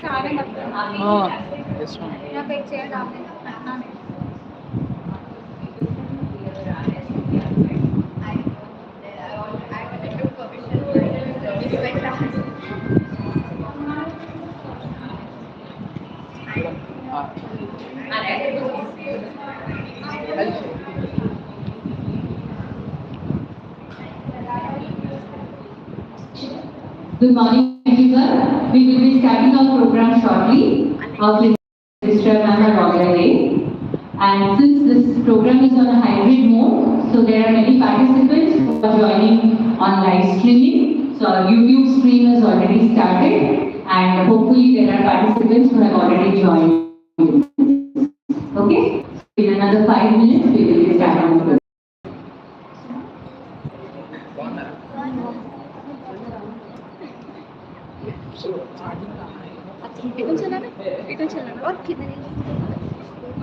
This one. Ah, Good morning, everyone. We will be starting our program shortly. Our Sister Ma'am are already. And since this program is on a hybrid mode, so there are many participants who are joining on live streaming. So our YouTube stream has already started, and hopefully there are participants who have already joined. Okay? So in another 5 minutes, we will be starting the program.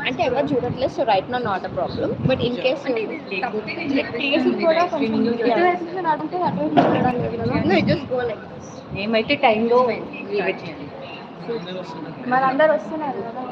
అంటే ఎవరు చూడట్లేదు so right no not a problem but in case just go like ఏమైతే టైంలో మరి అందరు వస్తున్నారు కదా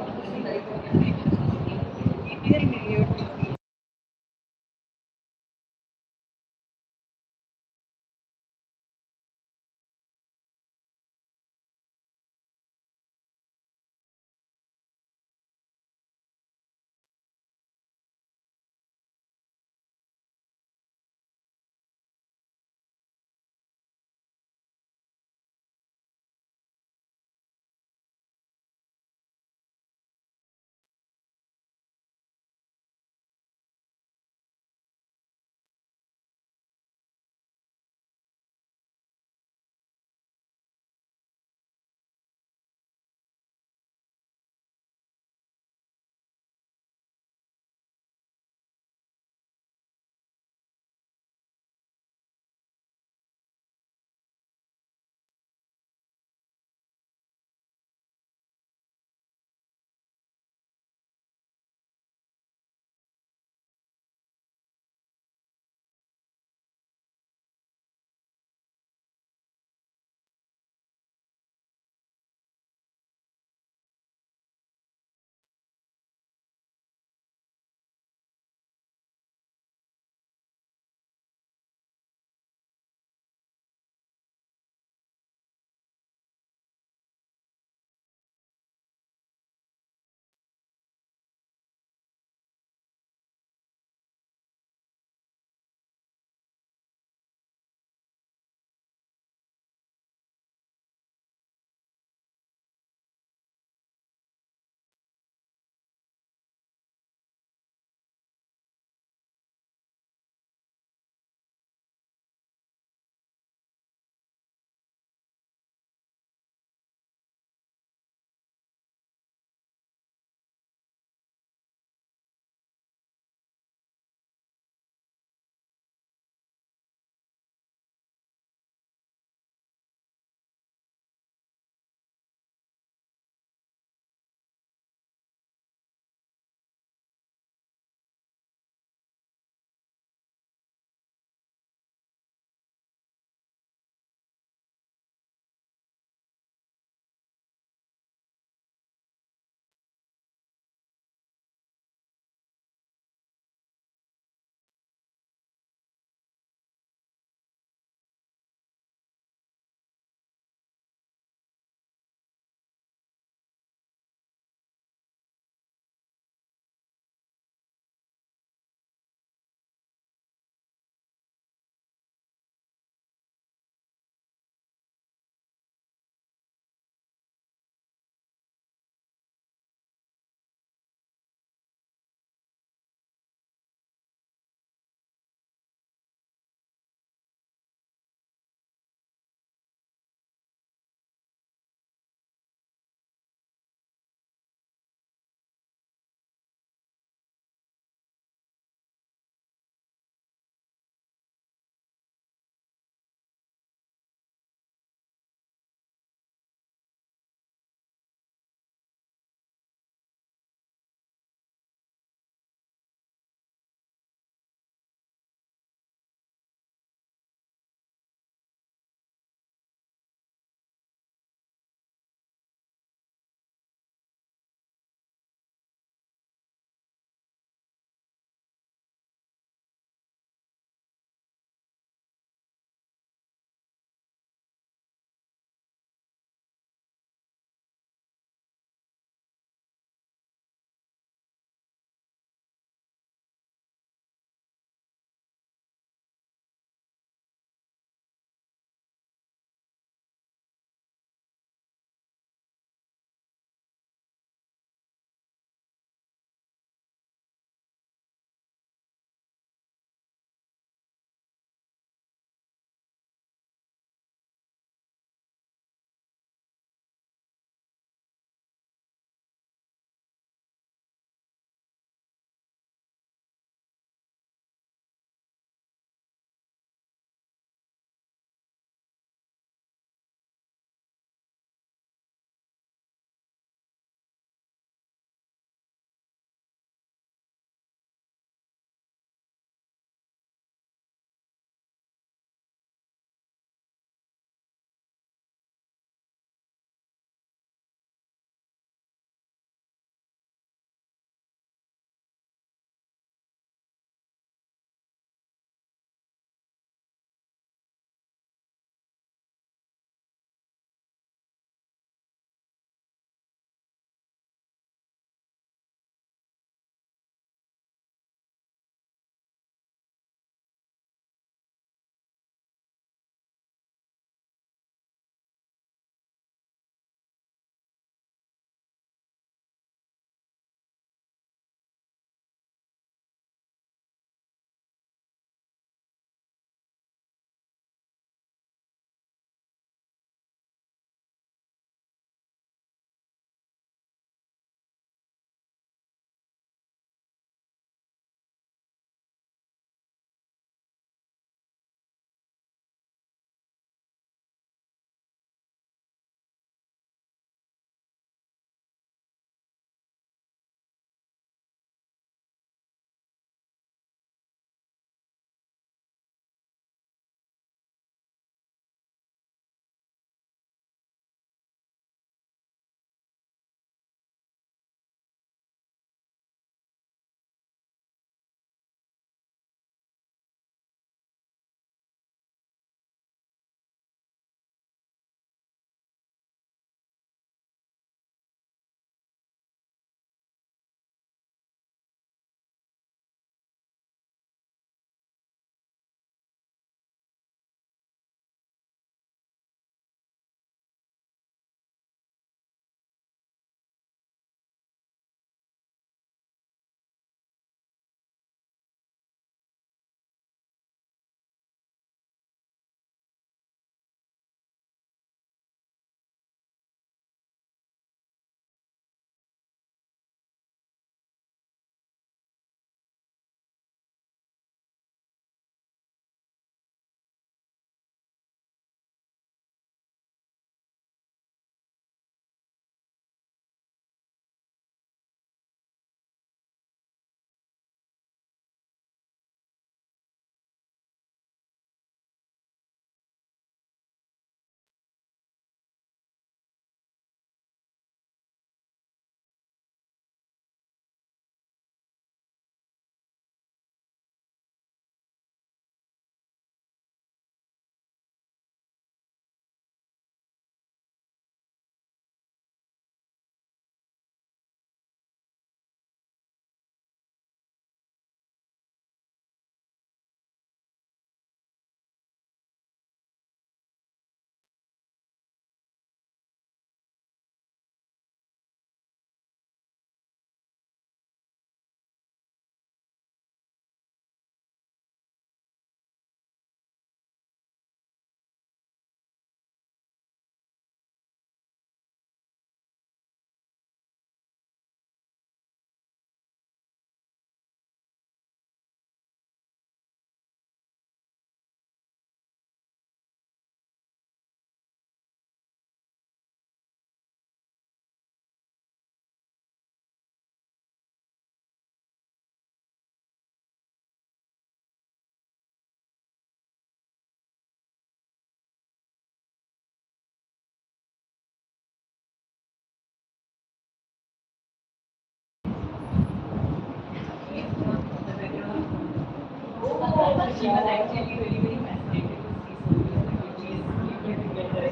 She was actually very, very fascinated to see so many countries living together.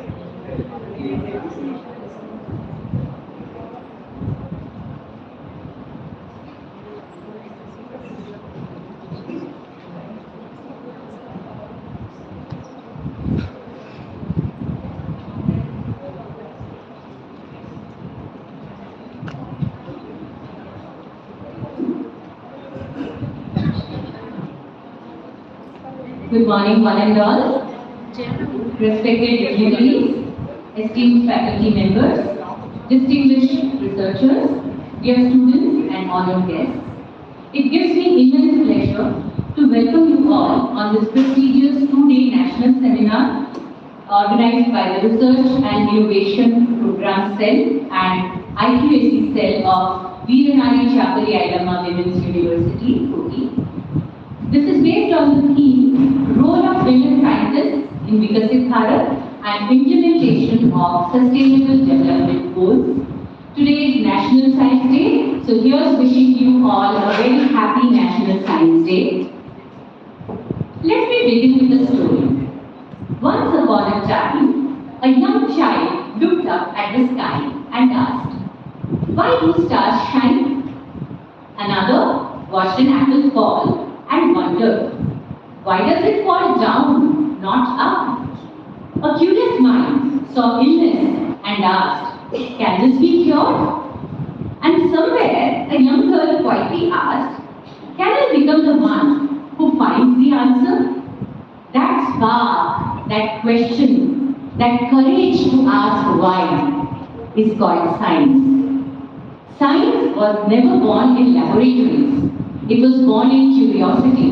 Good morning, one and all. Respected dignitaries, esteemed faculty members, distinguished researchers, dear students and honored guests. It gives me immense pleasure to welcome you all on this prestigious two-day national seminar organized by the Research and Innovation Program Cell and IQAC Cell of Veeranari Chakali Ilamma Women's University, Kochi. This is based on the theme, Role of Women Scientists in Vikasit Bharat and Implementation of Sustainable Development Goals. Today is National Science Day, so here's wishing you all a very happy National Science Day. Let me begin with a story. Once upon a time, a young child looked up at the sky and asked, "Why do stars shine?" Another watched an apple fall and wondered, "Why does it fall down, not up?" A curious mind saw illness and asked, "Can this be cured?" And somewhere a young girl quietly asked, "Can I become the one who finds the answer?" That spark, that question, that courage to ask why is called science. Science was never born in laboratories. It was born in curiosity.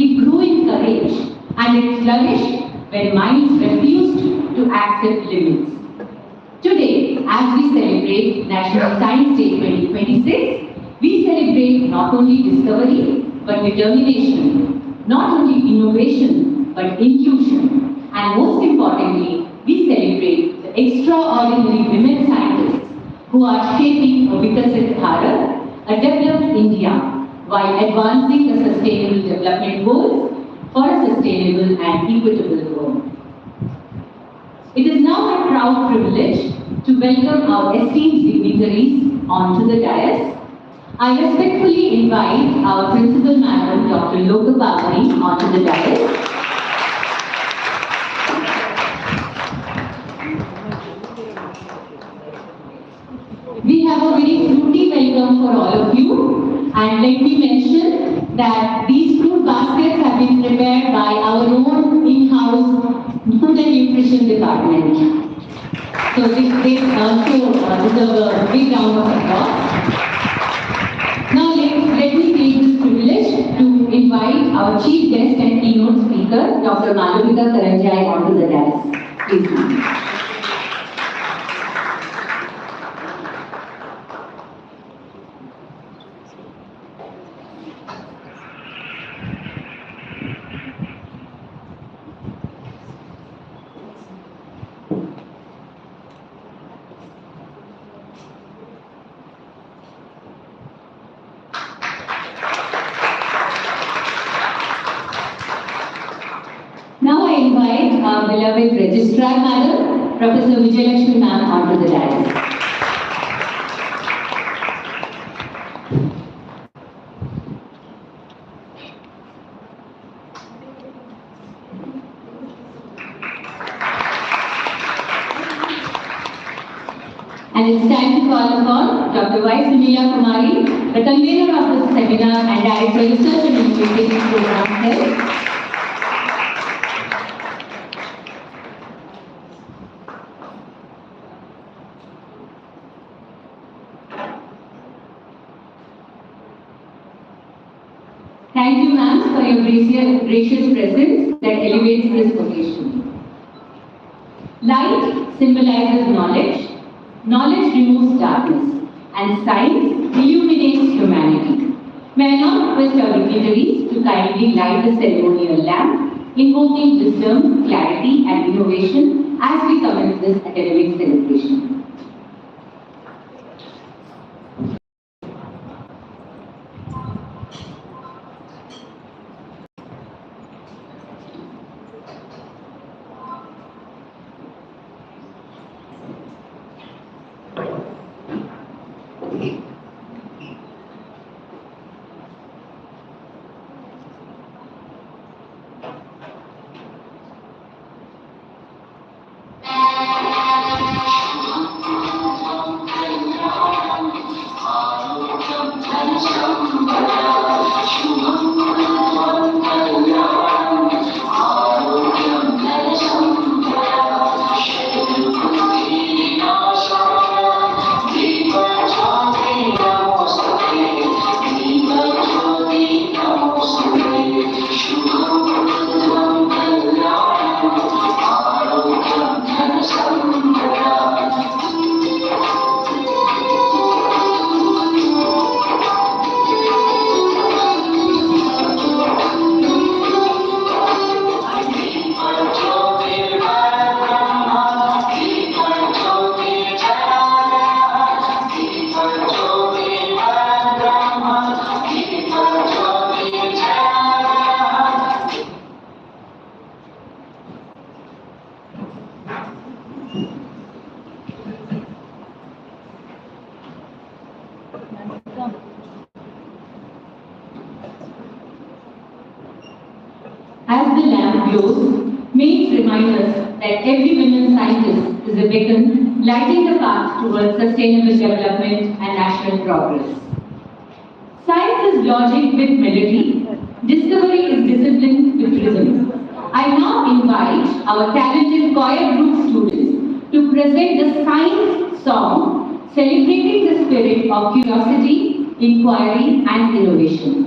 It grew in courage and it flourished when minds refused to accept limits. Today, as we celebrate National Science Day 2026, we celebrate not only discovery but determination, not only innovation but inclusion, and most importantly, we celebrate the extraordinary women scientists who are shaping a Vikasit Bharat, a developed India, while advancing the Sustainable Development Goals for a sustainable and equitable world. It is now my proud privilege to welcome our esteemed dignitaries onto the dais. I respectfully invite our Principal Madam, Dr. Lokapalani, onto the dais. We have a very fruity welcome for all of you, and let me mention that these fruit baskets have been prepared by our own in-house food and nutrition department. So they also deserve a big round of applause. Now let me take this privilege to invite our chief guest and keynote speaker, Dr. Malavika Karanjai, onto the dais. Please, ma'am. Now I invite our beloved Registrar Madam, Professor Vijayalakshmi Ma'am, onto the dais. And it's time to call upon Dr. Y. Sunila Kumari, the convener of this seminar and Director Research and Innovation Program Cell. Thank you, ma'am, for your gracious presence that elevates this occasion. Light symbolizes knowledge, knowledge removes darkness, and science illuminates humanity. May I now request our dignitaries to kindly light the ceremonial lamp, invoking wisdom, clarity, and innovation as we commence this academic celebration. As the lamp glows, may it remind us that every woman scientist is a beacon lighting the path towards sustainable development and national progress. Science is logic with melody. Discovery is discipline with rhythm. I now invite our talented choir group students to present the science song celebrating the spirit of curiosity, inquiry and innovation.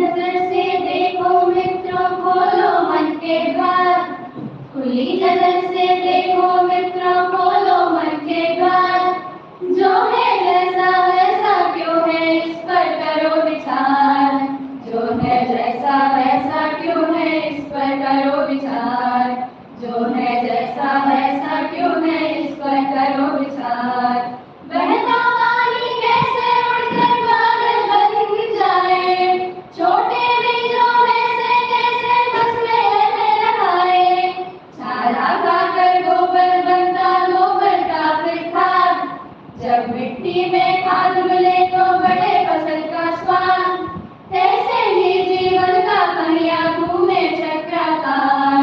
नजर से देखो मित्रों खोलो मन के द्वार खुली नजर से देखो मित्रों खोलो मन के द्वार जो है जैसा वैसा क्यों है इस पर करो विचार जो है जैसा वैसा क्यों है इस पर करो विचार जो है जैसा वैसा क्यों है इस पर करो विचार बहता पानी कैसे उड़कर बादल बन जाए छोटे बीजों में से कैसे फसलें लहराए चारा खाकर गोबर बनता गोबर का फिर खाद जब मिट्टी में खाद मिले तो बड़े फसल का स्वाद ऐसे ही जीवन का पहिया घूमे चक्राकार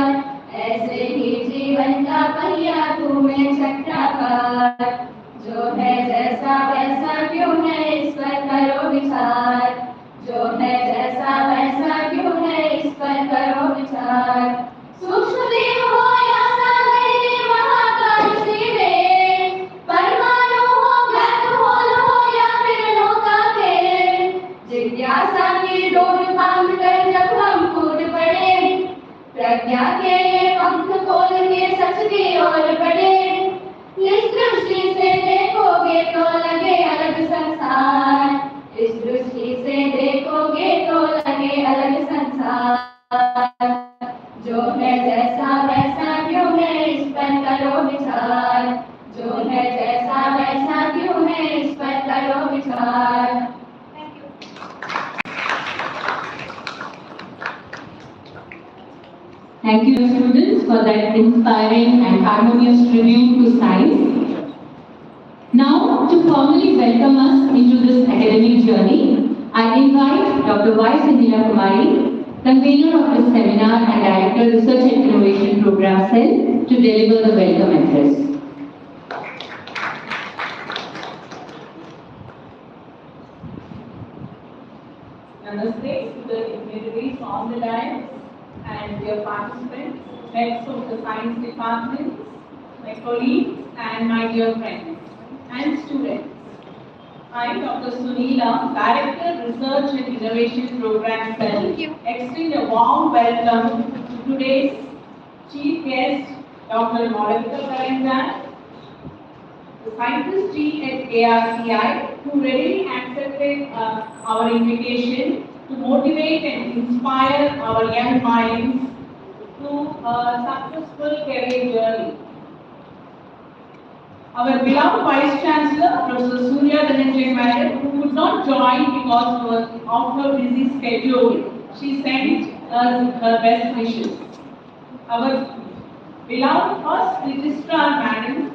ऐसे ही जीवन का पहिया घूमे चक्राकार जो है जैसा वैसा क्यों है इस पर करो विचार जो है जैसा वैसा क्यों है इस पर करो विचार सूक्ष्म जीव हो या सागर के महाकाश में परमाणु हो ब्लैक होल हो या फिर नौका के जिज्ञासा की डोर बांध कर जब हम कूद पड़े प्रज्ञा के ये पंख खोल के सच की ओर बढ़े इस दृष्टि से देखोगे तो लगे अलग संसार इस दृष्टि से देखोगे तो लगे अलग संसार जो है जैसा वैसा क्यों है इस पर करो विचार जो है जैसा वैसा क्यों है इस पर करो विचार Thank you, students, for that inspiring and harmonious tribute to science. Now, to formally welcome us into this academic journey, I invite Dr. Veeranari Chakali, convener of this seminar and director Research and Innovation Program Cell, to deliver the welcome address. Namaste to the dignitaries on the dais and dear participants, heads of the science departments, my colleagues and my dear friends and students. I, Dr. Sunila, Director Research and Innovation Program Cell, extend a warm welcome to today's chief guest, Dr. Monica Karendan, the scientist team at ARCI, who readily accepted our invitation to motivate and inspire our young minds through a successful career journey. Our beloved Vice Chancellor, Professor Surya Dhananjay Madam, who could not join because of her busy schedule, she sent us her best wishes. Our beloved First Registrar Madam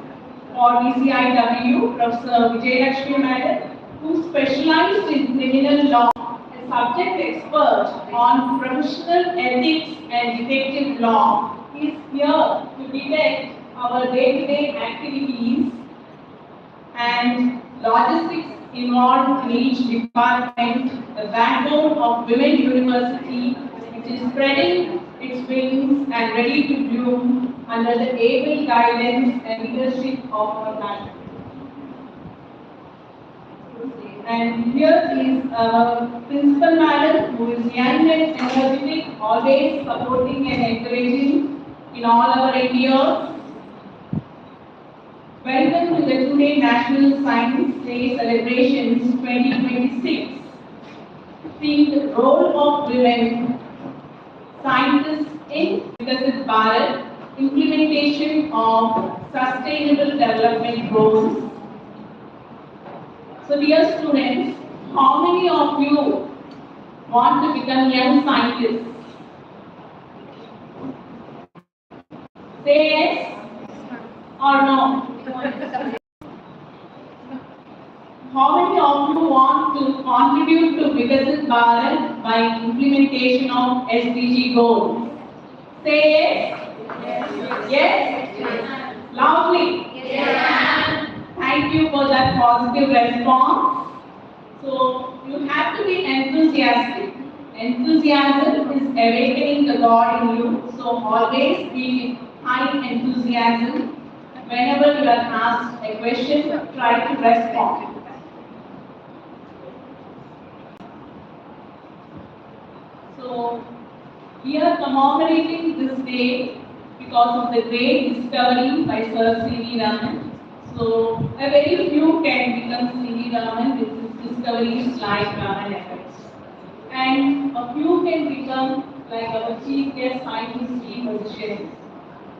for DCIW, Professor Vijayalakshmi Madam, who specialized in criminal law and subject expert on professional ethics and detective law, is here to detect our day-to-day activities and logistics involved in each department, the backbone of Women University, which is spreading its wings and ready to bloom under the able guidance and leadership of our national. And here is our principal madam, who is young and energetic, always supporting and encouraging in all our endeavors. Welcome to the today National Science Day celebrations 2026. Themed Role of Women Scientists in Vikasit Bharat, Implementation of Sustainable Development Goals So dear students, how many of you want to become young scientists? Say yes or no? How many of you want to contribute to Vikasit Bharat by implementation of SDG goals? Say yes. Yes? Loudly. Yes. Thank you for that positive response. So you have to be enthusiastic. Enthusiasm is awakening the God in you. So always be with high enthusiasm. Whenever you are asked a question, try to respond. So we are commemorating this day because of the great discovery by Sir C.V. Raman. So a very few can become C.V. Raman with his discoveries like Raman effects. And a few can become like our chief guest scientist chief position.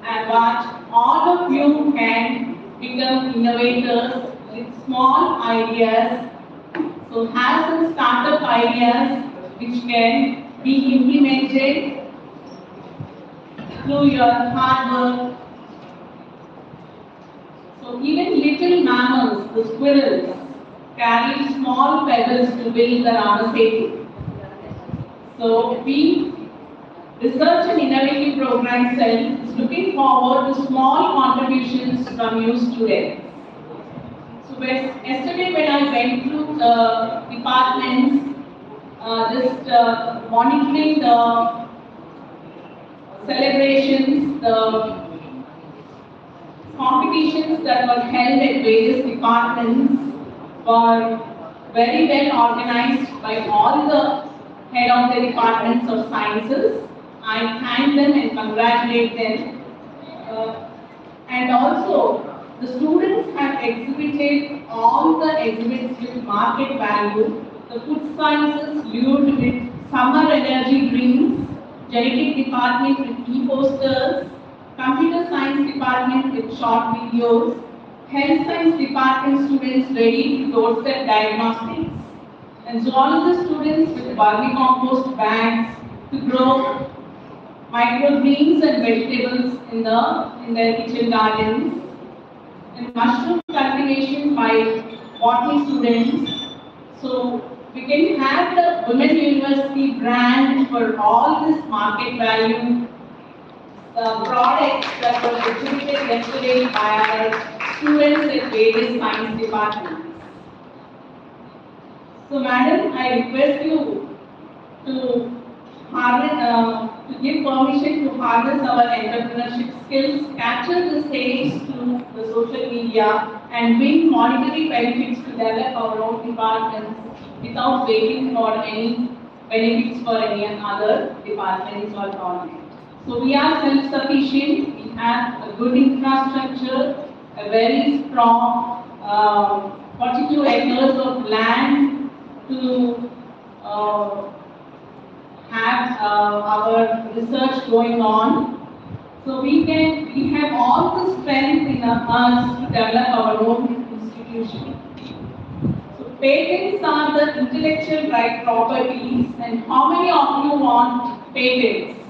But all of you can become innovators with small ideas. So have some startup ideas which can be implemented through your hard work. So even little mammals, the squirrels, carry small pebbles to build the Ramaseti. So we Research and Innovative Program Cell is looking forward to small contributions from you students. So yesterday when I went through the departments, just monitoring the celebrations, the competitions that were held at various departments were very well organized by all the head of the departments of sciences. I thank them and congratulate them. And also, the students have exhibited all the exhibits with market value. The food sciences lured with summer energy drinks, genetic department with e-posters, computer science department with short videos, health science department students ready to doorstep diagnostics, and zoology students with vermicompost bags to grow microgreens and vegetables in their kitchen gardens, and mushroom cultivation by botany students. So we can have the Women University brand for all this market value products that were exhibited yesterday by our students at various science departments. So madam, I request you to give permission to harness our entrepreneurship skills, capture the stage through the social media, and bring monetary benefits to develop our own departments without waiting for any benefits for any other departments or government. So we are self-sufficient, we have a good infrastructure, a very strong 42 acres of land to have our research going on. So we have all the strength in us to develop our own institution. So patents are the intellectual right properties, and how many of you want patents?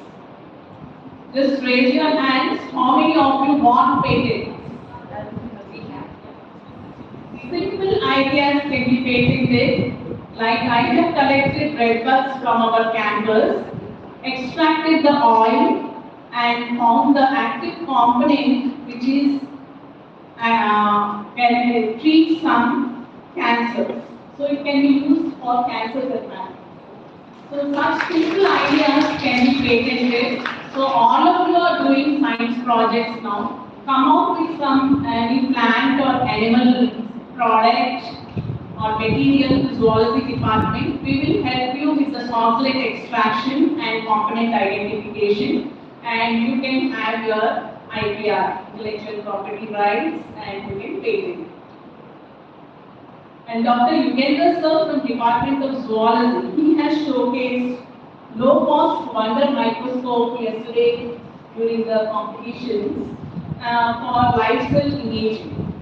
Just raise your hands. How many of you want patents? Simple ideas can be patented. Like I have collected red buds from our campus, extracted the oil, and found the active component which is can treat some cancers. So it can be used for cancer treatment. So such simple ideas can be patented. So all of you are doing science projects now. Come up with some any plant or animal product or material to zoology department. We will help you with the solvent extraction and component identification, and you can have your IPR, intellectual property rights, and you can patent it. And Dr. Yugendra Sir from Department of Zoology, he has showcased low-cost wonder microscope yesterday during the competitions for life cell imaging.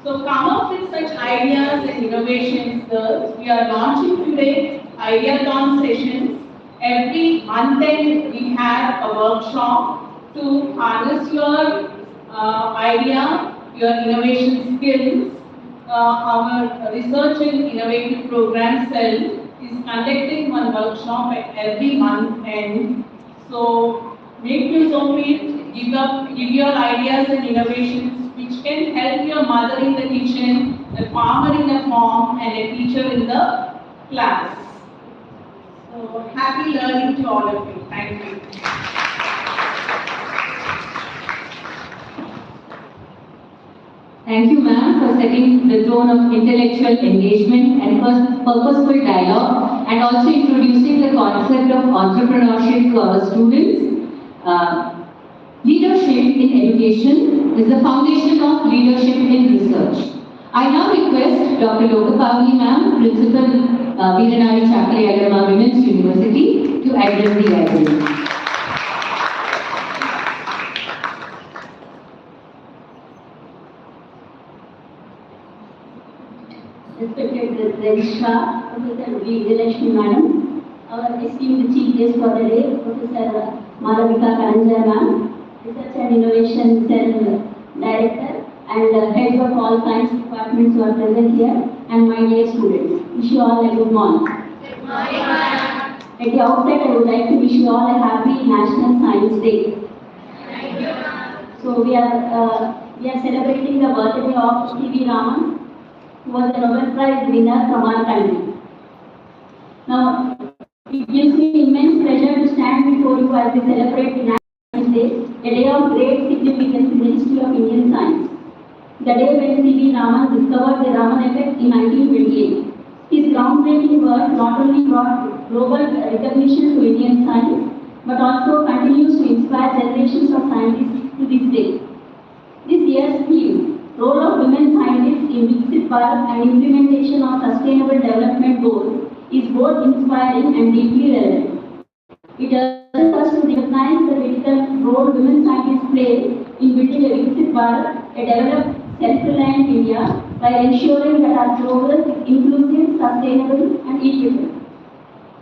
So come up with such ideas and innovations, girls. We are launching today Ideathon sessions. Every month end we have a workshop to harness your idea, your innovation skills. Our research and innovative program cell is conducting one workshop at every month end. So make use of it, give your ideas and innovations which can help your mother in the kitchen, a farmer in the farm, and a teacher in the class. So happy learning to all of you. Thank you. Thank you, ma'am, for setting the tone of intellectual engagement and purposeful dialogue, and also introducing the concept of entrepreneurship to our students. Leadership in education is the foundation of leadership in research. I now request Dr. Lokapavli ma'am, Principal Veeranari Chakali Ilamma Women's University, to address the gathering. Respected Registrar, Professor Veeranari Madam, our esteemed Chief Guest for the day, Professor Malavika Karanjaya Ma'am, Research and Innovation Cell Director, and heads of all science departments who are present here, and my dear students. Wish you all a good morning. Good morning, madam. At the outset, I would like to wish you all a happy National Science Day. Thank you, ma'am. So we are celebrating the birthday of C.V. Raman, who was a Nobel Prize winner from our country. Now, it gives me immense pleasure to stand before you as we celebrate the National Science Day, a day of great significance in the history of Indian science. The day when C.V. Raman discovered the Raman effect in 1928. His groundbreaking work not only brought global recognition to Indian science, but also continues to inspire generations of scientists to this day. This year's theme, Role of Women Scientists in Viksit Bharat and Implementation of Sustainable Development Goals, is both inspiring and deeply relevant. It urges us to recognize the critical role women scientists play in building a Viksit Bharat, a developed, self-reliant India, by ensuring that our progress is inclusive, sustainable, and equitable.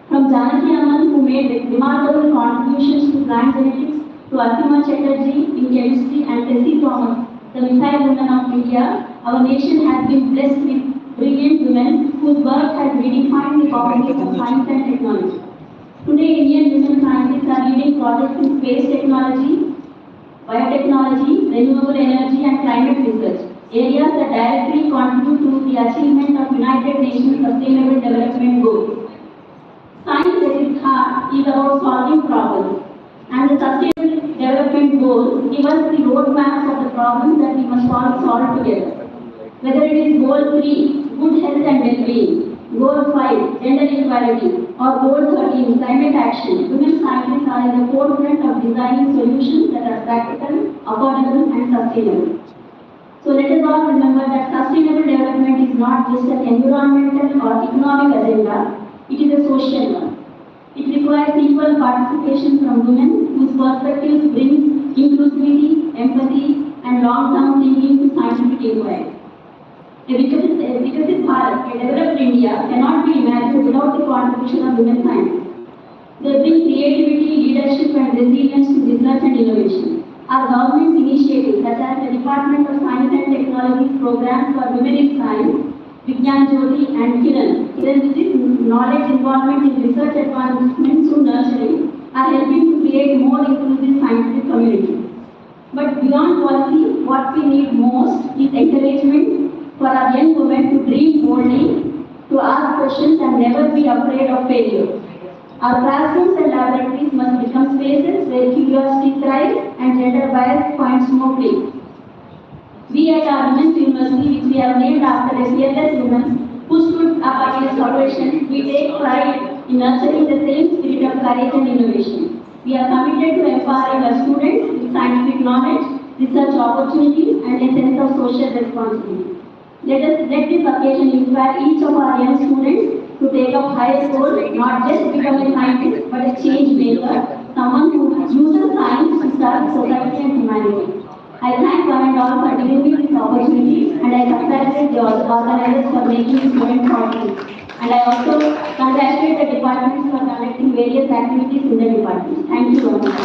From Janaki Amman, who made remarkable contributions to plant genetics, to Asima Chatterjee in chemistry, and Tessie Thomas, the missile women of India, our nation has been blessed with brilliant women whose work has redefined the boundaries of science and technology. Today, Indian women scientists are leading projects in space technology, biotechnology, renewable energy, and climate research, areas that directly contribute to the achievement of United Nations Sustainable Development Goals. Science at its heart is about solving problems, and the Sustainable Development Goals give us the roadmaps of the problems that we must solve together. Whether it is Goal 3, good health and well-being, Goal 5, gender equality, or Goal 13, climate action, women scientists are in the forefront of designing solutions that are practical, affordable, and sustainable. So let us all remember that sustainable development is not just an environmental or economic agenda, it is a social one. It requires equal participation from women whose perspectives bring inclusivity, empathy, and long-term thinking to scientific inquiry. A Viksit Bharat, a developed India, cannot be imagined without the contribution of women scientists. They bring creativity, leadership, and resilience to research and innovation. Our government's initiatives, such as the Department of Science and Technology's programs for women in science, Vigyan Jyoti and Kiran, with this knowledge involvement in research advancements through nurturing, are helping to create more inclusive scientific community. But beyond policy, what we need most is encouragement for our young women to dream boldly, to ask questions, and never be afraid of failure. Our classrooms and laboratories must become spaces where curiosity thrives and gender bias finds no place. We at our Women's University, which we have named after a fearless woman who stood up against oppression, we take pride in nurturing the same spirit of courage and innovation. We are committed to empowering our students with scientific knowledge, research opportunities, and a sense of social responsibility. Let this occasion inspire each of our young students to take up higher goals, not just become a scientist, but a change maker, someone who uses science to serve society and humanity. I thank one and all for giving me this opportunity, and I congratulate the organizers for making this event possible. And I also congratulate the departments for conducting various activities in the department. Thank you very much.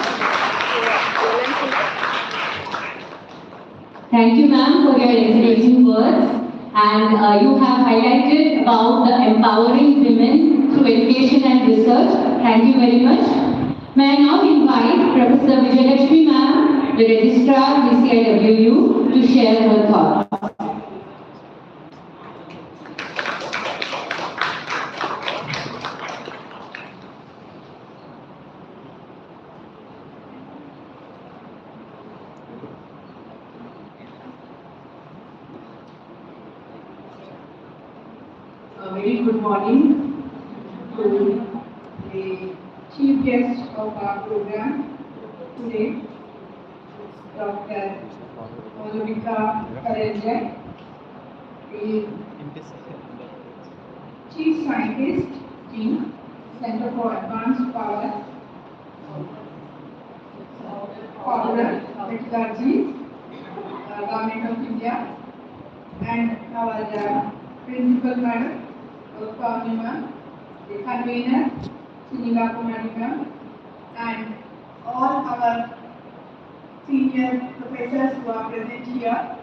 Thank you, ma'am, for your encouraging words. And you have highlighted about the empowering women through education and research. Thank you very much. May I now invite Professor Vijayalakshmi ma'am, the Registrar, VCIWU, to share her thoughts. A very good morning to the chief guest of our program today, Dr. Molavika Karanjay, the Chief Scientist, Team, Center for Advanced Power, Technology, Government of India, and our Principal Madam, Purnima, the convener, Sunila Kumari ma'am, and all our senior professors who are present here,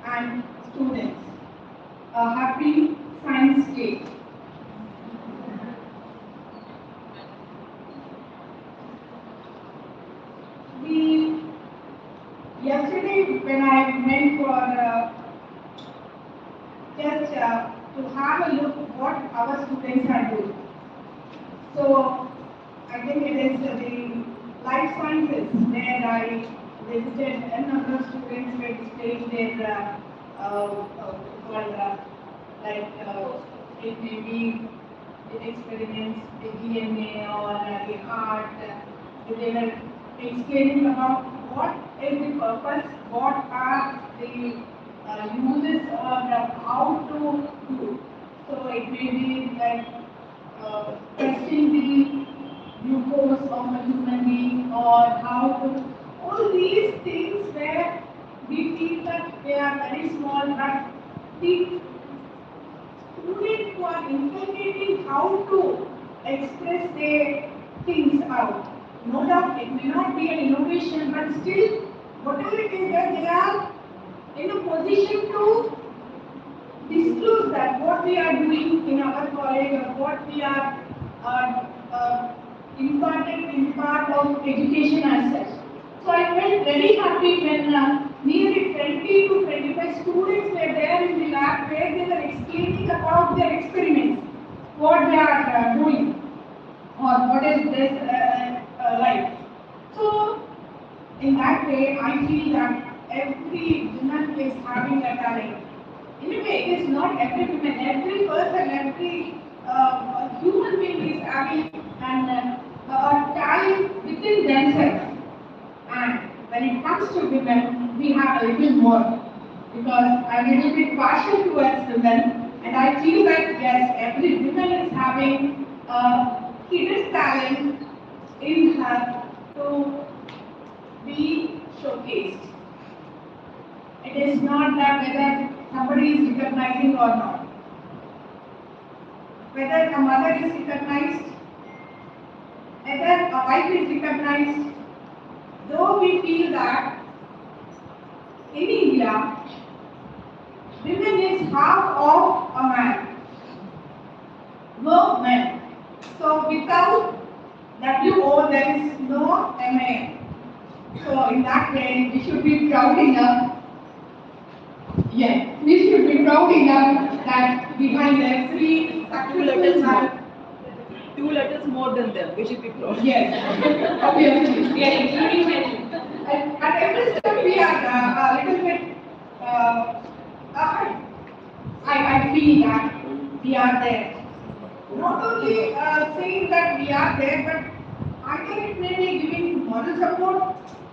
and students. A happy Science Day. Yesterday when I went for just to have a look what our students are doing. So I think it is the life sciences where I visited a number of students were displaying their it may be the experiments, the DNA or the heart. They were explaining about what is the purpose, what are the uses or how to do. So it may be like testing the glucose of a human being or how to, all these things where we feel that they are very small, but the students who are inculcating how to express their things out. No doubt it may not be an innovation, but still, whatever it is that they are in a position to disclose that what we are doing in our college or what we are imparted in part of education as such. So I felt very happy when nearly 20 to 25 students were there in the lab where they were explaining about their experiments, what they are doing or what is this like. So in that way I feel that every woman is having a talent. In a way, it is not every woman, every person, every human being is having a talent within themselves. And when it comes to women, we have a little more because I'm a little bit partial towards women, and I feel that yes, every woman is having a hidden talent in her to be showcased. It is not that whether somebody is recognizing or not. Whether a mother is recognized, whether a wife is recognized, though we feel that in India, women is half of a man. No men. So without WO, there is no MA. So in that way, we should be proud enough. Yes, we should be proud enough that behind every successful man, 2 letters more than them, we should be proud. yes, obviously, we are including men. At every step we are a little bit, I feel that we are there. Not only saying that we are there, but either it may be giving moral support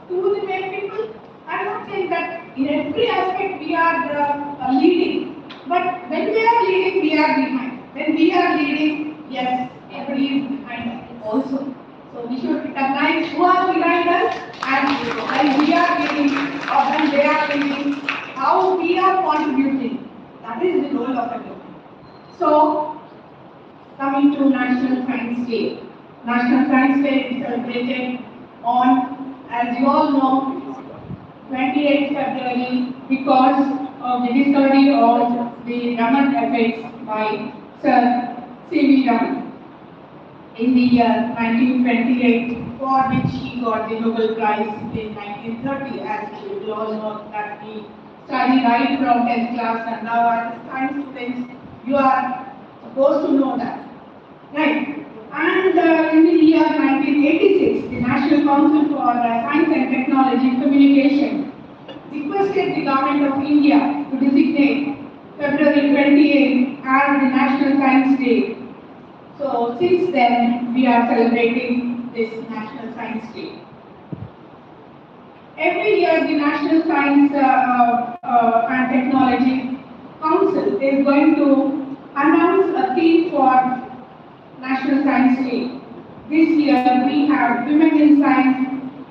to the male people. I'm not saying that in every aspect we are leading, but when we are leading, we are behind. When we are leading, yes, everybody is behind us also. So we should recognize who are behind us, and when we are leading or when they That is the role of a woman. So, coming to National Science Day. National Science Day is celebrated on, as you all know, 28th February because of the discovery of the Raman effects by Sir C.V. Raman in the year 1928, for which he got the Nobel Prize in 1930, as you will all know that he studied right from 10th class, and now as science students you are supposed to know that, right? And in the year 1986, the National Council for Science and Technology Communication requested the Government of India to designate February 28 as the National Science Day. So since then, we are celebrating this National Science Day. Every year, the National Science and Technology Council is going to announce a theme for National Science Day. This year, we have Women in Science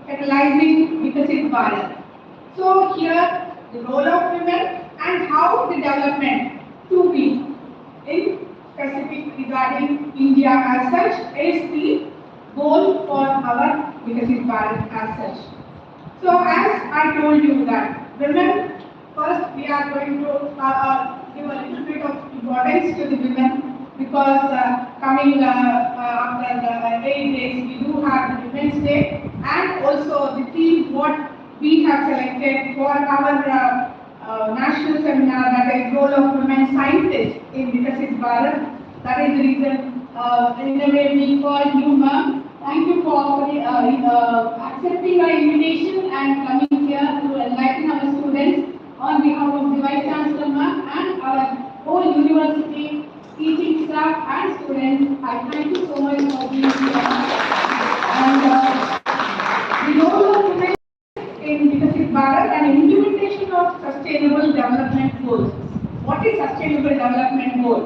Catalyzing Vikasit Bharat. So here, the role of women and how the development to be in specific regarding India as such is the goal for our Vikasit Bharat as such. So as I told you that women, first we are going to give a little bit of importance to the women because coming after the 8 days we do have the Women's Day, and also the theme what we have selected for our national seminar, that is role of women scientists in Vikasit Bharat. That is the reason in a way we call you, ma'am. Thank you for accepting our invitation and coming here to enlighten our students on behalf of the Vice Chancellor, ma'am, and our whole university, teaching staff and students. I thank you so much for being here. And the role of women in Vikasit Bharat and implementation of sustainable development goals. What is sustainable development goal?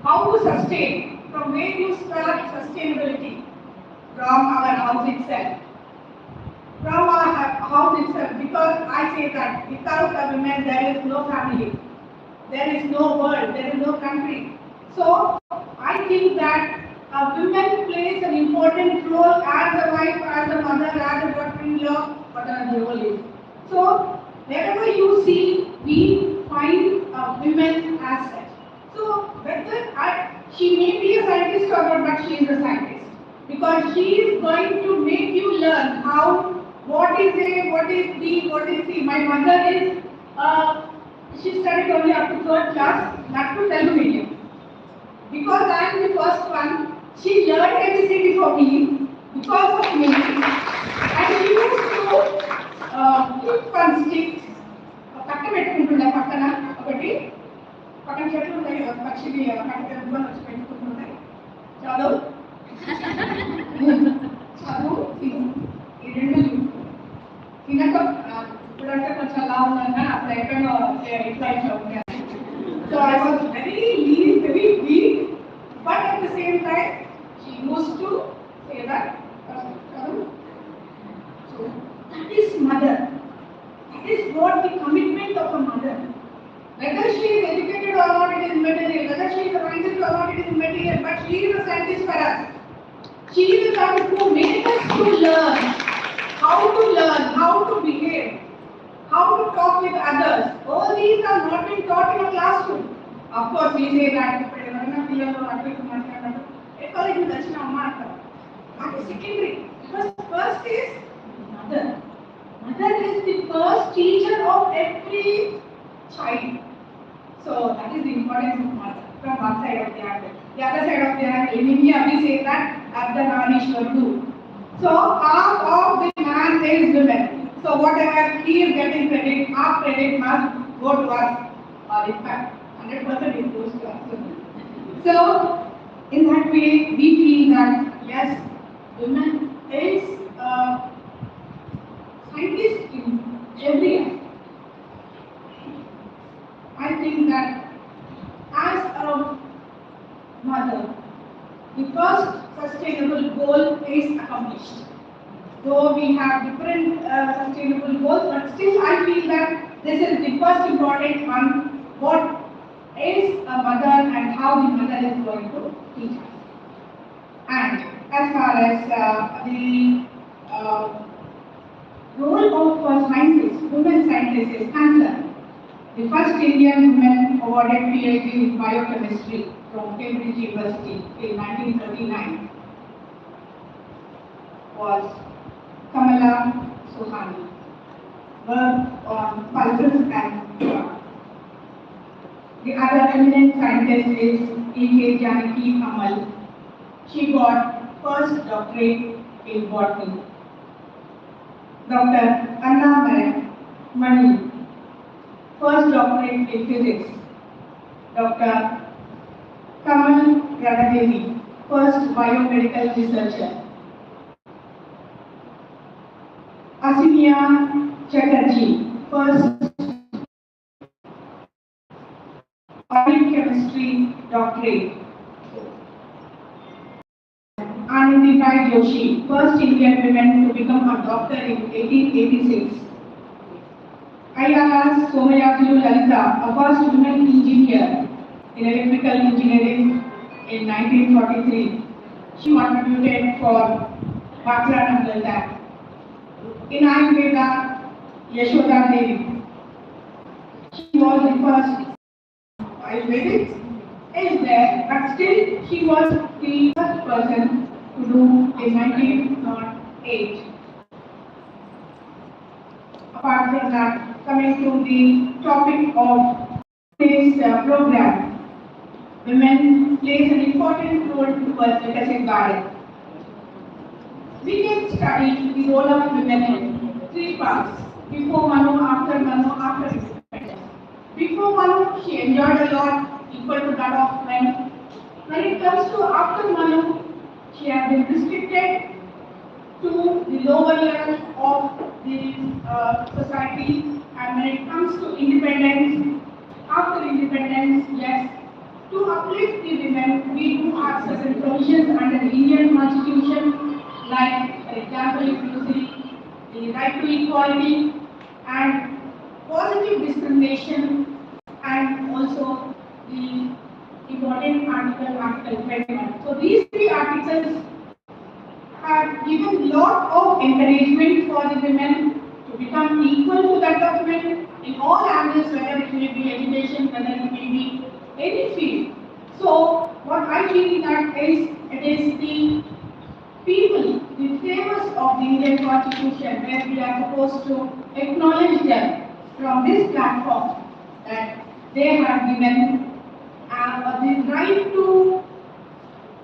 How to sustain? From where you start sustainability? From our house itself. From our house itself, because I say that without a woman there is no family, there is no world, there is no country. So I think that a woman plays an important role as a wife, as a mother, as a daughter-in-law, whatever the role is. So wherever you see, we find women as such. So whether she may be a scientist or not, but she is a scientist. Because she is going to make you learn how, what is A, what is B, what is C. My mother is, she studied only up to 3rd class, not to Telugu medium. Because I am the first one, she learned ABCD for me, because of me. And she used to keep one stick, పక్కన పెట్టుకుంటుండే పక్కన ఒకటి పక్కన చెట్లు ఉంటాయి పక్షికి పక్కన వచ్చి పెట్టుకుంటుంటాయి చదువు చదువు ఈ రెండు తినక ఇప్పుడంటే కొంచెం అలా ఉన్నాను కానీ అప్పుడు ఎక్కడో ఇట్లా ఇట్లా ఉంటాను. So I was very lean, very weak, but at the same time she used to say that so that is mother. That is what the commitment of a mother. Whether she is educated or not, it is material. Whether she is a scientist or not, it is material. But she is a scientist for us. She is the one who made us to learn, how to behave, how to talk with others. All these are not being taught in a classroom. Of course, we say that that is secondary. Because first is mother. Mother is the first teacher of every child. So that is the importance of mother from one side of the angle. The other side of the angle, in India we say that Ardhanarishwaru. So half of the man is women. So whatever he is getting credit, half credit must go to us. Or in fact, 100% it goes to us. So in that way, we feel that yes, women is scientist in every aspect. I think that as a mother, the first sustainable goal is accomplished. Though we have different sustainable goals, but still I feel that this is the first important one, what is a mother and how the mother is going to teach us. And as far as the role of scientists, women scientists is concerned, the first Indian woman awarded PhD in biochemistry from Cambridge University in 1939 was Kamala Sohani. Worked on pulses and drugs. The other eminent scientist is E.K. Janaki Amal. She got first doctorate in botany. Dr. Anna Mani, first doctorate in physics. Dr. Kamal Ranadevi, first biomedical researcher. Veeranari Chakali, first organic chemistry doctorate. Veeranari Joshi, first Indian woman to become a doctor in 1886. Ayala Somayatulu Lalita, a first woman engineer in electrical engineering in 1943. She contributed for Bhakra Lab. In Ayurveda, Yashoda Devi. She was the first Ayurvedic is there, but still she was the first person to do in 1908. Apart from that, coming to the topic of today's program, women plays an important role towards Viksit Bharat. We can study the role of women in three parts: before Manu, after Manu, after independence. Before Manu, she enjoyed a lot equal to that of men. When it comes to after Manu, she has been restricted to the lower level of the society, and when it comes to independence, after independence, yes, to uplift the women, we do have certain provisions under the Indian Constitution, like, for example, if you see the right to equality and positive discrimination, and also the important article, Article 21. So these three articles have given lot of encouragement for the women to become equal to that of men in all angles, whether it may be education, whether it may be any field. So what I feel that is, it is the people, the framers of the Indian Constitution, where we are supposed to acknowledge them from this platform, that they have given the right to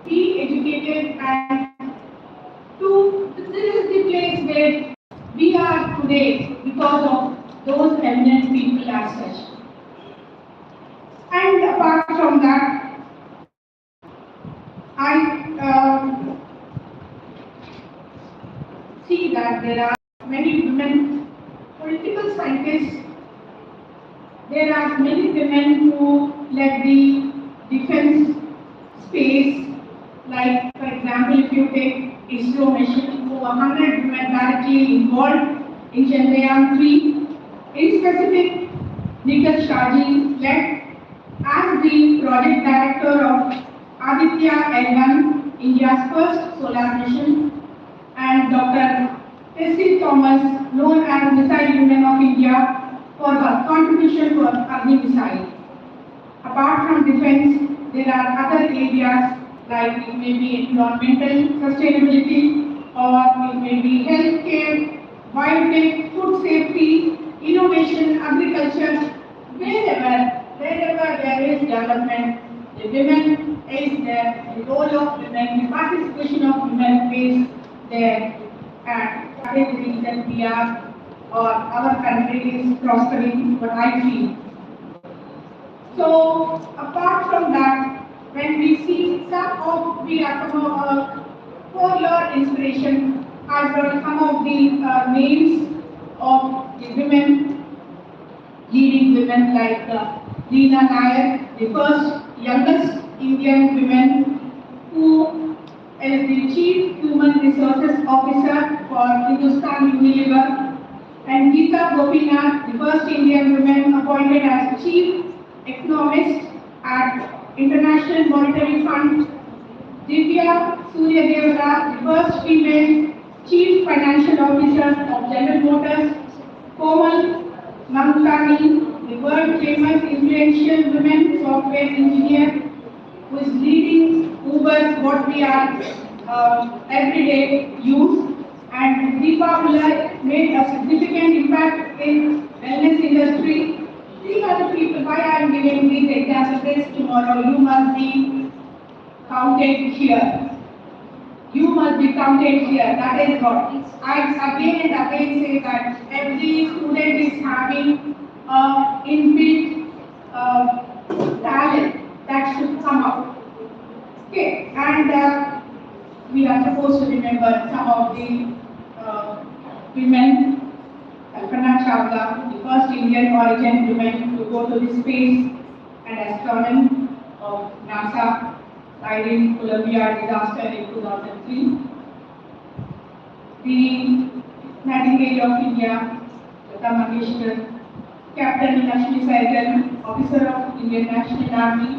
be educated, and this is the place where we are today because of those eminent people as such. And apart from that, I see that there are many women political scientists. There are many women who led the defense space, like, for example, if you take ISRO mission, over 100 women directly involved in Chandrayaan-3. In specific, Nikhil Shahji led as the project director of Aditya L1, India's first solar mission, and Dr. Tessie Thomas, known as Missile Women of India, for her contribution for Agni missile. Apart from defense, there are other areas like it may be environmental sustainability, or it may be healthcare, biotech, food safety, innovation, agriculture. Wherever there is development, the women is there, the role of women, the participation of women is there, and that is the reason we are, or our country is prospering, what I feel. So, apart from that, when we see we are for your inspiration, I brought some of the names of the women, leading women like Leena Nair, the first youngest Indian woman who is the Chief Human Resources Officer for Hindustan Unilever, and Geeta Gopinath, the first Indian woman appointed as Chief Economist at International Monetary Fund, Divya Suryadevara, the first female Chief Financial Officer of General Motors, Komal Mamtani, the world famous influential women software engineer who is leading Uber, what we are everyday use, and Deepa Mulai made a significant impact in wellness industry. These are the people why I am giving these examples tomorrow. You must be counted here. You must be counted here. That is what. I again and again say that every student is having inbuilt talent that should come out. Okay, and we are supposed to remember some of the women. Kalpana Chawla, the first Indian origin woman to go to the space and astronomy of NASA, died in Columbia disaster in 2003. The Nightingale of India, Lata Mangeshkar, Captain Lakshmi Saigal, officer of Indian National Army,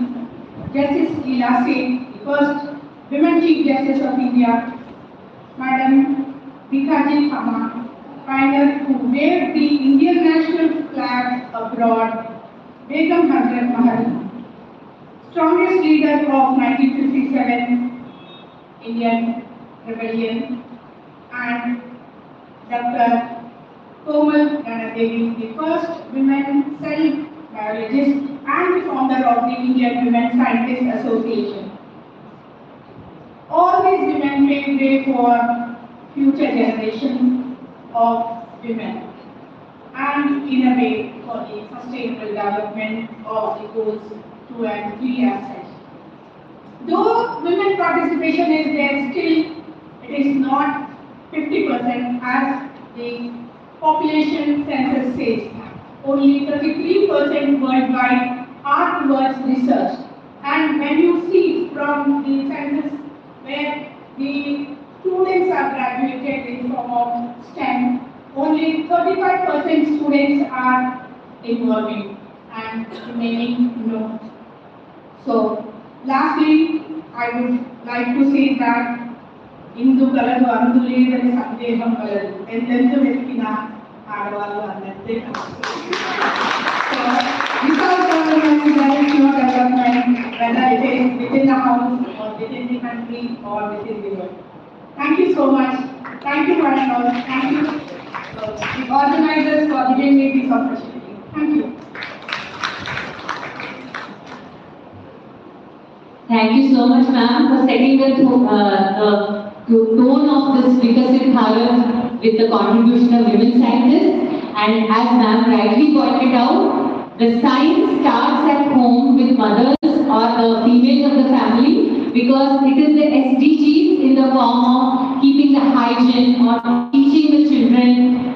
Justice Leela Singh, the first women Chief Justice of India, Madam Bikaji Kama, pioneer who waved the Indian national flag abroad, Begum Hazrat Mahal, strongest leader of 1957 Indian rebellion, and Dr. Komal Ranadevi, the first women cell biologist and the founder of the Indian Women Scientists Association. All these women paved way for future generations of women and in a way for the sustainable development of the goals 2 and 3 assets. Though women participation is there, still it is not 50% as the population census says. Only 33% worldwide are towards research. And when you see from the census where the students are graduated in form of STEM, only 35% students are involving and remaining no. So, lastly, I would like to say that Indu Kaladu Andu Ledani Sandeham Kaladu, Endendu Vetkina Adavalu Annante. So, without government, there is no development, whether it is within the house or within the country or within the world. Thank you so much. Thank you one and all. Thank you the organizers for giving me this opportunity. Thank you. Thank you so much, ma'am, for setting the tone of this Vikasit Bharat with the contribution of women scientists. And as ma'am rightly pointed out, the science starts at home with mothers or the females of the family, because it is the SDGs in the form of keeping the hygiene or teaching the children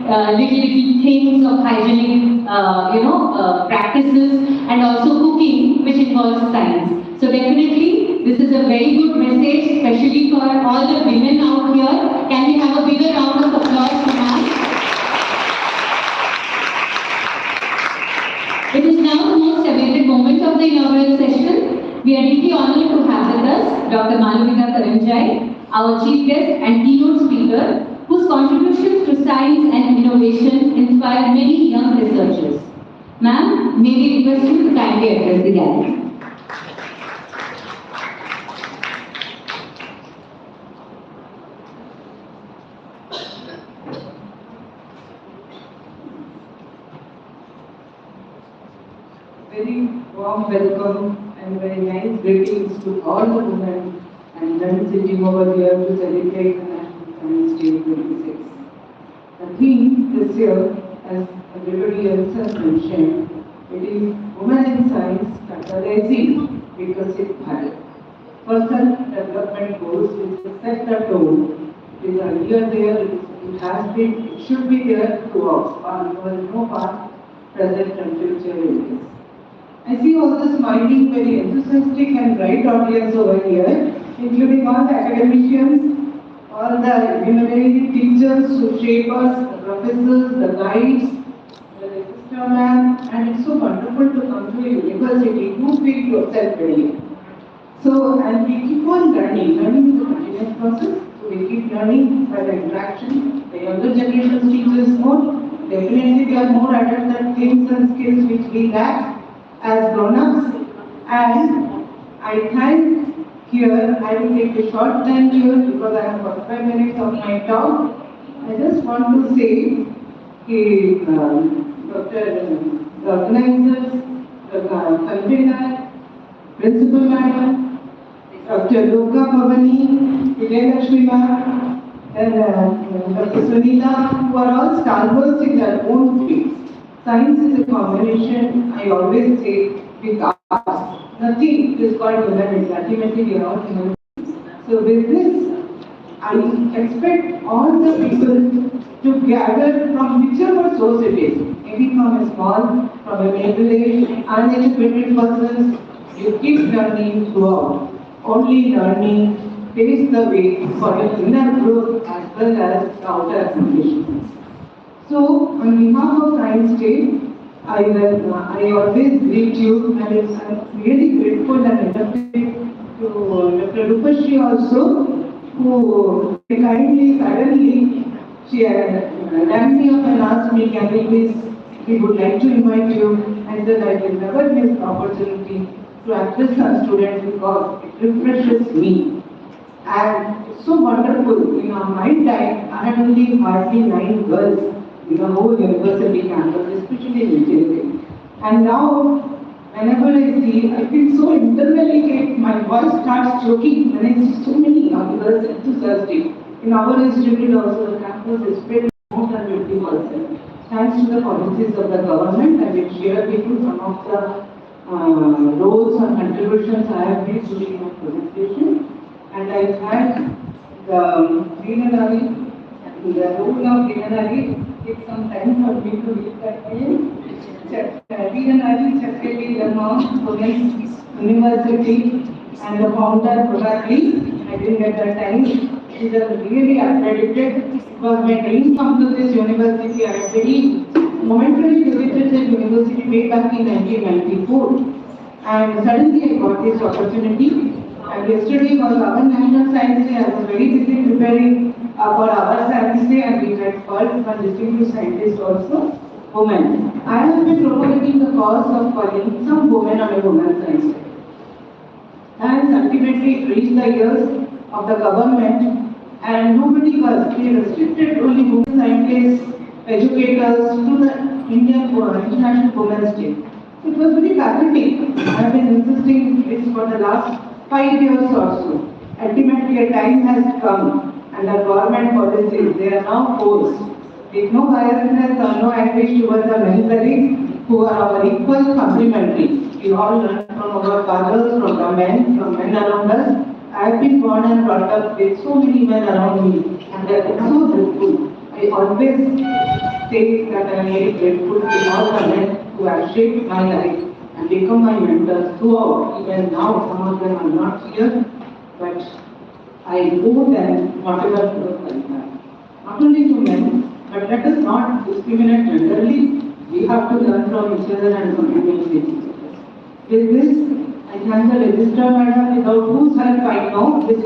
little things of hygienic practices, and also cooking, which involves science. So definitely this is a very good message, especially for all the women out here. Can we have a bigger round of applause for ma'am? It is now the most awaited moment of the inaugural session. We are deeply honored to have with us Dr. Malavika Karanjai, our chief guest and keynote speaker, whose contributions to science and innovation inspire many young researchers. Ma'am, may we request you to kindly address the gathering. Very warm welcome and very nice greetings to all the women and men sitting over here to celebrate the National Science Day 26. The theme this year, as everybody else has mentioned, it is Women in Science Catalyzing Vikasit Bharat. Personal development goals which set the tone. It is earlier there, it has been, it should be there throughout. There is no past, present and future in this. I see all the smiling, very enthusiastic and bright audience over here, including all the academicians, all the luminary teachers who shape us, the professors, the guides, the register man, and it's so wonderful to come to a universal university, you feel yourself ready. So, and we keep on learning. Learning is a continuous process. So we keep learning by the interaction. The younger generation teaches more. Definitely they are more adept at things and skills which we lack as grown-ups. And I thank here, I will take a short time here because I have 45 minutes of my talk. I just want to say, the organizers, the convener, Principal Madam, Dr. Loka Bhavani, Vijayalakshmi Ma'am, and Dr. Sunita, who are all stalwarts in their own fields. Science is a combination, I always say, with arts. Nothing is called humanities. Ultimately, we are all human beings. So with this, I expect all the people to gather from whichever source it is. Maybe from a small, from a middle-aged, uneducated persons. You keep learning throughout. Only learning paves the way for your inner growth as well as the outer accomplishments. So, on behalf of Science Day, I always greet you, and I'm really grateful and indebted to Dr. Rupashri also, who kindly, suddenly, she rang me up and asked me, can we would like to invite you. I said, I will never miss the opportunity to address our students because it refreshes me. And it's so wonderful. In my time, I had only hardly 9 girls in the whole university campus, especially in engineering. And now, whenever I see, I feel so internally, my voice starts choking when I see so many young girls enthusiastic. In our institute also, the campus is spread more than 50%. Thanks to the policies of the government, I will share with you some of the roles and contributions I have made during my presentation. And I thank the Veeranari, the role of Veeranari. Take some time for me to read that name. Veeranari Chakali Ilamma, Women's University, and the founder probably, I didn't get that time. She's really accredited because my dream come to this university. I had very momentarily visited the university way back in 1994, and suddenly I got this opportunity. And yesterday was our National Science Day. I was very busy preparing for our Science Day, and we had called one distinguished scientist also, women. I have been promoting the cause of calling some women on a Women's Science Day. And ultimately it reached the ears of the government, and nobody was. They restricted only women scientists, educators to the International Women's Day. It was very pathetic. I have been insisting this for the last 5 years or so. Ultimately, a time has come, and the government policies, they are now forced. With no biasness or no anguish towards the men colleagues who are our equal complementary. We all learn from our fathers, from men around us. I have been born and brought up with so many men around me, and they are so grateful. I always say that I am very grateful to all the men who have shaped my life and become my mentors throughout. Even now, some of them are not here, but I owe them whatever growth I have. Not only to men, but let us not discriminate generally. We have to learn from each other and communicate with each other. With this, I thank the Registrar Madam, without whose help I know this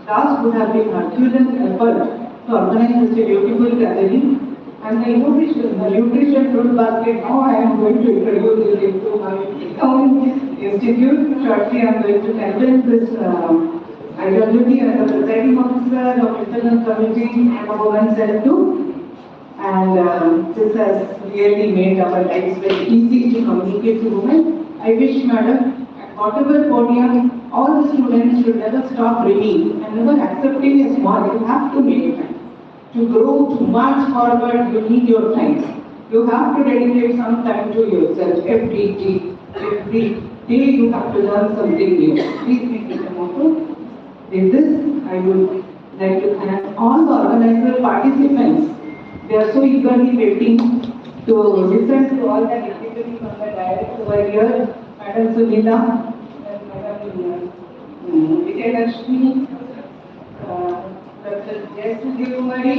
task would have been Herculean effort to organize such a beautiful gathering. And the nutrition fruit basket, now I am going to introduce it to my own institute. Shortly I am going to convince this ideology as a presiding officer of Internal Committee and of Women's Health too. And this has really made our lives very easy to communicate to women. I wish, Madam, at whatever podium, all the students should never stop reading and never accepting a small. You have to make time. To grow, to march forward, you need your time. You have to dedicate some time to yourself every day. Every day you have to learn something new. Please make it a motto. With this, I would like to thank all the organizer participants. They are so eagerly waiting to listen to all the activities on the dais over here. Madam Sunita, and Madam Vijayalakshmi, Dr. Veeranari,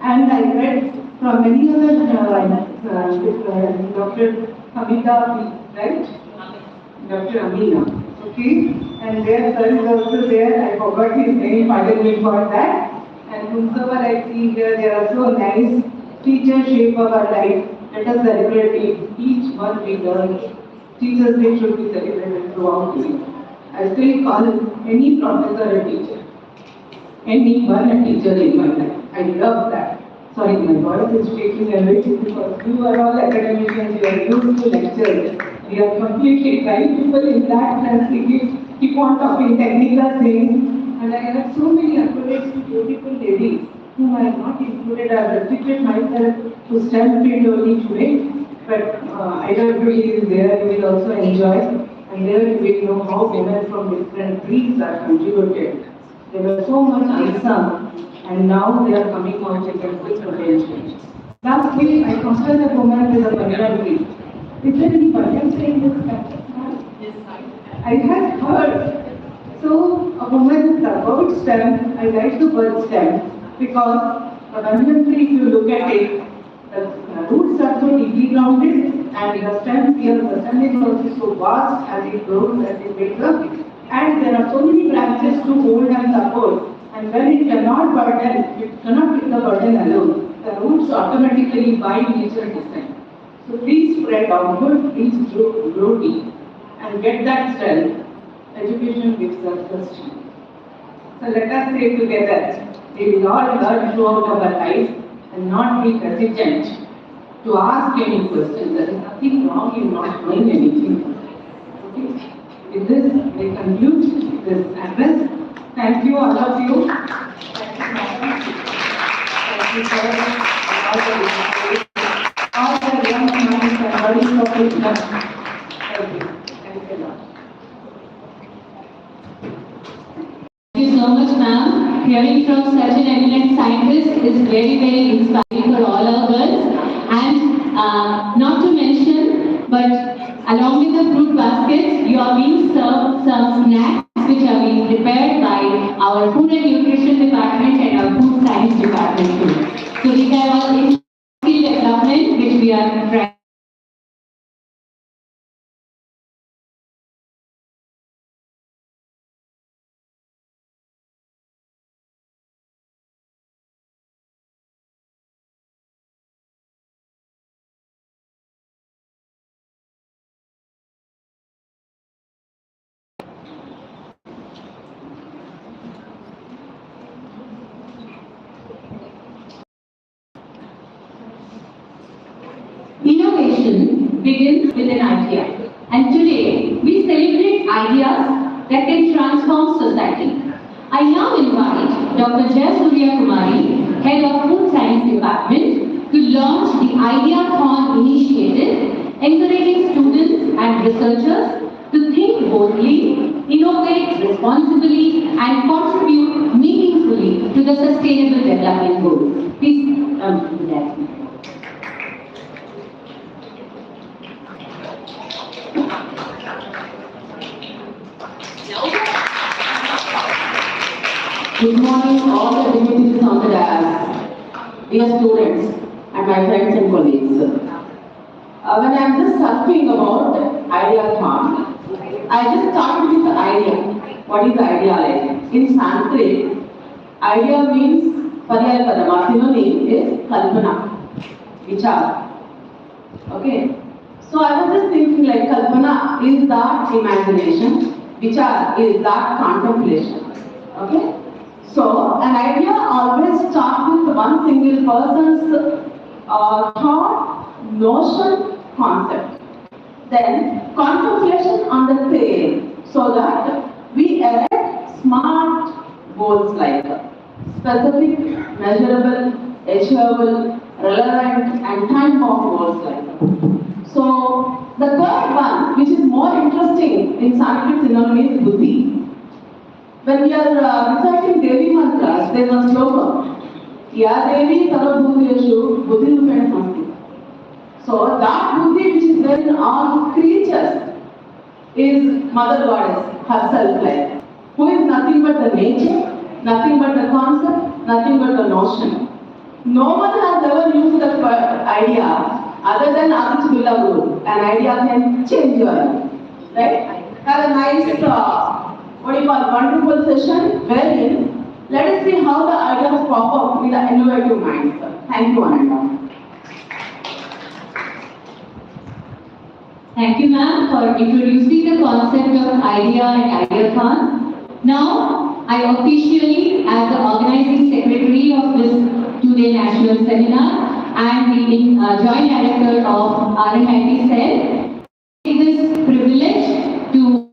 and I read from many other Dr. Kamita, right? Dr. Amina. Okay, and their son is also there. I forgot his name, pardon me for that. And whomsoever I see here, they are so nice. Teachers shape of our life. Let us celebrate each one we learn. Teachers Day should be celebrated throughout the year. I still call any professor a teacher. Anyone a teacher in my life. I love that. Sorry, my voice is shaking a bit because you are all academicians, you are used to lectures. We are completely right people in that sense. We keep on talking technical things. And I have so many accolades to beautiful ladies whom I have not included. I have restricted myself to STEM field only today. But IWE is there, you will also enjoy. And there you will know how women from different fields are contributed. They were so much unsung, and now they are coming out with a good potential. Last week, I compared a woman with a banyan tree. Is there any banyan tree in this country? Yes, I had heard. So, a woman about STEM, I like the word STEM because the banyan tree, if you look at it, the roots are so deeply grounded, and the stem here, the stem is also so vast as it grows, as it builds up. And there are so many branches to hold and support. And when it cannot burden, it cannot take the burden alone. The roots automatically by nature descend. So please spread outward, please grow deep and get that strength. Education gives us the strength. So let us say together, we will all learn throughout our life and not be hesitant to ask any questions. There is nothing wrong in not knowing anything. Okay? With this, I conclude this address. Thank you, all of you. Thank you, madam. Thank you, sir. All the young minds and bodies of wisdom. Thank you. Thank you a lot. Thank you so much, ma'am. Hearing from such an eminent scientist is very, very inspiring for all our girls. And not to mention, but along with the fruit baskets, you are being served some snacks which are being prepared by our food and nutrition department and our food science department too. So these are all in skill development which we are trying. Innovation begins with an idea, and today we celebrate ideas that can transform society. I now invite Dr. Jayasuriya Kumari, Head of Food Science Department, to launch the Ideathon initiative, encouraging students and researchers to think boldly, innovate responsibly, and contribute meaningfully to the Sustainable Development Goals. Please come to that. Good morning, all the dignitaries on the dais, dear students, and my friends and colleagues. When I am just talking about Ideathon, I just started with the idea. What is the idea like? In Sanskrit, idea means Paryaya Our synonym is Kalpana, Vichar. Okay? So I was just thinking like Kalpana is that imagination, Vichar is that contemplation. Okay? So, an idea always starts with one single person's thought, notion, concept. Then, contemplation on the same, so that we erect smart goals like specific, measurable, achievable, relevant, and time-bound goals like that. So, the third one, which is more interesting in Sanskrit synonym is buddhi. When we are reciting Devi mantras, there is a sloka. Ya Devi Sarvabhuteshu Buddhirupena Samstita. So that buddhi which is there in all creatures is Mother Goddess herself, like, who is nothing but the nature, nothing but the concept, nothing but the notion. No one has ever used the idea other than Aditya Birla rule. An idea can change your life. right? Have a nice, wonderful session wherein let us see how the ideas pop up with the innovative minds. Thank you, Ananda. Thank you, ma'am, for introducing the concept of idea and ideathon. Now, I officially, as the organizing secretary of this two-day national seminar and the joint director of RNIT Cell, take this privilege to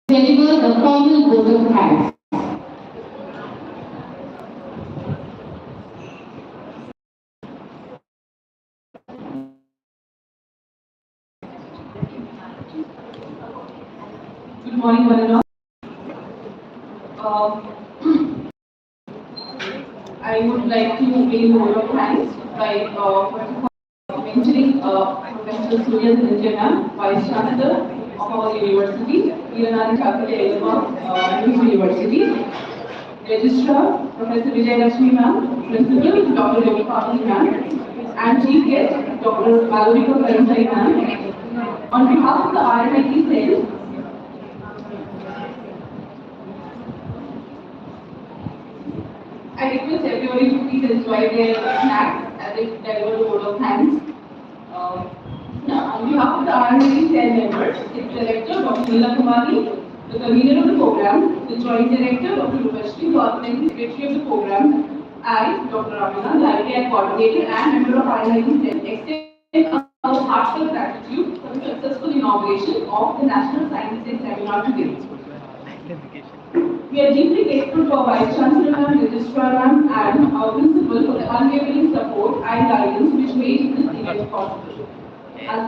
deliver the formal vote of thanks. Good morning, one and all. I would like to pay a word of thanks by mentioning Professor Surya Dhananjay, Vice Chancellor of our university, Veeranari Chakali Ilamma University, Registrar Professor Vijay Lakshmi ma'am, Principal Dr. Veeranari ma'am, and Chief Guest Dr. Malvika Karamchari ma'am. On behalf of the RNIT Cell, I request everybody to please enjoy their snacks as they deliver the word of thanks. On behalf of the RNIT Cell members, its Director Dr. Neela Kumari, the convener of the program, the Joint Director Dr. Rupashri, the Organizing Secretary of the program, I, Dr. Ramana, the ITI Coordinator and member of RNIT Cell, extend our heartfelt gratitude for the successful inauguration of the National Science Day Seminar today. We are deeply grateful to our Vice Chancellor ma'am, Registrar ma'am, and our Principal for the unwavering support and guidance which made this event if possible.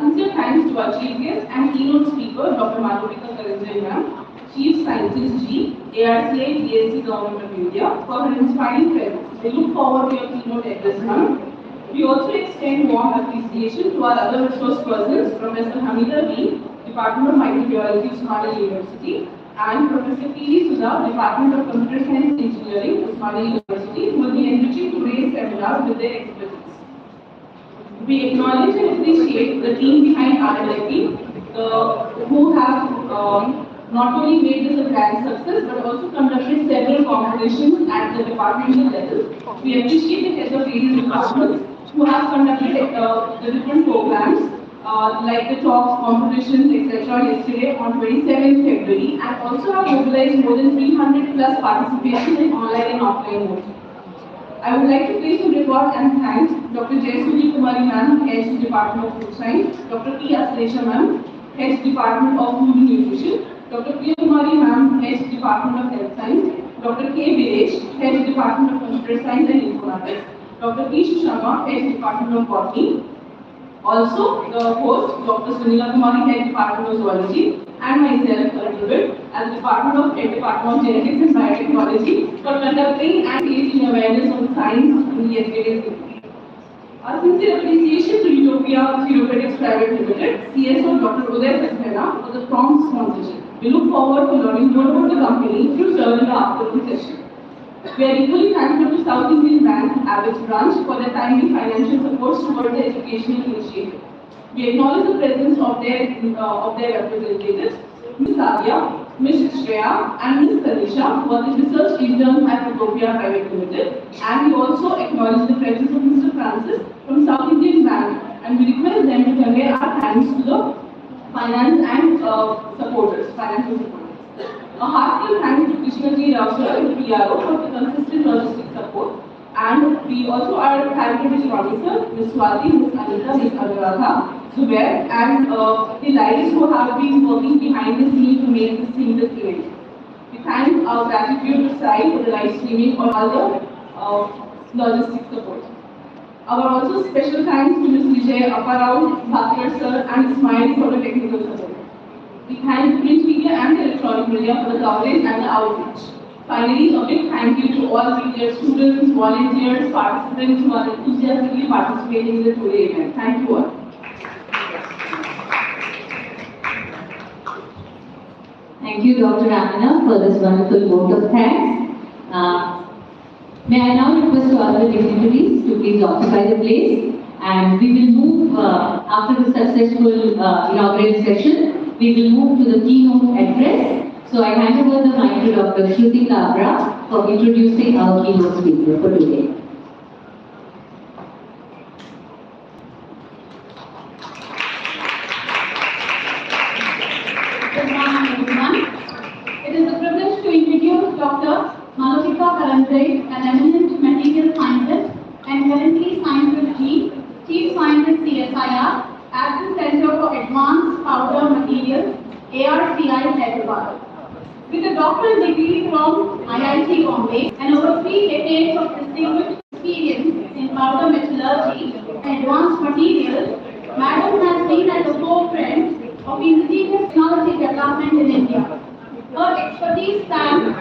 Sincere thanks to our chief guest and keynote speaker, Dr. Madhurika Karanjay ma'am, Chief Scientist G, ARCI DSC Government of India, for her inspiring presence. We look forward to your keynote address, ma'am. We also extend warm appreciation to our other resource persons, Professor Hamida B, Department of Microbiology, Usmania University, and Professor P. Sudha, Department of Computer Science Engineering, Usmania University, who will be enriching today's seminar with their expertise. We acknowledge and appreciate the team behind RLFE, who have not only made this a grand success, but also conducted several competitions at the departmental level. We appreciate the heads of various departments who have conducted the different programs, like the talks, competitions, etc. yesterday on 27th February, and also have mobilized more than 300 plus participation in online and offline mode. I would like to place on record and thank Dr. Jayasuri Kumari ma'am, Head Department of Food Science, Dr. P. Aslesha ma'am, Head Department of Food and Nutrition, Dr. Priya Kumari ma'am, Head Department of Health Science, Dr. K. Viresh, Head Department of Computer Science and Informatics, Dr. P. Sharma, Head Department of Botany, also the host, Dr. Sunila Kumari, Head Department of Zoology, and myself, Karan as Department of Genetics and Biotechnology, for conducting and creating awareness on science in yesterday's meeting. A sincere appreciation to Utopia Therapeutics Private Limited, CSO Dr. Uday Saxena, for the prompt sponsorship. We look forward to learning more about the company through serve in the afternoon session. We are equally thankful to South Indian Bank, Abbott's branch, for their timely financial support towards the educational initiative. We acknowledge the presence of their representatives, Ms. Sadia, Ms. Shreya, and Ms. Tanisha, who are the research interns at Utopia Private Limited. And we also acknowledge the presence of Mr. Francis from South Indian Bank, and we request them to convey our thanks to the finance and financial supporters. A heartfelt thanks to Krishnaji Rao sir, PRO, for the consistent logistic support. And we also are thankful to Swami sir, Ms. Swati, Ms. Anita, Ms. Anuradha, Zubair, and the lives who have been working behind the scenes to make this seamless event. We thank our gratitude to Sai for the live streaming for all the logistic support. Our also special thanks to Ms. Vijay Apparao, Bhaskar sir, and Ismail for the technical support. We thank print media and the electronic media for the coverage and the outreach. Finally, a big thank you to all media students, volunteers, participants who are enthusiastically participating in the today event. Thank you all. Thank you, Dr. Amina, for this wonderful vote of thanks. May I now request all the dignitaries to please occupy the place, and we will move, after the successful inaugural session, we will move to the keynote address. So I hand over the mic to Dr. Shruti Kabra for introducing our keynote speaker for today. Good morning, everyone. It is a privilege to introduce Dr. Madhurika Karanjay, an eminent material scientist and currently Scientist G, Chief Scientist CSIR at the Center for Advanced Powder Materials, ARCI, Hyderabad. With a doctoral degree from IIT Bombay and over 3 decades of distinguished experience in powder metallurgy and advanced materials, Madam has been at the forefront of indigenous technology development in India. Her expertise spans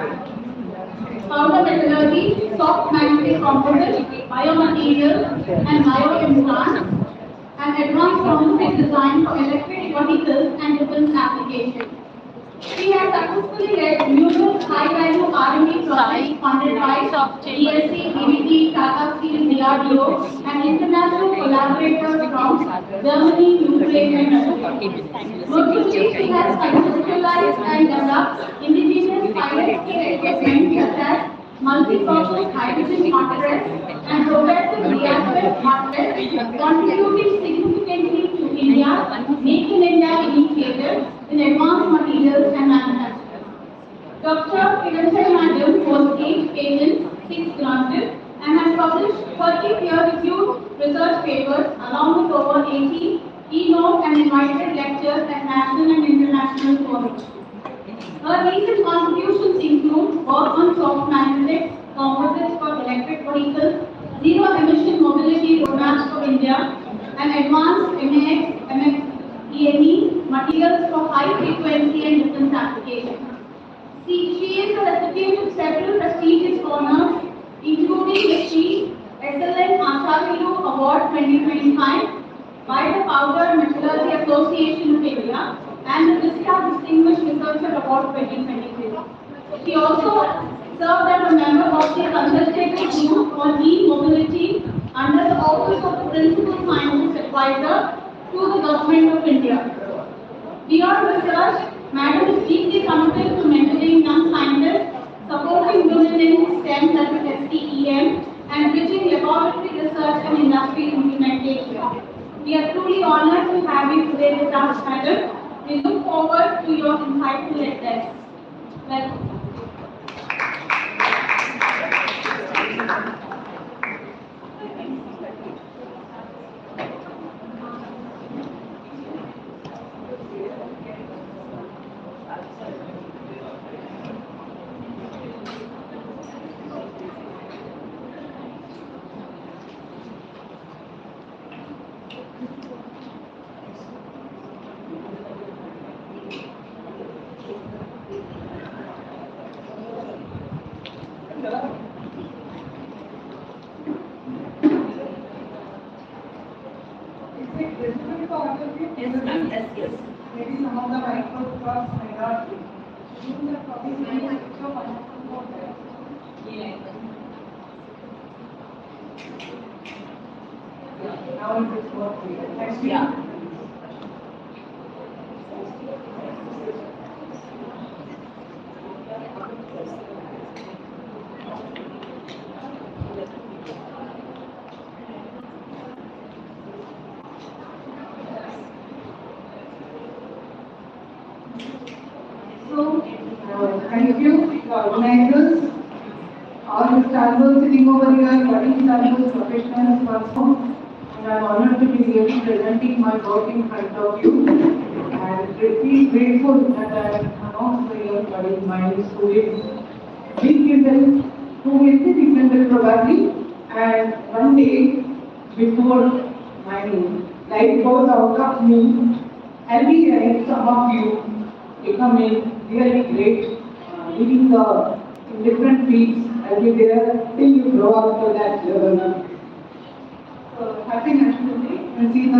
powder metallurgy, soft magnetic composites, biomaterials, and bioimplants, and advanced composite design for electric vehicles and defense applications. She has successfully led numerous high-value R&D projects funded by ESC, DBT, Tata Steel, DRDO, and international collaborators from Germany, Ukraine, and Russia. Notably, she has conceptualized and developed indigenous pilot-scale equipment such as multi-purpose hydrogen hot press and progressive reactor hot press, contributing significantly to India's Make in India initiative in advanced materials and manufacturing. Dr. Karanjay Madam holds 8 patents, 6 granted, and has published 30 peer-reviewed research papers along with over 80 keynote and invited lectures at national and international forums. Her recent contributions include work on soft magnetics, composites for electric vehicles, zero-emission mobility roadmaps for India, and advanced MAX, MFEME materials for high frequency and defense applications. She is a recipient of several prestigious honors, including the Sri Excellent Acharya Award 2025 by the Powder Metallurgy Association of India and the Vista Distinguished Researcher Award 2022. She also served as a member of the consultative group on e-mobility under the Office of the Principal Scientist Advisor to the Government of India. Beyond research, Madam is deeply committed to mentoring young scientists, supporting women in STEM, that is STEM, and bridging laboratory research and industry implementation. We are truly honored to have you today with us, Madam. We look forward to your insightful address. Welcome. Maybe some of the micrographs may not be. You have probably seen a picture of one there. Yeah. Now it is more clear. Next week. Thank you, the organizers, all the samples sitting over here, cutting samples, professionals also. And I'm honored to be really presenting my work in front of you. And really grateful that I am amongst the young budding minds who will be given, who will be given probably. And one day before my life goes out of me, I'll be hearing some of you becoming really great, leading in different fields. I'll be there till you grow up to that level. So, happy National Day and see the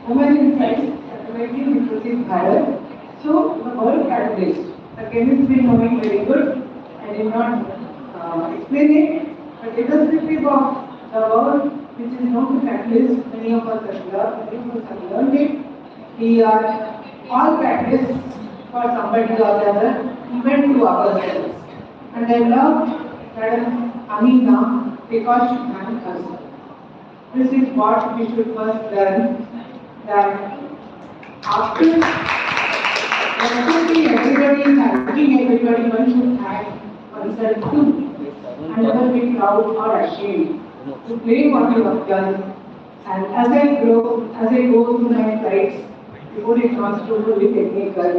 women in science, ultimately we proceed higher. So, the world catalyst. The chemist will knowing very good. I did not explain it, but irrespective of the word which is known to catalyst, many of us have learned it. We are all catalysts for somebody or the other, even to ourselves. And I love Madam Amina because she thanked us. This is what we should first learn, that after respecting everybody, thanking everybody, one should thank oneself too. And never be proud or ashamed to play what you have done. And as I grow, as I go through my slides, before it comes to fully technical,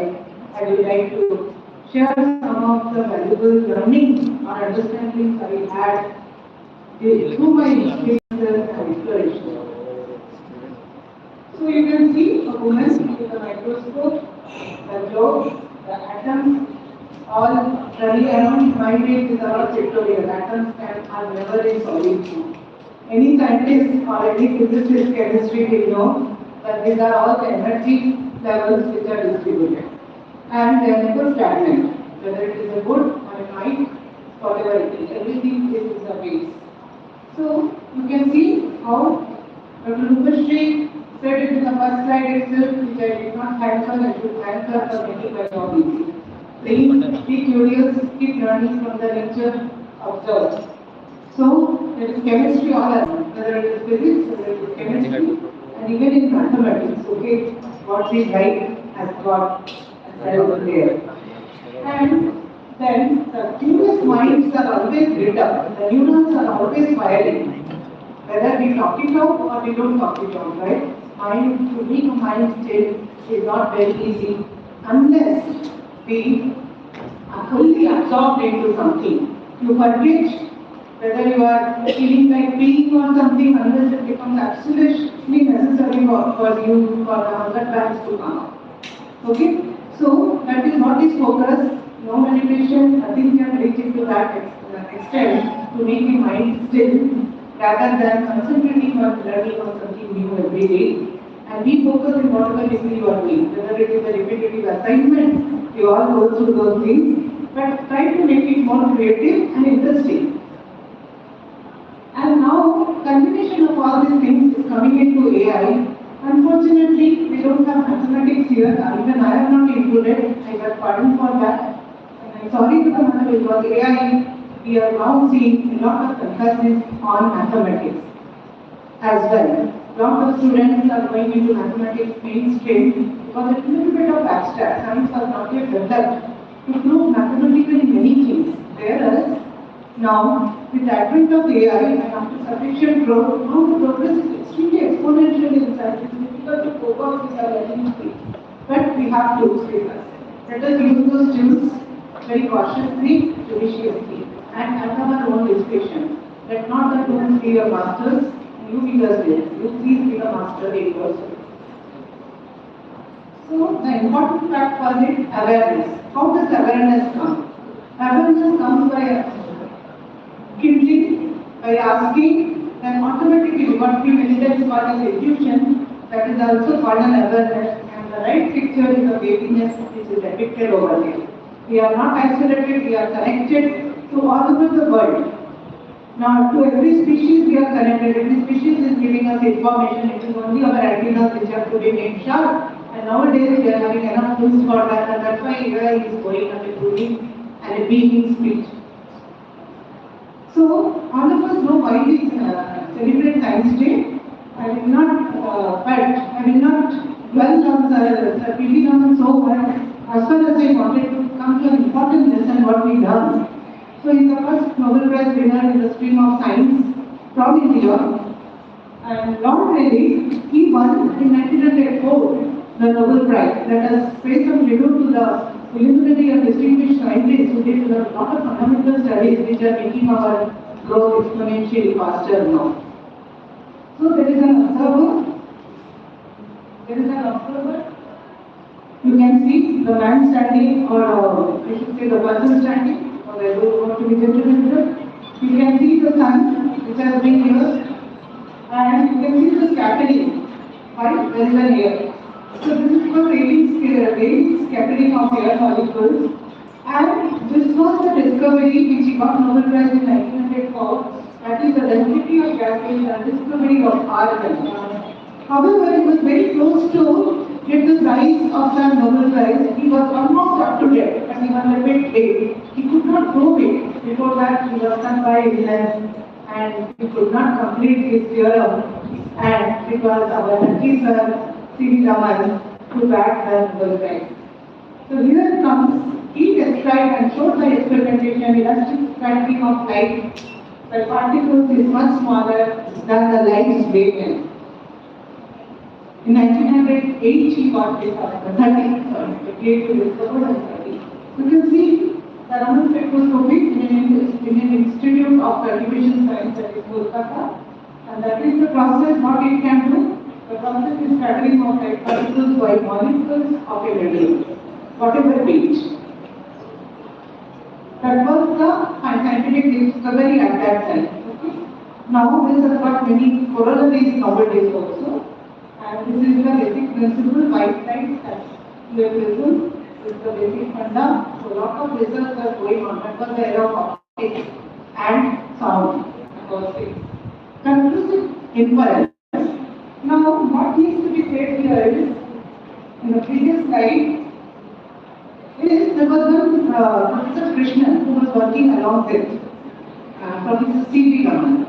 I would like to share some of the valuable learning or understanding I had through my experiences and exploration. So you can see a woman with a microscope, the globe, the atoms, all running around. My brain is around pictorial. Atoms are never in solid form. Any scientist or any physicist, chemistry will know that these are all the energy levels which are distributed. And they are never stagnant. Whether it is a wood or a knife, whatever it is, everything is a base. So you can see how Dr. Rupashri said it in the first slide itself, which I did not thank her, I should thank her for making my job easy. Please be curious, keep learning from the nature of the earth. So there is chemistry all around, whether it is physics, whether it is chemistry, and even in mathematics, okay, what we write has got a cell there. And then the curious minds are always lit up, the neurons are always firing. Whether we talk it out or we don't talk it out, right? Mind, to make a mind state is not very easy unless we are fully absorbed into something. You forget whether you are feeling like peeing or something, unless it becomes absolute for you for the other times to come. Okay, so that is what is focus. No manipulation, nothing can reach into that extent to make the mind still rather than concentrating on learning on something new every day. And be focused in whatever it is you are doing, whether it is a repetitive assignment, you all go through those things, but try to make it more creative and interesting. And now, combination of all these things is coming into AI. Unfortunately, we don't have mathematics here, even I am not included, I got pardon for that. And I'm sorry to the matter because AI, we are now seeing a lot of emphasis on mathematics as well. Lot of students are going into mathematics mainstream because it's a little bit of abstract. Science has not yet developed to prove mathematically many things. Whereas now, with the advent of AI and after sufficient growth, now the progress is extremely exponential in science. It's difficult to cope up with our learning speed. But we have tools with us. Let us use those tools very cautiously, judiciously, and at our own discretion. Let not the tools be your masters, you be the slave. You please be the master in yourself. So, the important fact was it awareness. How does awareness come? Awareness comes by kindling, by asking, then automatically what we many times call as intuition, that is also called an awareness, and the right picture is the waviness which is depicted over here. We are not isolated, we are connected to all over the world. Now, to every species we are connected, every species is giving us information, it is only our antennas which have to be made sharp, and nowadays we are having enough tools for that, and that's why AI is going and improving and a being speech. So, all of us know why we celebrate Science Day. I will not dwell on the P.V. Raman so much, as far as I wanted to come to an important lesson what we learned. So, he is the first Nobel Prize winner in the stream of science from India. And Lord Rayleigh, he won in 1904 the Nobel Prize. Let us pay some tribute to the illuminating and distinguished scientists who did a lot of fundamental studies which are making our growth exponentially faster now. So there is an observer. You can see the man standing, or I should say the person standing, or I don't want to be judgmental. You can see the sun which has been here, and you can see the scattering. Right? There is an air. So this is called Rayleigh's scattering of air molecules, and this was the discovery which he got Nobel Prize in 1904. That is the density of gases and discovery of argon. However, he was very close to get the prize of the Nobel Prize. He was almost up to date, and he was a bit late. He could not prove it. Before that, he was done by illness, and he could not complete his theorem. And it was our lucky sir, C.V. Raman, who backed the Nobel Prize. So here comes, he described and showed the experimentation, elastic scattering of light. The particles is much smaller than the light's wavelength. In 1908, he got this after 30, to discover the 30. You can see the Raman spectroscopy in an Institute of Calculation Science at Kolkata. And that is the process, what it can do. The process is scattering of light particles by molecules of a material, whatever weight. That was the scientific discovery at that time. Okay? Now this has got many corollaries nowadays also. And this is the basic principle, white light as clear prism is the basic funda. So lot of research are going on. That was the era of optics and sound. Conclusive inference. Now, what needs to be said here is, in the previous slide, there was one Professor Krishnan who was working along with Professor C.V. Raman.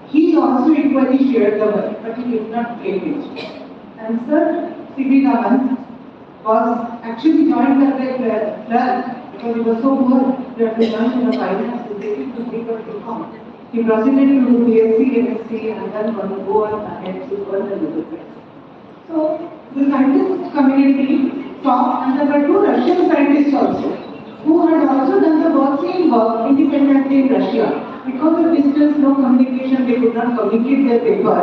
He also equally shared the work, but he did not claim it. And Sir C.V. Raman was actually joined as a clerk because he was so poor that he joined in the finance to take it to become. He proceeded to do BSc, MSc, and then go on ahead to earn the Nobel Prize. So, the scientist community saw, and there were two Russian scientists also, who had also done the same work independently in Russia. Because of distance, no communication, they could not communicate their paper.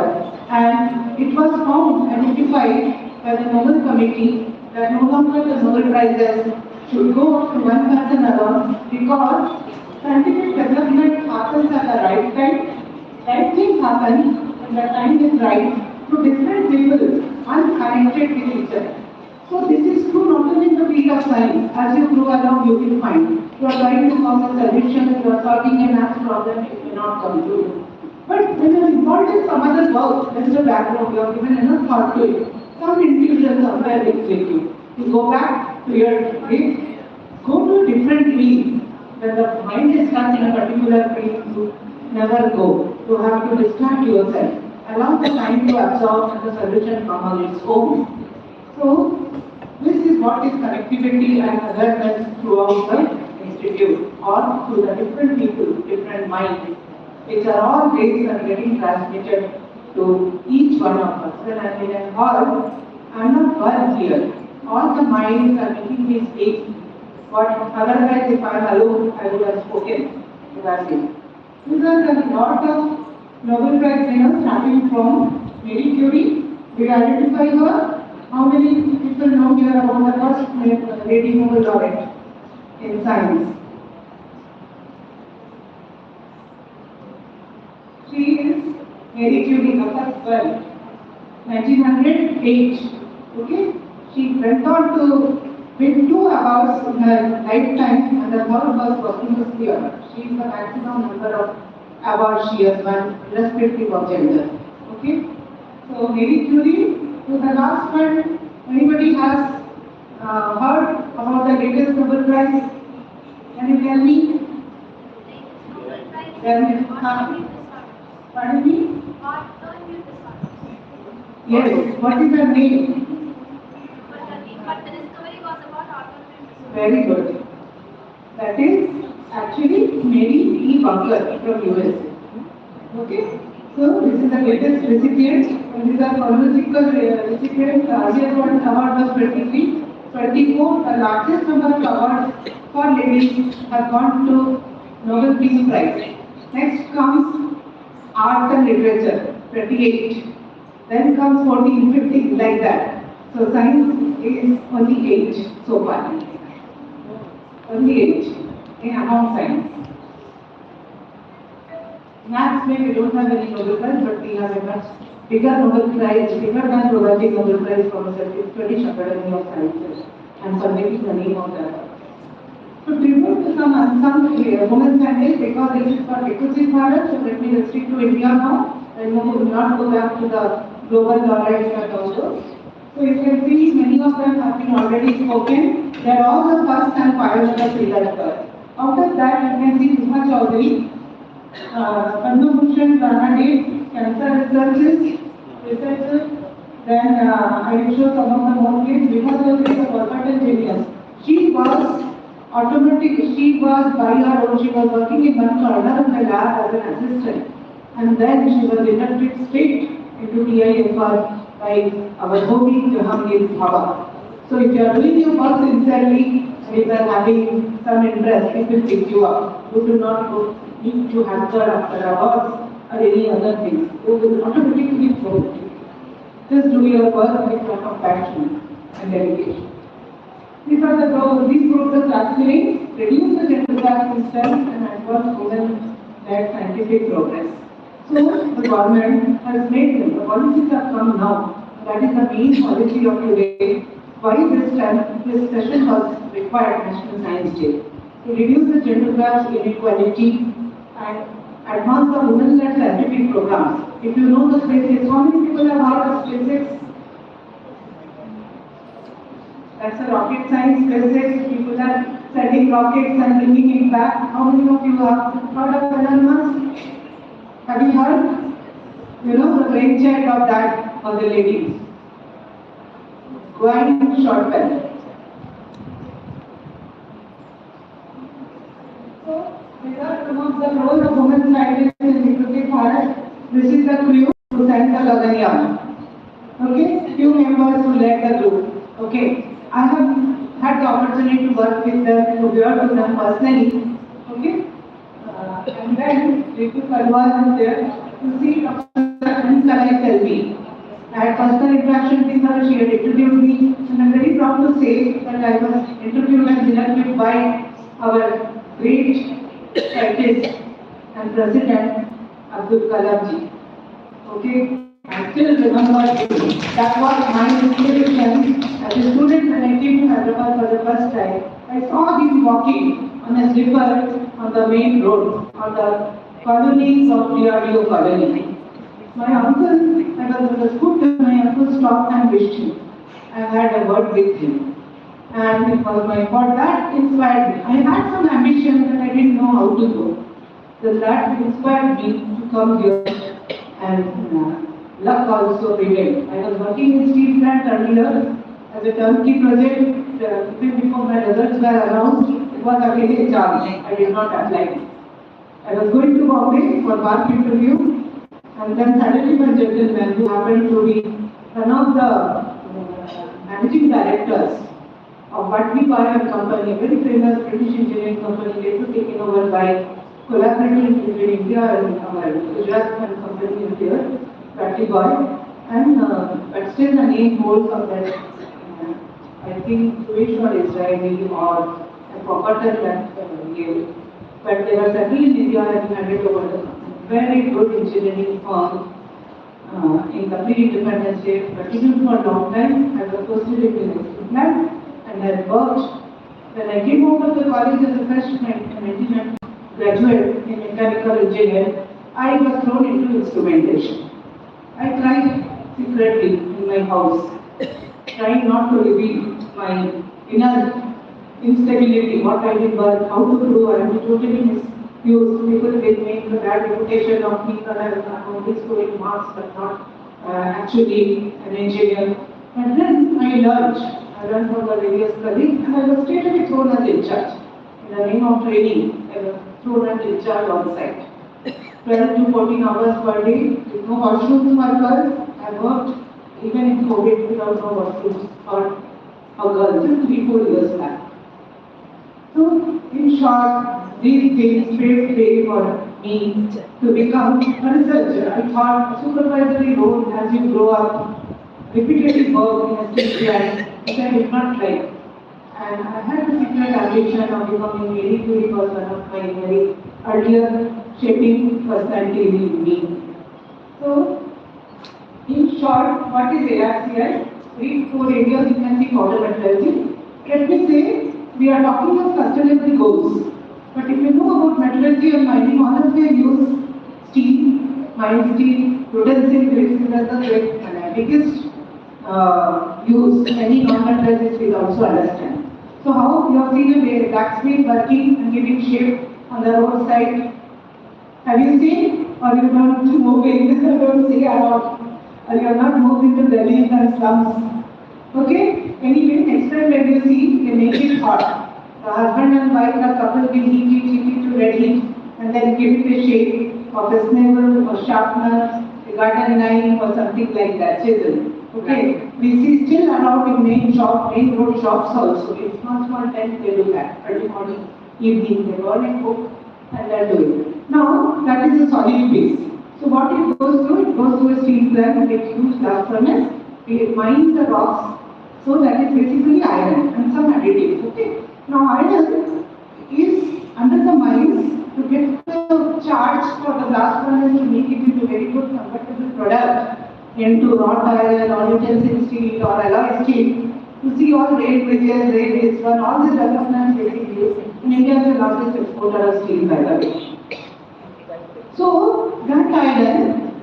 And it was found, and it identified by the Nobel Committee that no longer the Nobel Prizes should go to one person alone because scientific development happens at the right time, right things happen when the time is right to different people unconnected with each other. So this is true not only in the field of science. As you grow along, you will find you are trying to come a solution, you are solving a math problem, it may not come through. But when you are involved in some other work, there is a background, you have given enough thought to it. Some individual somewhere will click you. You go back to your field, go to a different field. When the mind is stuck in a particular field, you never go. You have to distract yourself. Allow the time to absorb and the solution come on its own. So, this is what is connectivity and awareness throughout the institute or to the different people, different minds, which are all based on getting transmitted to each one of us. When I'm in a hall, I'm not one here. All the minds are making me speak. But otherwise, if I'm alone, I would have spoken. That's it. Because there are a lot of Nobel Prize winners starting from Marie Curie. We identify her. How many people know here about the first lady Nobel laureate in science? She is Marie Curie, the first girl, 1908. Okay? She went on to win 2 awards in her lifetime, and the third was for hemisphere. She is the maximum number of awards she has won, irrespective of gender. Okay? So Marie Curie, so the last one, anybody has heard about the latest Nobel Prize? Can you tell me? Pardon me? Yes, what is her name? Very good. That is actually Mary E. Buckler from USA. Okay? So this is the latest recipient. And these are chronological recipients. Earlier one award was 23. 24, the largest number of awards for ladies have gone to Nobel Peace Prize. Next comes Art and Literature, 28. Then comes 14, 15, like that. So science is only 8 so far. Only 8 in among science. Maths, we don't have any Nobel Prize, but we have a much bigger Nobel Prize, bigger than providing Nobel Prize from the British Academy of Sciences, and for making the name of that. So tribute to some unsung women scientists, because this is for Viksit Bharat, so let me restrict to India now. I will not go back to the global laureates and also. So you can see many of them have been already spoken. They are all the first and pioneers in that work. After that, you can see Bhuma Chaudhary, Bhushan Ranade, cancer researchers. Then I will show some of the more names. Bhuma Chaudhary is a versatile genius. She was by her own, she was working in one corner in the lab as an assistant. And then she was inducted straight into TIFR by our Homi Jahangir Bhava. So if you are doing your work sincerely and if you are having some interest, it will pick you up. You do not need to hanker after awards or any other things. You will automatically flow. Just do your work with a lot of passion and dedication. These programs actually reduce the gender gap system and advance women-led scientific progress. So the government has made them. The policies have come now. That is the main policy of today. Why this session was required National Science Day. To reduce the gender gap, inequality, and advance the women-led scientific programs. If you know the SpaceX, how many people have heard of SpaceX? That's a rocket science. SpaceX, people are sending rockets and bringing it back. How many of you have heard of Elon Musk? Have you heard? You know, the brainchild of that was a lady. Going short bell. So, these are some of the roles of women scientists in Viksit Bharat. This is the crew who sent the Gaganyaan. Okay, few members who led the group. Okay, I have had the opportunity to work with them, to hear to them personally. Okay, and then Ritu Karwal is there to see Dr. Kalai Selvi had personal interaction with her, she had interviewed me, and I'm very proud to say that I was interviewed and selected by our great scientist and president, Abdul Kalam ji. Okay, I still remember that was my inspiration as a student when I came to Hyderabad for the first time. I saw him walking on a slipper on the main road, on the colonies of DRDO colony. My uncle, I was on the scooter, my uncle stopped and wished him. I had a word with him. And it was my fault. That inspired me. I had some ambition but I didn't know how to go. So that inspired me to come here and luck also prevailed. I was working in steel plant earlier as a turnkey project. Even before my results were announced, it was again a chance. I did not apply. I was going to Bombay for work interview, and then suddenly my gentleman, who happened to be one of the managing directors of what we call a company, a very famous British engineering company, later taken over by collaborating between India and our Gujarat company is here, Boy, and but still the name holds of that. I think Jewish or Israeli or I forgotten that name. But they were settled in India and handed over the very good engineering firm in complete independent state, continued for a long time. I was posted in the plant and I worked. When I came out of the college as a freshman graduate in mechanical engineering, I was thrown into instrumentation. I tried secretly in my house, trying not to reveal my inner instability, what I did work, how to prove I am totally misused. People will make a bad reputation of me that I am only scoring marks but not actually an engineer. And then I learned from the various colleagues and I was straightaway thrown as in charge. In the name of training, I was thrown as in charge on site. 12 to 14 hours per day, with no washrooms for girls. I worked even in COVID without no washrooms for girls, just 3-4 years back. So, in short, these things paved way for me to become a researcher. I thought a supervisory role as you grow up, repetitive work in a steel plant, which I did not like. And I had a secret ambition of becoming a really was one of my very earlier shaping personality in me. So, in short, what is ARCI? 3-4 areas you can see powder metallurgy. Let me say, we are talking of sustainable goals. But if you know about metallurgy and mining, all of them use steel, mine steel, utensil, bricks as the biggest use. Any non-metallurgist will also understand. So how you have seen a blacksmith working and giving shape on the roadside? Have you seen? Or you don't move in, don't see around. Or you are not moved into Delhi and slums. Okay? Anyway, next time when you see, they make it hot. The husband and wife, the couple will heat it to red heat and then give it a shape of a snivel or sharpener, a garden knife or something like that, chisel. Okay? We see still around in main road shops also. In small tents they do that. Early morning, evening, they go and cook and they do it. Now, that is a solid base. So what it goes to? It goes to a steel plant with huge blast furnace. It mines the rocks. So that is basically iron and some additives. Okay. Now iron is under the mines to get the charge for the blast furnace to make it into very good convertible product into wrought iron or utensil steel or alloy steel. You see all rail bridges, railways, all the developments basically. In India is the largest exporter of steel by the way. So that iron,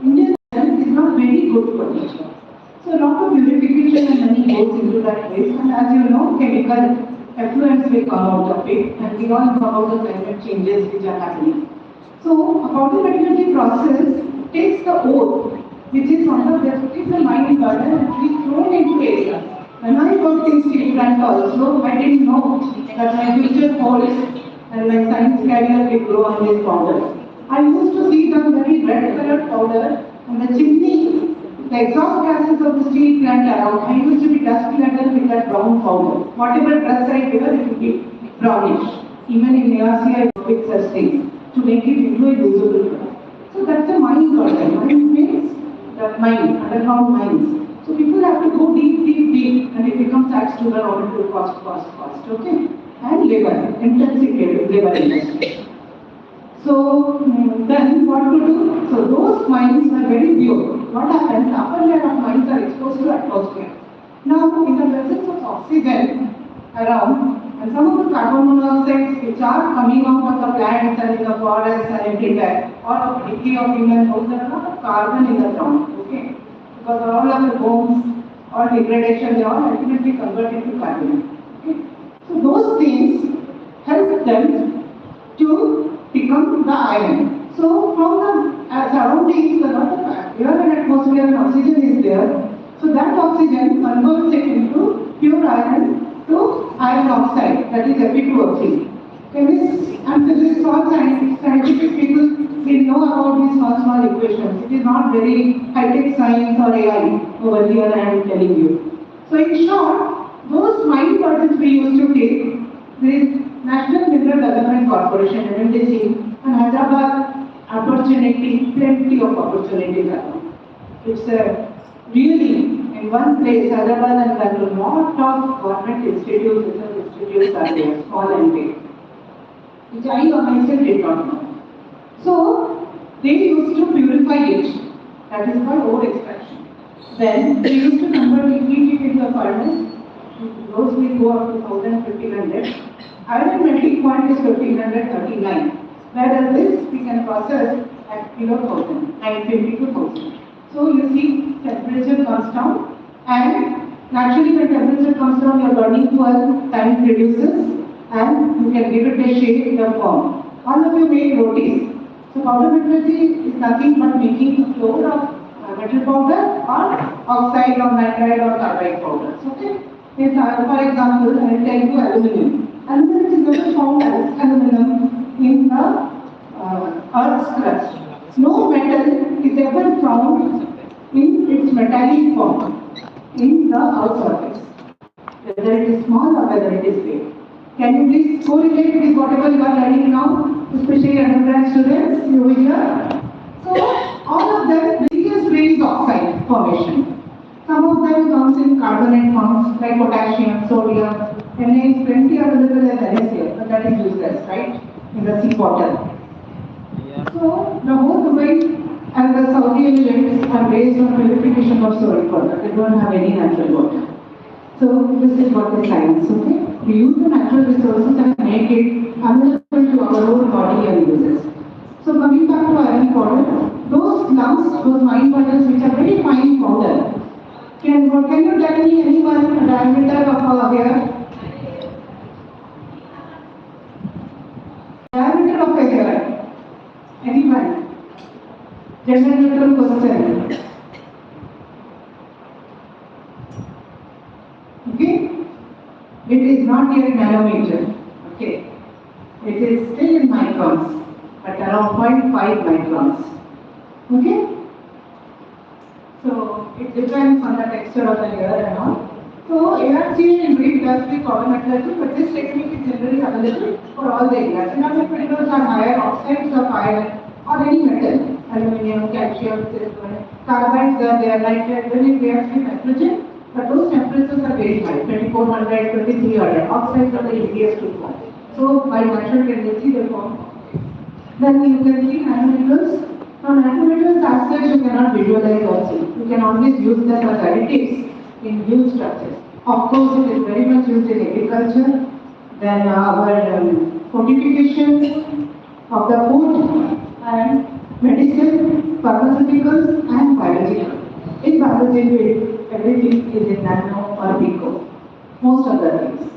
Indian iron is not very good for nature. So a lot of purification and money goes into that waste, and as you know, chemical effluents will come out of it, and we all know about the climate changes which are happening. So a powder metallurgy process takes the ore, which is on the mine burden, and we thrown into areas. When I worked in steel plant also, I didn't know that my future holds and my science career will grow on this powder. I used to see the very red colored powder on the chimney. The exhaust gases of the steel plant around, I used to be dust laden with that brown powder. Whatever dress I wear, it will be brownish. Even in ARC, I fix such things to make it into a usable product. So that's the mine order. Mine means the mine, underground mines. So people have to go deep, deep, deep, and it becomes tax to the raw material cost, okay? And labor, intensive labor industry. So then what to do? So those mines are very pure. What happens? Upper layer of mines are exposed to atmosphere. Now, in the presence of oxygen around, and some of the carbon monoxides which are coming out of the plants and in the forests and everywhere, or of decay of human bones, there are a lot of carbon in the ground, okay? Because all of the bones or degradation, they all ultimately convert into carbon. Okay? So those things help them to become the iron. So from the surroundings, a lot of air and atmosphere and oxygen is there. So that oxygen converts it into pure iron to iron oxide, that is Fe2O3. Chemists and physicists, all scientific people, we know about these small equations. It is not very high-tech science or AI over here I am telling you. So in short, those mine burdens we used to take, there is National Mineral Development Corporation, NMDC, and Hyderabad opportunity, plenty of opportunities around. It's really, in one place, Hyderabad and Bangalore, lot of government institutes, research institutes are there, small and big, which I myself did not know. So, they used to purify it, that is called ore extraction. Then, they used to convert it, heat it into a furnace, those will go up to 1000, 1500. Iron melting point is 1539, whereas this we can process at below 1000, 950 to 1000. So you see, temperature comes down, and naturally when temperature comes down, your burning fuel time reduces, and you can give it a shape in the form. All of you make rotis. So powder metallurgy is nothing but making a flour of metal powder or oxide or nitride or carbide powders. Okay? Yes, for example, I will tell you aluminum. Aluminum is never found as aluminum in the Earth's crust. No metal is ever found in its metallic form in the Earth's surface, whether it is small or whether it is big. Can you please correlate with whatever you are learning now, especially undergrad students over here? So, all of them, various ways oxide formation. Some of them comes in carbonate forms like potassium, sodium, Na is plenty available as NaCl, but that is useless, right? In the seawater. So, the whole Dubai and the Saudi Emirates are based on purification of salt water. They don't have any natural water. So, this is what is science, okay? We use the natural resources and make it available to our own body and uses. So, coming back to iron powder, those lumps, those mine burdens which are very fine powder, can you tell me anyone diameter of a hair? Diameter of a hair? Anyone? General neutral question. Okay? It is not yet nanometer. Okay? It is still in microns, but around 0.5 microns. Okay? So, it depends on the texture of the hair and all. So, ARC in brief does the powder metallurgy, but this technique is generally available for all the areas. Ceramic minerals are higher oxides of iron or any metal, aluminum, calcium, silicon, carbides are there, nitrate, then we have nitrogen, but those temperatures are very high, 2400, 2300. Oxides are the easiest to form. So, by natural tendency, they form oxides. Then you can see nanometers. Now, nanometers as such you cannot visualize also. You can always use them as additives in huge structures. Of course, it is very much used in agriculture. Then our fortification of the food and medicine, pharmaceuticals and biological. In biology, everything is in nano or pico. Most of the things,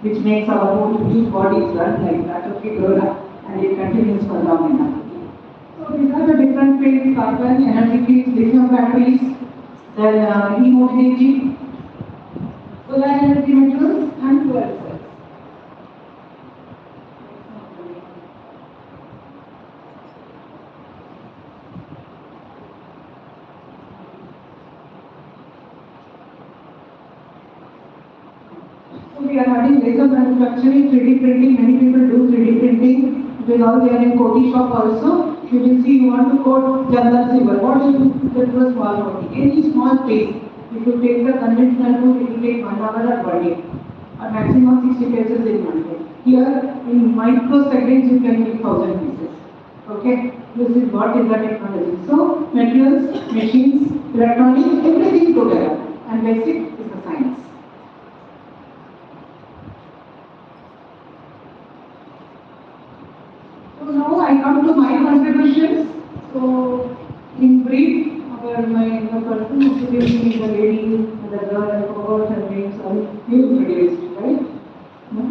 which makes our whole bodies run like that of flora, and it continues for long enough. So these are the different fields: carbon, energy fields, lithium batteries, then e-mobility, solar energy metals, and fuel cells. So we are having laser manufacturing, 3D printing. Many people do 3D printing. It is all there in Koti shop also. you will see you want to quote General Silver. What do you put into a small body? Any small space. If you take the conventional route, it will take 1 hour or 1 day. A maximum 60 pages in 1 day. Here, in microseconds, you can make 1000 pieces. Okay? This is what is the technology. So, materials, machines, electronics, everything together. And basic is the science. So now I come to my contributions. So in brief, the person introducing me, the lady, the girl, I forgot her name, sorry, you introduced, right? No?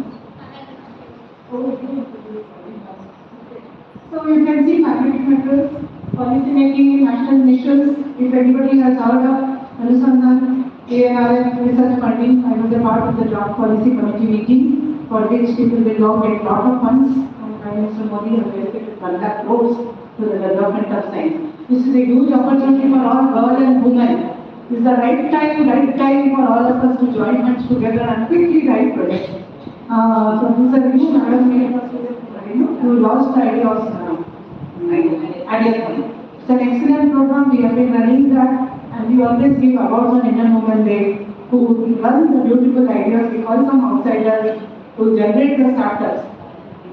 Oh, you introduced, sorry. So you can see magnetic metals, policy making, national missions. If anybody has heard of Anusandhan, ANRF research funding, I was a part of the draft policy committee meeting for which people will now get lot of funds. Prime Minister Modi has dedicated 1 lakh crores to the development of science. This is a huge opportunity for all girls and women. This is the right time for all of us to join hands together and quickly write projects. So this is a new madam, who lost the idea of idea. It's an excellent program. We have been running that, and we always give awards on Indian Women Day who run the beautiful ideas. We call them outsiders to generate the startups.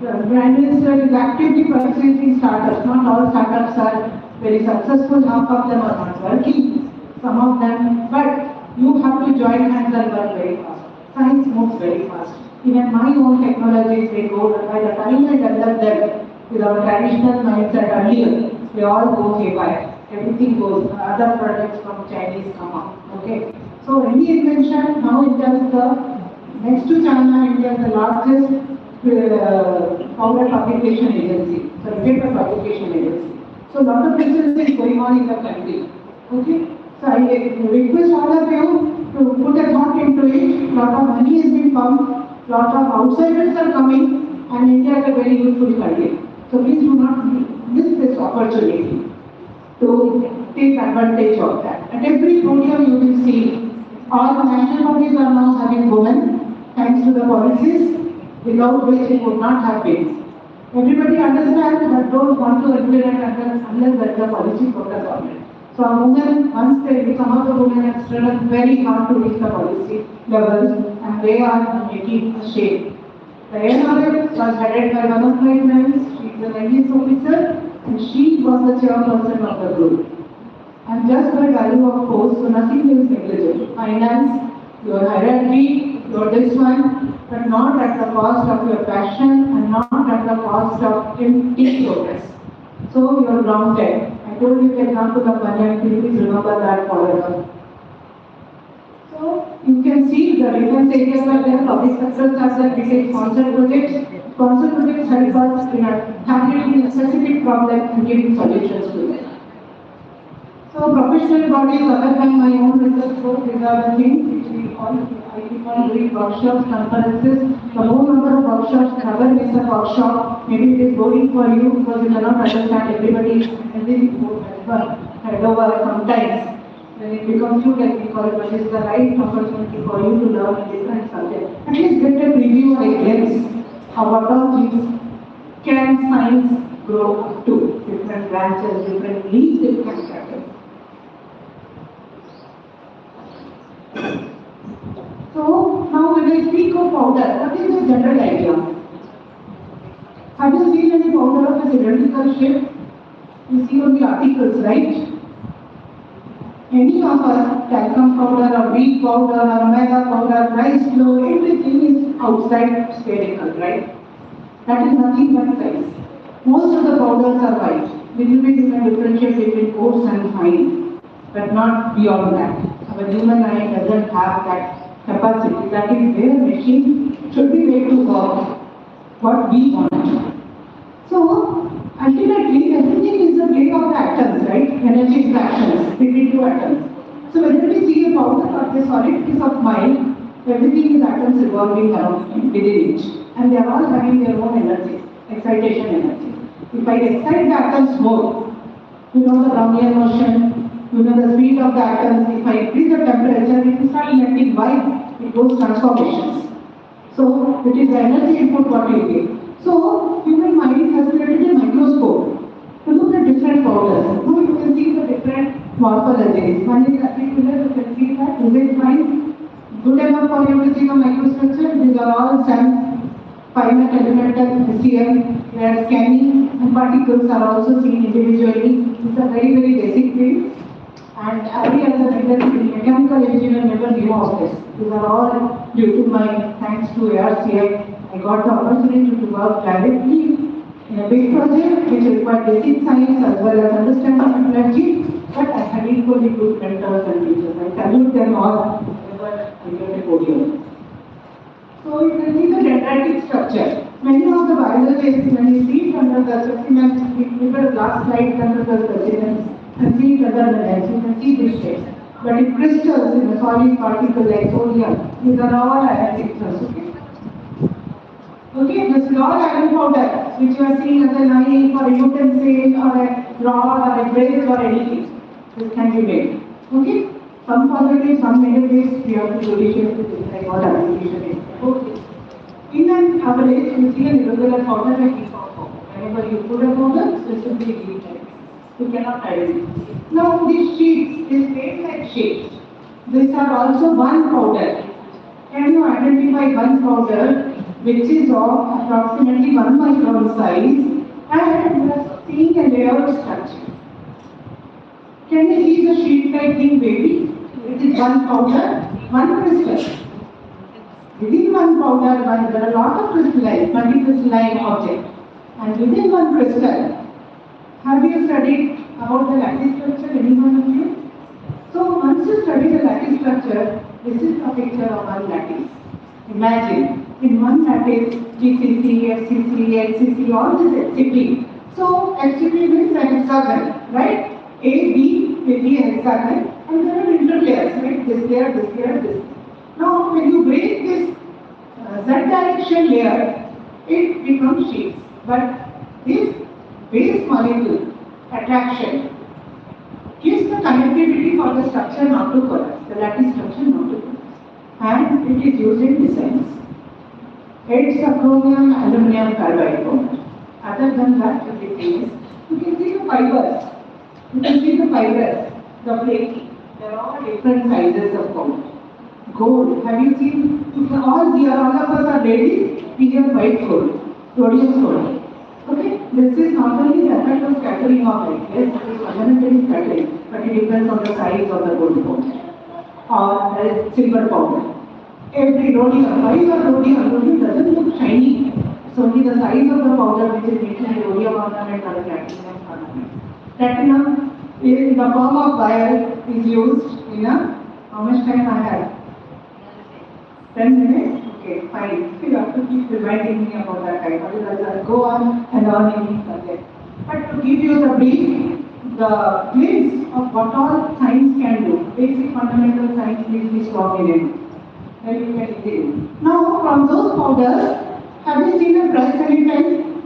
The Prime Minister is actively pursuing startups. Not all startups are very successful, half of them are not working, some of them, but you have to join hands and work very fast. Science moves very fast. Even my own technologies, they go, by the time I develop them with our traditional mindset earlier, they all go haywire. Everything goes, other products from Chinese come up. Okay? So any invention, now India is the, next to China, India is the largest powder publication agency, so paper publication agency. So a lot of research is going on in the country. Okay? So I request all of you to put a thought into it. Lot of money has been pumped, lot of outsiders are coming, and India is a very useful country. So please do not miss this opportunity to take advantage of that. At every podium you will see all the national bodies are now having women, thanks to the policies, without which it would not have been. Everybody understands but don't want to implement unless there is a policy focus on it. So a women, once they become up, the women have struggled very hard to reach the policy levels, and they are making a shape. The ANRF was headed by one of my friends. She is an IAS officer, and she was the chairperson of the group. And just by value of course, so nothing is negligible. Finance, your hierarchy, your this one, but not at the cost of your passion and not at the cost of empty progress. So you are grounded. I told you the example of Banyan, please remember that forever. So you can see the defense areas are there, public sectors are there, we take sponsored projects. Sponsored projects help us in tackling a specific problem and giving solutions to it. So professional bodies, other than my own research group, these are the things which we all, I keep on doing workshops, conferences. The whole number of workshops, never miss a workshop. Maybe it is boring for you because you cannot understand everybody everything head over sometimes. When it becomes too technical, but it's the right opportunity for you to learn a different subject. At least get a preview or a glimpse of what all things can science grow up to. Different branches, different leaves, different patterns. So now when I speak of powder, what is the general idea? Have you seen any powder of a cylindrical shape? You see on the articles, right? Any of us, talcum powder or wheat powder or omega powder, rice flour, everything is outside spherical, right? That is nothing but size. Most of the powders are white. Little bit you can differentiate between coarse and fine, but not beyond that. Our human eye doesn't have that capacity. That is where machine should be made to work what we want. So ultimately everything is a play of the atoms, right? Energy interactions between two atoms. So whether we see a powder or a solid piece of mind, everything is atoms revolving around within it. And they are all having their own energy, excitation energy. If I excite the atoms more, you know the Brownian motion, you know the speed of the atoms. If I increase the temperature, it will start emitting light, it goes transformations. So it is the energy input what you give. So human mind has created a microscope to look at different powders. Now you can see the different morphologies. One is articular, you can see that. Is it fine? Good enough for you to see the microstructure? These are all some finite elemental SEM, where scanning and particles are also seen individually. It's a very, very basic field. And every other mechanical engineer never knew of this. These are all due to my thanks to ARCI. I got the opportunity to work directly in a big project which required basic science as well as understanding of energy, but I had equally good mentors and teachers. I salute them all whenever I get a podium. So you can see the dendritic structure. Many of the biologists, when you see it under the specimens, we put a last slide under the specimens and see it under the lens, you can see these shapes. But in crystals, in a solid particle like sodium, these are all iron signals. Okay, this is all iron powder, which you are seeing as a knife or a utensil or a rod or a brace or anything. This can be made. Okay? Some positive, some negative, we have to judiciously decide what application is. Okay. In an average, you see an irregular powder like this also. Whenever you put a powder, this will be green type. You cannot hide it. Now these sheets, these plate-like sheets, these are also one powder. Can you identify one powder which is of approximately 1 micron size and you are seeing a layered structure? Can you see the sheet-like thing, baby? It is one powder, one crystal. Within one powder, there are a lot of crystalline, multi-crystalline objects. And within one crystal, have you studied about the lattice structure, anyone of you? So once you study the lattice structure, this is a picture of one lattice. Imagine, in one lattice, GCC, FCC, LCC, all this HCP. So HCP means a hexagon, right? A, B, will be a hexagon, and there are interlayers, right? This layer, this layer, this. Now, when you break this Z direction layer, it becomes sheets. But this base molecule attraction gives the connectivity for the structure not to collapse, the lattice structure not to collapse. And it is used in designs. It's a chromium aluminum carbide powder. Other than that, everything is. You can see the fibers. You can see the fibers, the flaky. There are all different sizes of powder. Gold, have you seen? All here, all of us are ladies, we have white gold, rhodium gold. Okay, this is not only the effect of scattering of light, yes, it is fundamentally scattering, but it depends on the size of the gold powder or silver powder. Every rhodium, why is rhodium? Rhodium doesn't look shiny. It's only the size of the powder which is making a rhodium ornament or a platinum ornament. Platinum in the form of wire is used in a, how much time I have? 10 minutes? Okay, fine. You have to keep reminding me about that time. Otherwise, I'll go on and on in each subject. But to give you the brief, the glimpse of what all science can do, basic fundamental science, please be strong in it. Then you can see. Now, from those powders, have you seen a press any time?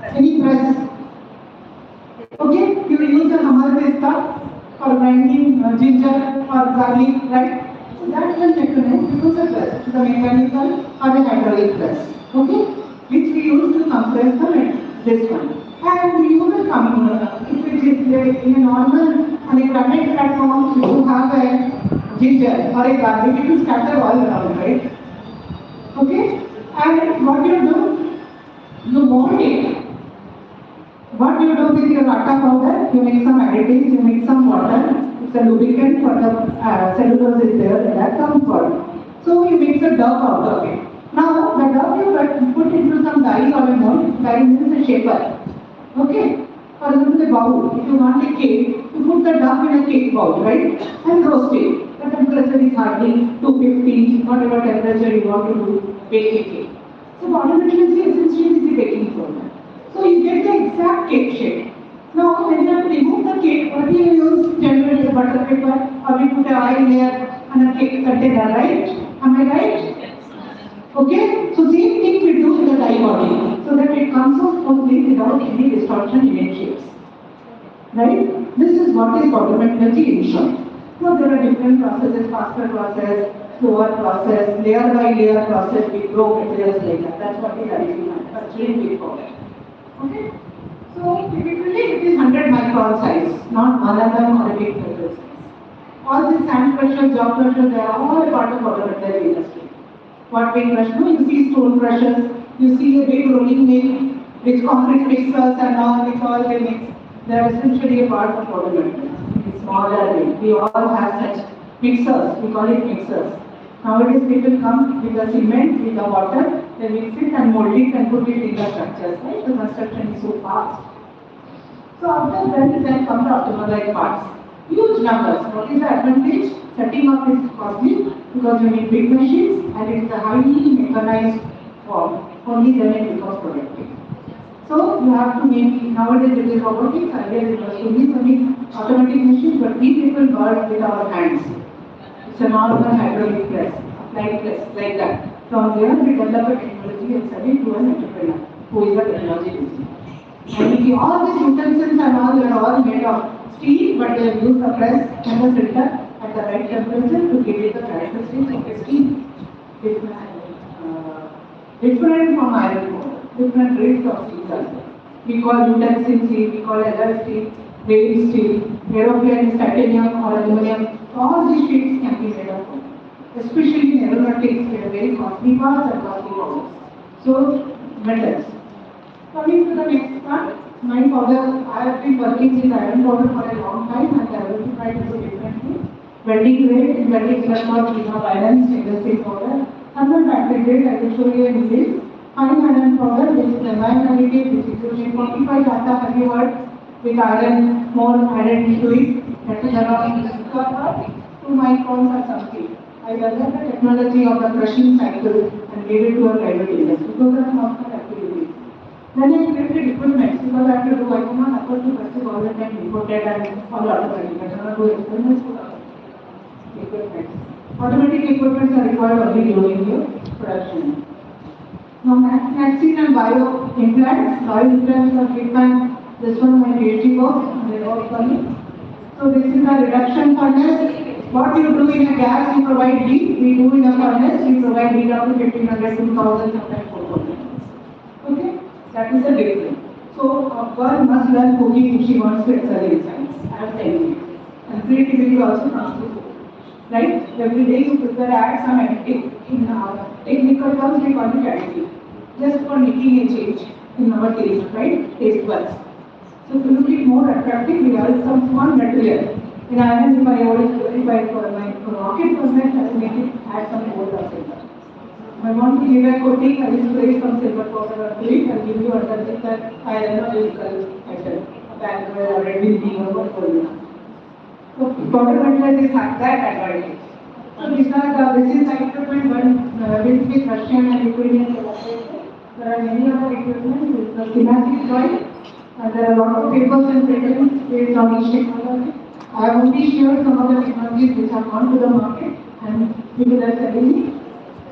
Any press? Okay, you use a hammer pista for grinding ginger or garlic, right? So that's the mechanism. You use a press, the mechanical or the hydraulic press, okay? Which we use to compress this one. And you will come, if it is in a normal, on a granite platform, you have a ginger or a garlic, it will scatter all around, right? Okay? And what you do, you mold it. What you do with your atta powder, you make some additives, you make some water, it's a lubricant for the cellulose is there, and that comes forward. So you make the dough out of it. Now, the dough you put into some dye or a mold, dye means a shaper. Okay? For example, the bowl, if you want a cake, you put the dough in a cake bowl, right? And roast it. The temperature is hardly 250, whatever temperature you want to do, bake a cake. So, automatically, essentially, is the baking powder. So you get the exact cake shape. Now, when you have to remove the cake, what do you use? Generally, butter paper, or we put an oil layer and a cake container, right? Am I right? Okay? So same thing we do in the dye body, so that it comes out smoothly without any distortion in its shapes. Right? This is what is powder metallurgy in short. Now there are different processes, faster process, slower process, layer by layer process, we grow materials like that. That's what is manufacturing with powder. Okay? So So typically it is 100 micron size, not one of them or a big pressure size. All these sand crushers, jaw crushers, they are all a part of automotive industry. What we crush, no? You see stone crushers, you see a big rolling mill, which concrete mixers and all, which all they mix. They are essentially a part of automotive. It's smaller way. We all have such mixers, we call it mixers. Nowadays people come with the cement, with the water, they mix it and mold it and put it in the structures, right? The construction is so fast. So after that, then come the automobile parts. Huge numbers. What is the advantage? Setting up is costly because you need big machines and it's a highly mechanized form. Only then it becomes productive. So you have to maybe, nowadays it is robotics, earlier it was only automatic machines, but we people work with our hands. It's a normal hydraulic press, applied press, like that. From there we develop a technology and sell it to an entrepreneur who is a technology engineer. And all these utensils and all, they are all made of steel, but they use the press and the filter at the right temperature to give it the characteristics of the steel. Different from iron ore, different grades of steel also. We call utensil steel, we call alloy steel, bearing steel, aeroplane is titanium or aluminum. All these sheets can be made of wood. Especially in aeronautics, they are very costly parts and costly powders. So, metals. Coming to the next one, my powder, I have been working with iron powder for a long time and diversified into different things. Welding grade, in welding electrode, we have iron, stainless steel powder. Thermal battery grade, I will show you in this. Fine iron powder, which is environmentality, which is using 45 data heavy work with iron more added into it. That is around 2 microns or something. I developed the technology of the crushing cycle and gave it to a private industry. Those are some of my activities. Then I created equipment because I have to do, I cannot afford to purchase all the time imported and all automatic. I cannot do experiments for equipment. Automatic equipment are required only during your production. Now, vaccine and bio implants are treatment. This one my PhD work, they work for me. So this is a reduction furnace. What you do in a gas, you provide heat. We do in a furnace, we provide heat up to 1500, 2000, sometimes 4000. Okay? That is the difference. So a girl must learn cooking if she wants to excel in science. I am telling you. And creativity also comes to cook. Right? Every day you prepare add some additive. In technical terms we call it additive. Just for making a change in our taste, right? Taste buds. So to look it more attractive, we add some small material. In iron, if I for my rocket project, I will make it add some gold or silver. I want to give a coating, I will spray some silver powder or it, I will give you underneath that iron or nickel metal, a bag or a red building or whatever. So powder material is that advantage. So this is the equipment one with Russian and Ukrainian collaboration. There are many other equipment with the schematic drawing. There are a lot of papers and patents based on each technology. I have only shared some of the technologies which have gone to the market and people are selling it.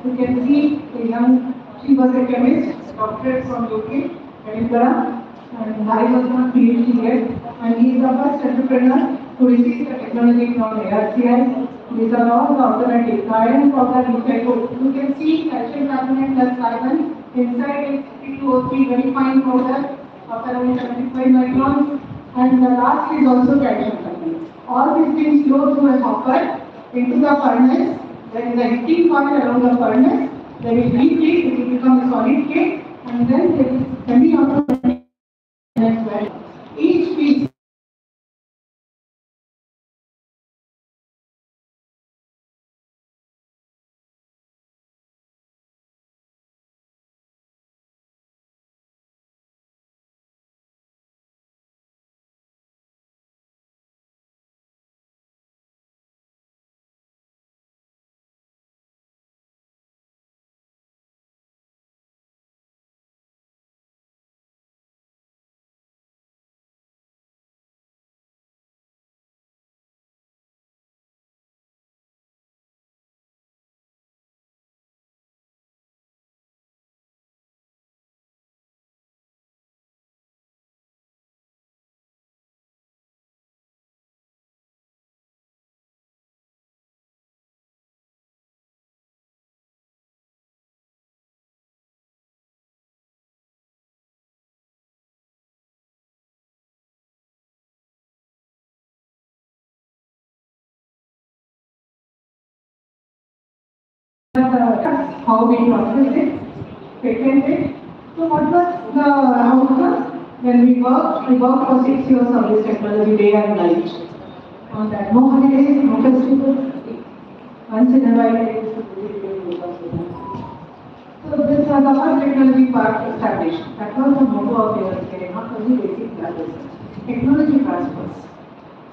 You can see a young, she was a chemist, a doctorate from UK, Edinburgh, and I was not PhD yet. And he is the first entrepreneur to receive the technology from ARCI. These are all the automatic iron powder you can put. You can see calcium carbonate plus carbon. Inside is P2O3 very fine powder of around 75 microns. And the last is also calcium carbonate. All these things flow through a hopper into the furnace. There is a heating coil around the furnace. There will heat it, it will become a solid cake, and then there is semi-automatic. Each piece how we process it, patent it. So what was the outcome? When we worked for 6 years on this technology day and night. On that, no holidays, no festivals, once in a while I used to visit it. So this was our technology part established. That was the motto of your not only basic classes, technology transfers.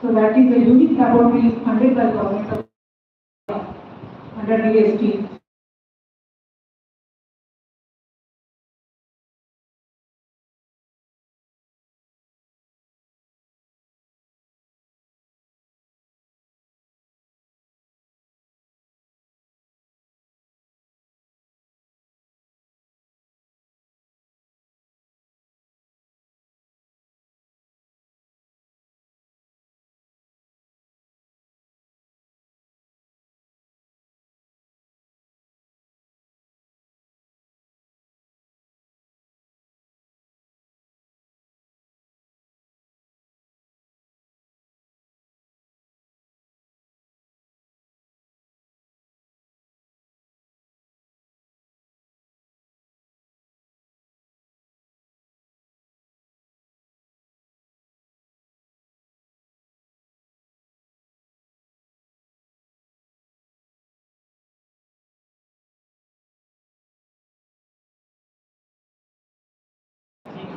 So that is a unique laboratory funded by government of under DST.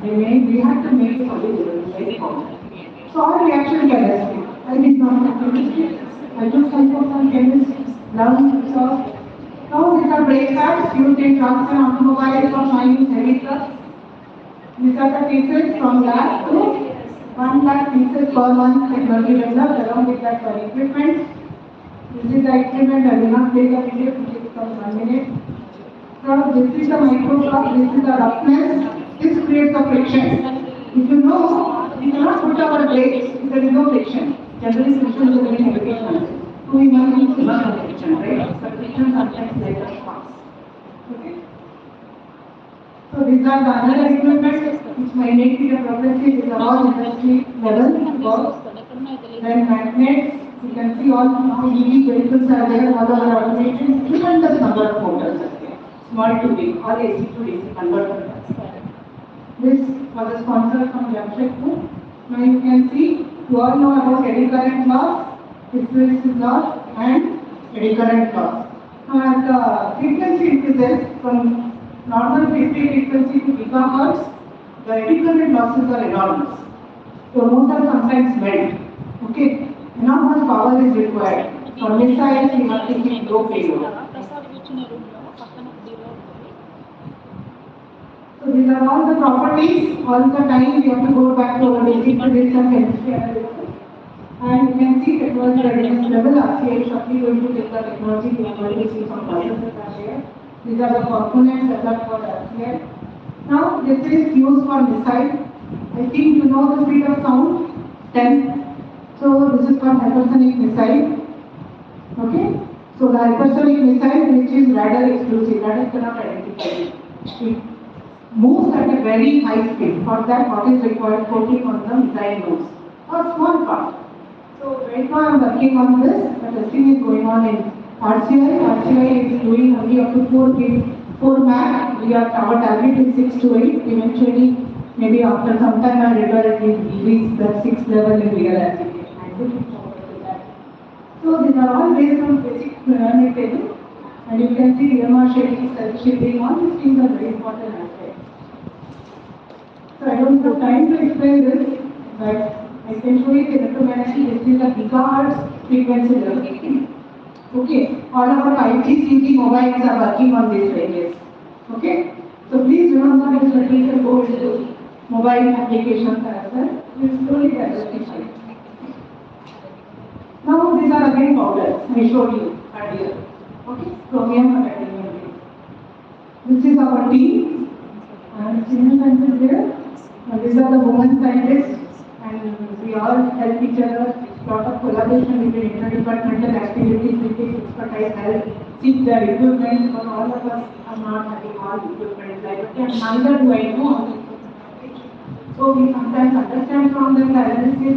We had to make it very common. So our reaction chemistry. I did not have chemistry. I took some chemistry, learned so now these are brake pads used in trucks and automobiles for mining heavy trucks. These are the pieces from lakh to 1 lakh pieces per month technology developed along with that for equipment. This is the equipment. I will not play the video, it will come 1 minute. So this is the microscope, this is the roughness. This creates the friction. If you know, we cannot put our brakes if there is no friction. Generally, friction is a very negative one. So we must use much friction, right? So friction sometimes like a sparks. Okay. So these are the other equipment which might make it a progressive. These are all industry level work. Then magnets. You can see all EV vehicles are there. All our automation. Tremendous number of motors are there. Small to big, all AC to DC converters. This was a sponsor from Jamshedpur Group. Now you can see, you all know about eddy current loss, hysteresis loss and eddy current loss. Now as the frequency increases from normal 50 frequency to gigahertz, the eddy current losses are enormous. So motors sometimes melt. Okay, enormous power is required. For missiles, we have to keep low payload. So these are all the properties. All the time we have to go back to our basic physics and chemistry analysis. And you can see technology readiness level. RCA is shortly going to take the technology. We are going to see some processes are there. These are the components developed for RCA. Now this is used for missile. I think you know the speed of sound, 10. So this is called hypersonic missile. Okay. So the hypersonic missile, which is radar exclusive, radar cannot identify it. Moves at a very high speed. For that, what is required? Coating on the missile nose. A small part. So right now I am working on this. The testing is going on in RCI. RCI is doing only up to 4 Mach. Our target is 6 to 8. Eventually, maybe after some time I require it will reach the 6th level in real application. I am looking forward to that. So these are all based on basic Veeranari table. And you can see EMR shading, self-shading, all these things are very important aspects. So I don't have time to explain this, but I can show you the electromagnetic. This is a gigahertz frequency level. Okay, all our 5G, 6G mobiles are working on these ranges. Okay, so please remember this material go into mobile applications as well. We will slowly diversify. Now these are again powders I showed you earlier. Okay, chromium and titanium. This is our team, and senior scientists there. And these are the women scientists, and we all help each other. Lot of collaboration between interdepartmental activities, between expertise, help seek their equipment. But all of us are not having all equipment like that, and neither do I know all the equipment. So we sometimes understand from them the analysis,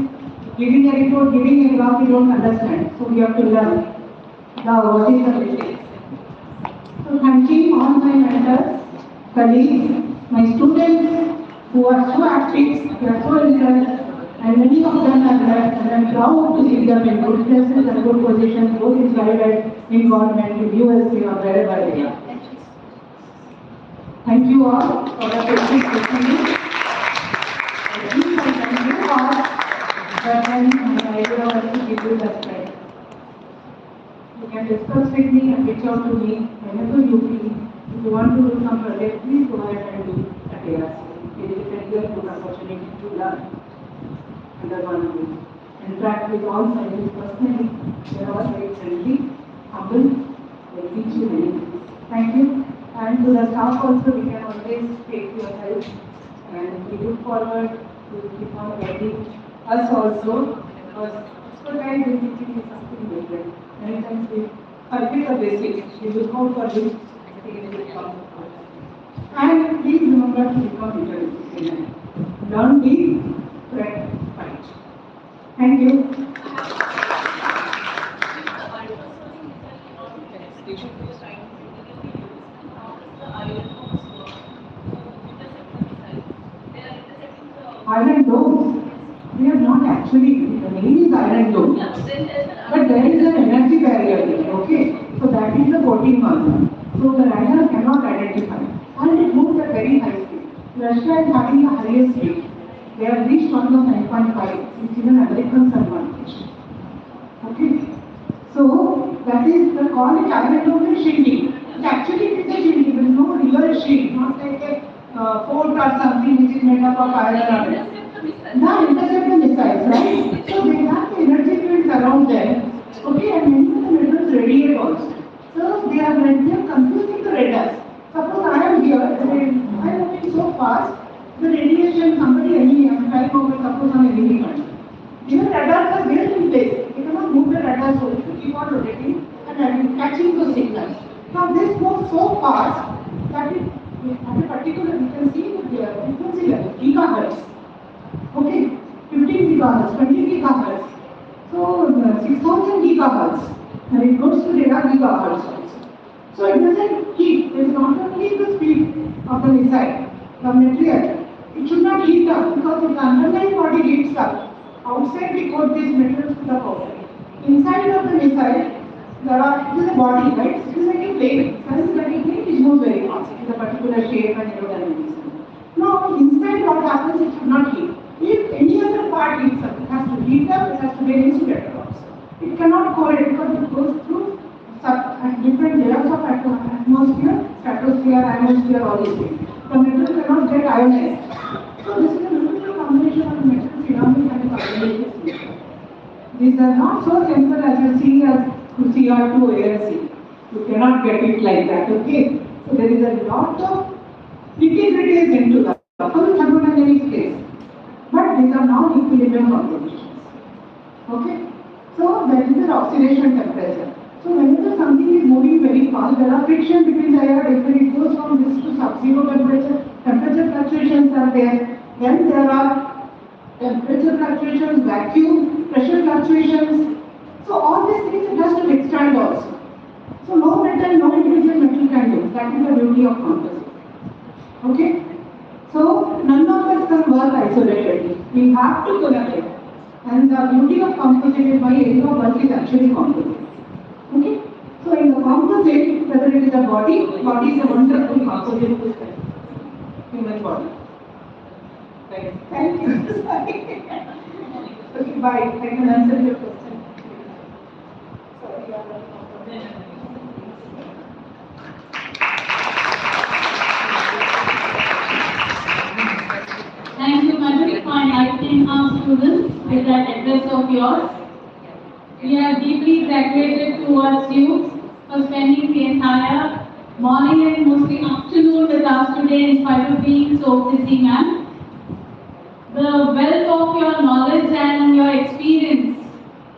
giving a report, giving a graph, we don't understand. So we have to learn. Now, what is the basics? So thanking all my mentors, colleagues, my students who are so active, they are so interested, and many of them have left, and I'm proud to see them in good places and good positions, both in private, in government, in USA or wherever they are. Thank you all for the patience with me. Thank you all, but then my idea was to give you that credit. You can discuss with me and reach out to me whenever you feel. If you want to do some project, please go ahead and do at ARC. It is a very good opportunity to learn under one roof. Interact with all scientists personally. They are all very friendly, humble, they teach you many things. Thank you. And to the staff also, we can always take your help. And we look forward to keep on guiding us also, because expertise in teaching is something different. Many times we forget the basics, we look out for this, it will come. And please remember to become interdisciplinary. Learn big, spread fight. Thank you. Iron dome. We are not actually, the name is iron dome. But there is an energy barrier there, okay? So that is the coating one. So the radar cannot identify. And it moves at very high speed. Russia is having the highest speed. They have reached almost 9.5, which is an American advantage. Okay? So that is the call it iron dome is shielding. It actually is a shielding. There is no real shield, not like a fort or something which is made up of iron or metal. Now intercept the missiles, right? So they have the energy fields around them. Okay, and many of the missiles radiate also. So they are confusing the radars. Suppose I am here, I am moving so fast, the radiation, somebody enemy, I am flying over, suppose on enemy country. Even radars are there in place. You cannot move the radar so you keep on rotating and catching those signals. Now this moves so fast that it, at a particular, you can see the frequency level, gigahertz. Okay, 15 gigahertz, 20 gigahertz. So 6000 gigahertz, and it goes to data gigahertz also. So it doesn't heat. It is not only the speed of the missile, the material. It should not heat up because if the underlying body heats up, outside we coat these materials to the powder. Inside of the missile, it is a body, right? It is like a plane. It is like a plane which moves very fast in a particular shape and aerodynamics. Now, inside what happens, it should not heat. If any other part heats up, it has to heat up, it has to be an insulator also. It cannot correlate because it goes through different layers of atmosphere, stratosphere, ionosphere, all these things. The metal cannot get ionized. So this is a beautiful combination of metal, ceramic and combination. These are not so simple as you see as Cr2 ALC. You cannot get it like that, okay? So there is a lot of nitty-gritties into that. Full thermodynamic case. But these are not equilibrium compositions. Okay? So there is an oxidation temperature. So whenever something is moving very fast, there are friction between the air. If it goes from this to sub-zero temperature fluctuations are there. Then there are temperature fluctuations, vacuum, pressure fluctuations. So all these things it has to withstand also. So no metal, no individual metal can do. That is the beauty of composite. Okay? So none of us can work isolatedly. We have to collaborate. And the beauty of composite is my area of work is actually composite. Okay? So in the composite, whether it is a body is a wonderful composite system. Human body. Right. Thank you. Okay, bye. I can answer your question. Thank you, madam, for enlightening our students with that address of yours. We are deeply grateful towards you for spending the entire morning and mostly afternoon with us today in spite of being so busy, ma'am. The wealth of your knowledge and your experience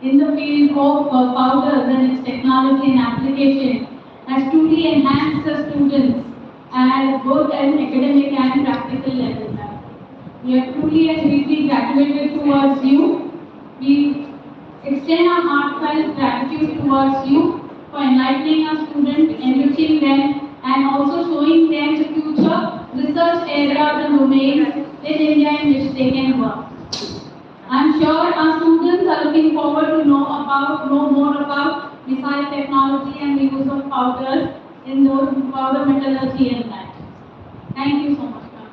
in the field of powders and its technology and application has truly enhanced the students at both an academic and practical level, ma'am. We are truly and deeply grateful towards you. We extend our heartfelt gratitude towards you for enlightening our students, enriching them know more about missile technology and the use of powders in those powder metallurgy and that. Thank you so much, ma'am.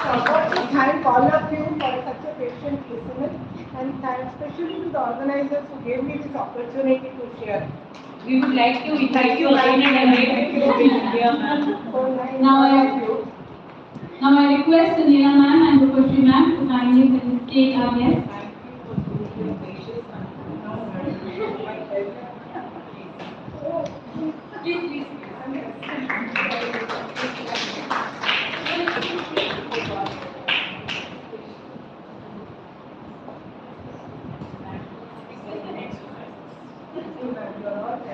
I want to thank all of you for such a patient listening, and thank especially to the organizers who gave me this opportunity to share. We would like to invite you again and again to be here, ma'am. So nice Now all of you. I request Neela ma'am and Rupashri ma'am to kindly take our guests. Please.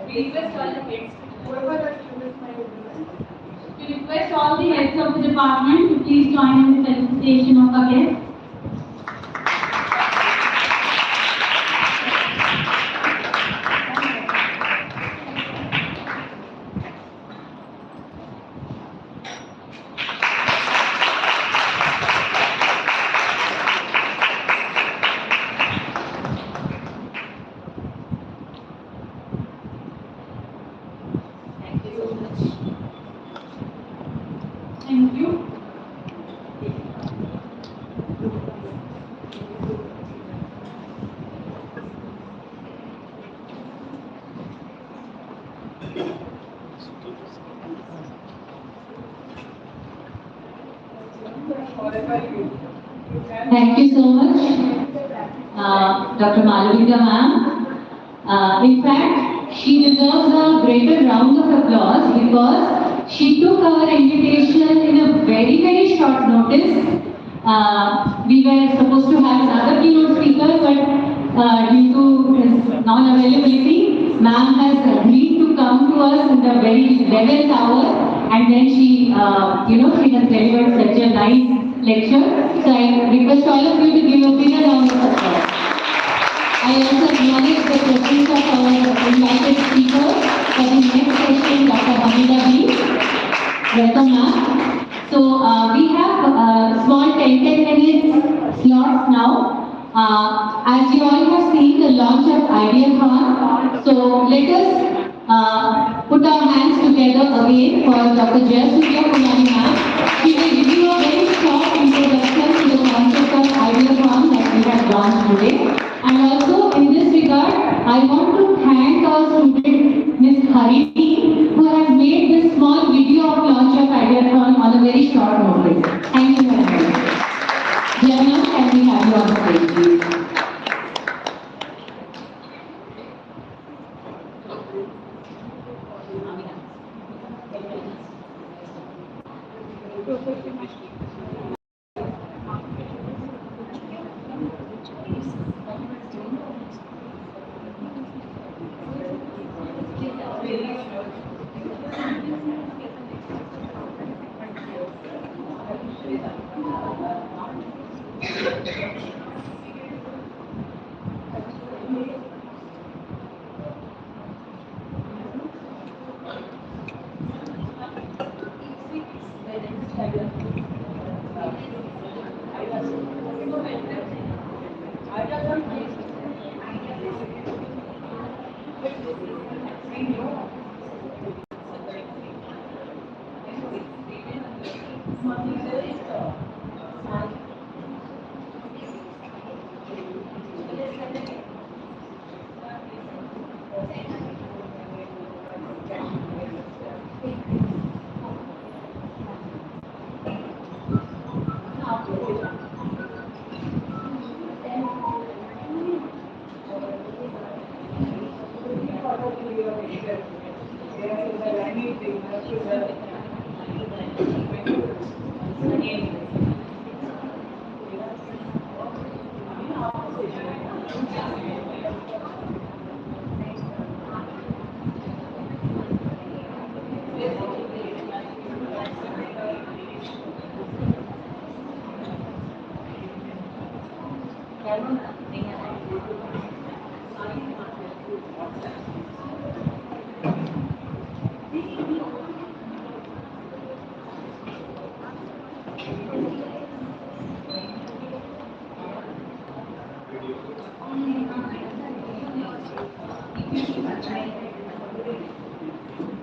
We request all the heads. Whoever has finished my business. We request all the heads of the department to please join in the felicitation of our guests. Thank you. Thank you so much, Dr. Malavika ma'am. In fact, she deserves a greater round of applause because she took our invitation in a very, very short notice. We were supposed to have another keynote speaker, but due to his non-availability, ma'am has agreed to come to us in the very 11th hour, and then she has delivered such a nice lecture. So I request all of you to give a bigger round of applause. I also acknowledge the presence of our invited speaker for the next session, Dr. Hamida B. Welcome, ma'am. So we have small 10 minutes slots now. As you all have seen the launch of Ideathon, so let us put our hands together again for Dr. Jayasuriya Kumari ma'am. She will give you a very short introduction to the concept of Ideathon that we have launched today. And also in this regard, I want to thank our student Ms. Harini, who has made this small video of launch of Ideathon on a very short notice. Thank you very much. Jana, can we have you on the stage, please?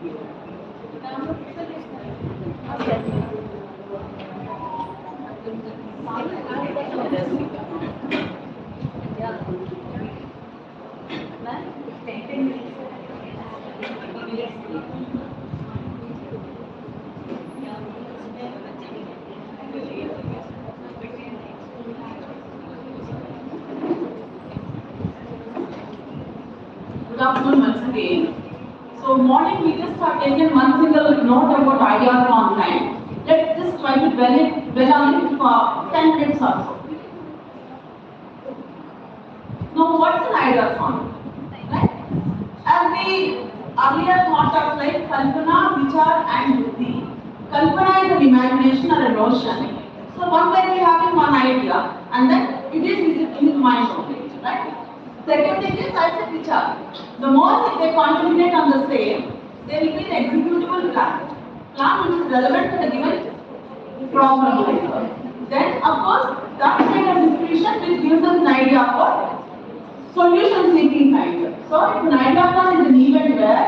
Good afternoon once again. So morning we just have taken one single note about ideas on time. Let's just try to dwell on it for 10 minutes or so. Now what's an idea form? Right? As we earlier thought of like Kalpana, Vichar and Buddhi. Kalpana is an imagination or a notion. So one day we having one idea and then it is in his mind only. Right? Second thing is I said Vichar. The more they concentrate on the same, there will be an executable plan. Plan which is relevant to the given problem. Then of course that kind of description which gives us an idea for solution seeking idea. So an idea plan is an event where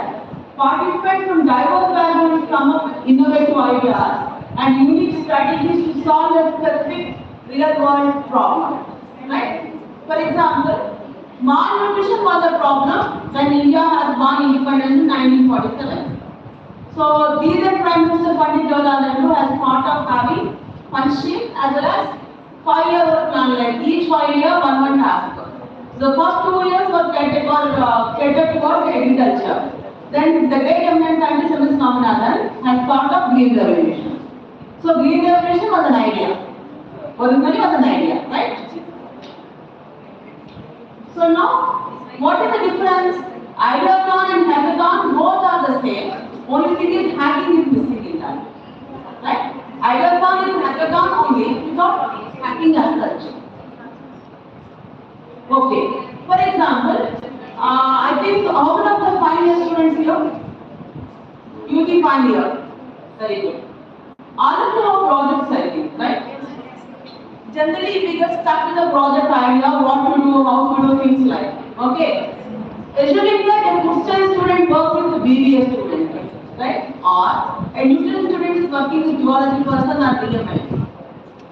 participants from diverse backgrounds come up with innovative ideas and unique strategies to solve a specific real world problem. Right? For example, malnutrition was a problem when India has won independence in 1947. So then Prime Minister Pandit Jawaharlal Nehru has thought of having punishing as well as 5-year plan, like each 5 year one task. The first 2 years was catered towards agriculture. Then the great eminent scientist M.S. Swaminathan has thought of green revolution. So green revolution was an idea. Originally was an idea, right? So now, what is the difference? Ideathon and hackathon both are the same. Only thing is hacking is missing in that. Right? Ideathon is hackathon only without hacking as such. Okay. For example, I think how many of the final year students here? UG final year. Very good. All of you have projects, I think, right? Generally, we get stuck with the project idea, what to do, how to do things like. Okay. Assuming that a Christian student works with a BBA student, right? Or a Newton student is working with geology person or DML.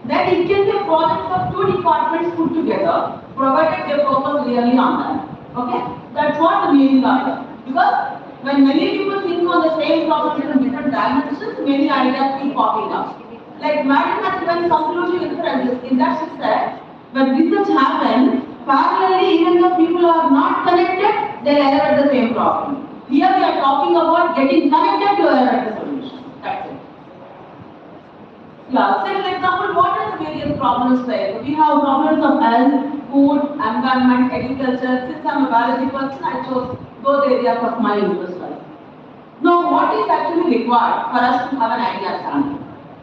Then it can be a project for two departments put together, provided they focus really on that. Okay? That's what the meaning of it. Because when many people think on the same problem in different dimensions, many ideas keep popping up. Like Madam has given conclusive inferences in that she said, when research happens, parallelly even though people are not connected, they arrive at the same problem. Here we are talking about getting connected to arrive at the solution. That's it. Yeah, say for example, what are the various problems like? We have problems of health, food, environment, agriculture. Since I'm a biology person, I chose those areas of my interest. Now, what is actually required for us to have an idea stand?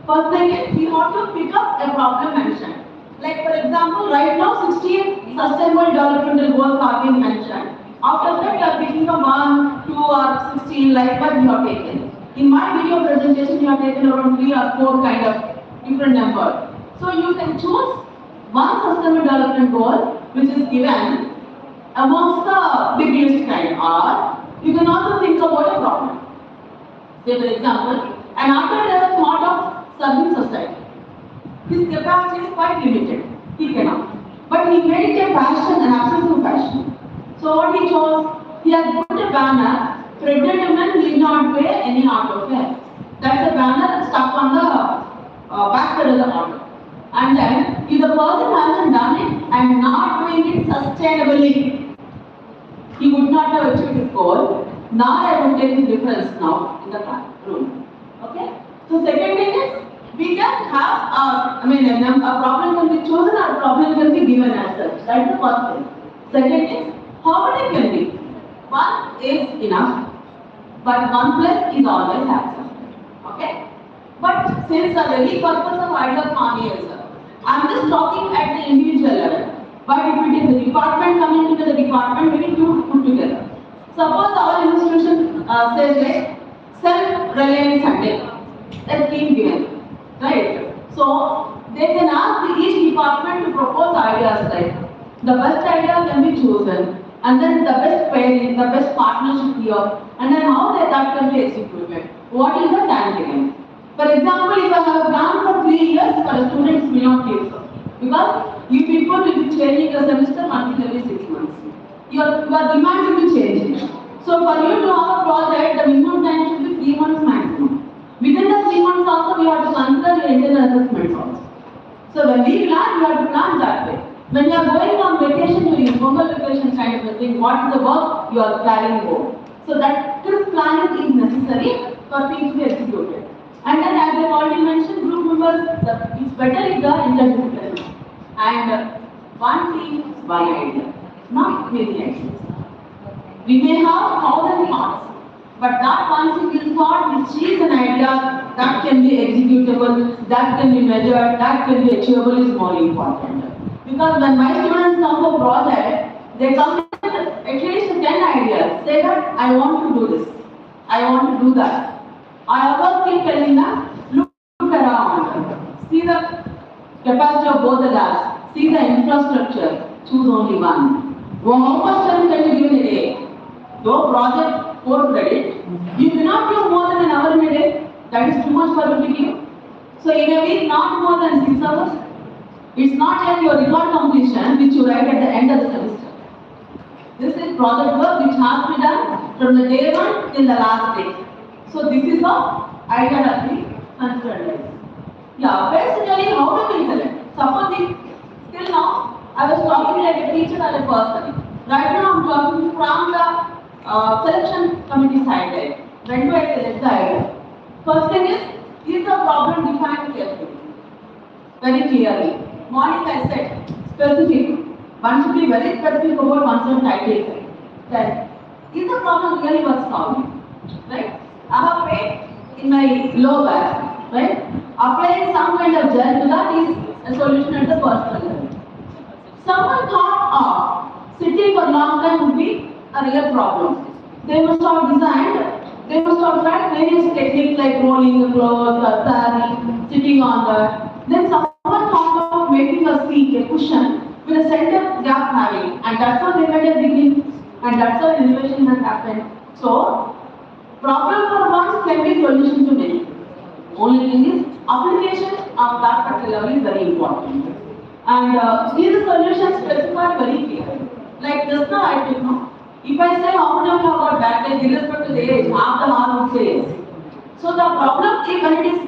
First thing is, we have to pick up a problem mentioned. Like for example, right now 16 sustainable developmental goals are being mentioned. After that, you are picking up 1, 2 or 16 like what you have taken. In my video presentation, you have taken around 3 or 4 kind of different numbers. So you can choose one sustainable development goal which is given amongst the big list kind, or you can also think about a problem. Say for example, an author has a thought of serving society. His capacity is quite limited. He cannot. But he made it a passion, an obsessive passion. So what he chose, he has put a banner, pregnant women need not pay any auto fare. That's a banner stuck on the back side of the auto. And then, if the person hasn't done it and not doing it sustainably, he would not have achieved his goal. Now I will take his difference now in the room. Okay? So second thing is, we can have a problem can be chosen or a problem can be given as such. That's the first thing. Second is, how many can be? One is enough, but 1 plus is always accepted. Okay? But since the very purpose of ideathon is, I am just talking at the individual level. But if it is the department coming to the department, we need to put together. Suppose our institution says like self-reliant Sunday. That's being given. Right? So they can ask each department to propose ideas like the best idea can be chosen. and then the best pairing, the best partnership here, and then how that can be executed. What is the time taken? For example, if I have a plan for 3 years, for a student it will not take so. Because you people will be changing the semester once every 6 months. Your demand will be changing. So for you to have a project, the minimum time should be 3 months maximum. Within the 3 months also, we have to consider your internal assessments also. So when we plan, we have to plan that way. When you are going on vacation, during Pongal vacation kind of a thing, what is the work you are carrying over? So that trip planning is necessary for things to be executed. And then as I already mentioned, group members, it's better if they are interdisciplinary. And one team, one idea, not many ideas. We may have 1,000 thoughts, but that one single thought which is an idea that can be executable, that can be measured, that can be achievable is more important. Because when my students come for project, they come with at least 10 ideas. Say that I want to do this, I want to do that. I always keep telling them, look around, see the capacity of both the labs, see the infrastructure, choose only one. Well, how much time can you give in a day? Though project 4 credit, you cannot give more than an hour in a day. That is too much for you to give. So in a week, not more than 6 hours. It's not like your report completion which you write at the end of the semester. This is project work which has to be done from the day 1 till the last day. So this is the idea that we considered. Yeah, basically how do we select? Suppose till now I was talking like a teacher or a person. Right now I'm talking from the selection committee side. When do I select the idea? First thing is the problem defined carefully? Very clearly. Morning I said specific. One should be very specific about one's title. Then is the problem really worth solving? Right? I have pain in my low back. Right? Applying some kind of gel to that is a solution at the personal level. Someone thought of sitting for long time would be a real problem. They must have designed, they must have tried various techniques like rolling the cloth, sari, sitting on that. Then someone thought of making a seat, a cushion, with a center gap having, and that's how they made a beginning, and that's how innovation has happened. So, problem for one can be solution to many. Only thing is, application of that particular level is very important. And these solutions specify very clearly. Like just now I did know. If I say how many of you have got backlash irrespective of the age, half the heart would say yes. So the problem is when it is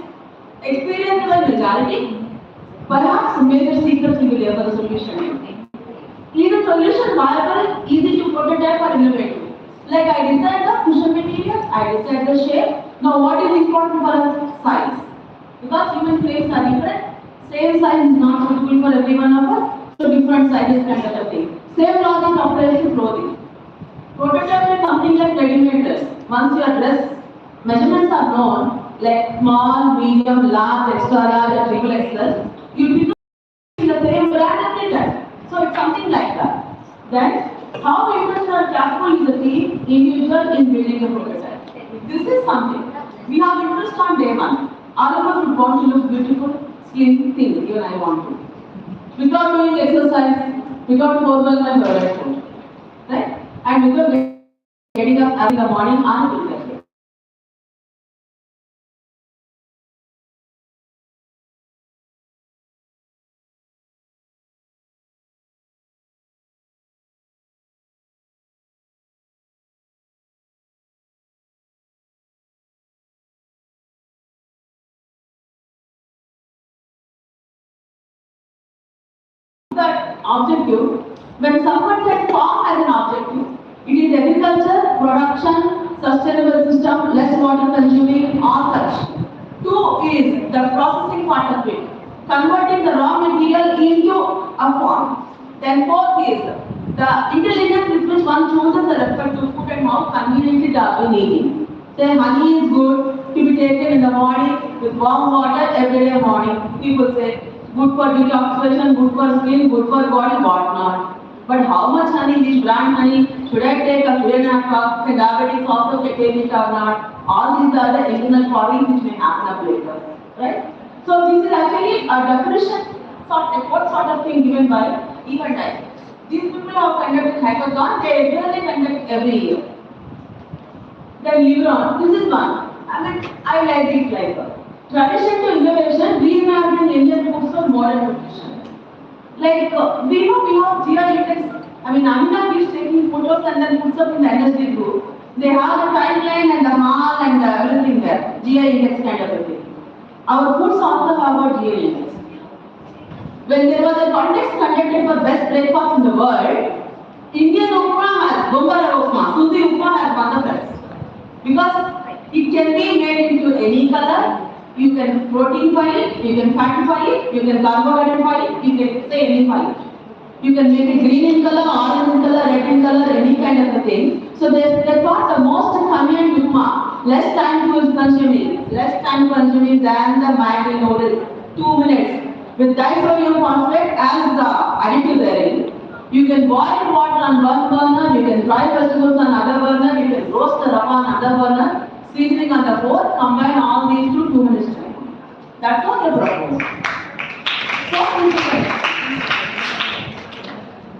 experienced by majority, perhaps major secrets will be there for the solution. Is the solution viable, easy to prototype or innovative? Like I decide the cushion material, I decide the shape. Now what is important for us? Size. Because human frames are different. Same size is not suitable for every one of us. So different sizes kind of a thing. Same logic applies to clothing. Prototype is something like ready-made dress. Once your dress measurements are known, like small, medium, large, extra large, triple XL, you people in the same brand and they like. So it's something like that. Then, how interested or careful is the team individual in building a prototype. This is something. We have interest on day 1. All of us would want to look beautiful, slim, thin, even I want to. Without doing exercise, without formal my favorite food. Right? And without getting up early in the morning and doing that. That objective, when someone can form as an objective, it is agriculture, production, sustainable system, less water consuming, or such. 2 is the processing part of it, converting the raw material into a form. Then 4th is the intelligence with which one chooses the respective food and how conveniently they are eating. Say honey is good to be taken in the morning with warm water every day morning. People say good for detoxification, good for skin, good for body, what not. But how much honey, which brand honey, should I take or should I not talk? Can diabetes also take it or not? All these are the internal problems which may happen up later. Right? So this is actually a definition, what sort of thing given by even type. These people have conducted hackathon, they regularly conduct every year. Then Veeranari, this is one. I mean, I like it like tradition to innovation, reimagine Indian foods for modern nutrition. Like, we have GI index. I mean, Amina is taking photos and then puts up in the NSD group. They have the timeline and the hall and everything there. GI index kind of a thing. Our foods also have a GI index. When there was a contest conducted for best breakfast in the world, Indian Upma has, Bombara Upma, Suzi Upma has won the best. Because it can be made into any color, you can proteinify it, you can fatify it, you can carbohydrateify it, you can say anyfy it. You can make it green in color, orange in color, red in color, any kind of a thing. So they thought the most convenient Upma, less time to consuming, less time consuming than the Maggi noodle, 2 minutes. With disodium phosphate as the additive therein. You can boil water on one burner, you can fry vegetables on another burner, you can roast the rava on another burner, seasoning on the fourth, combine all these to 2 minutes time. That's what they propose. So simple.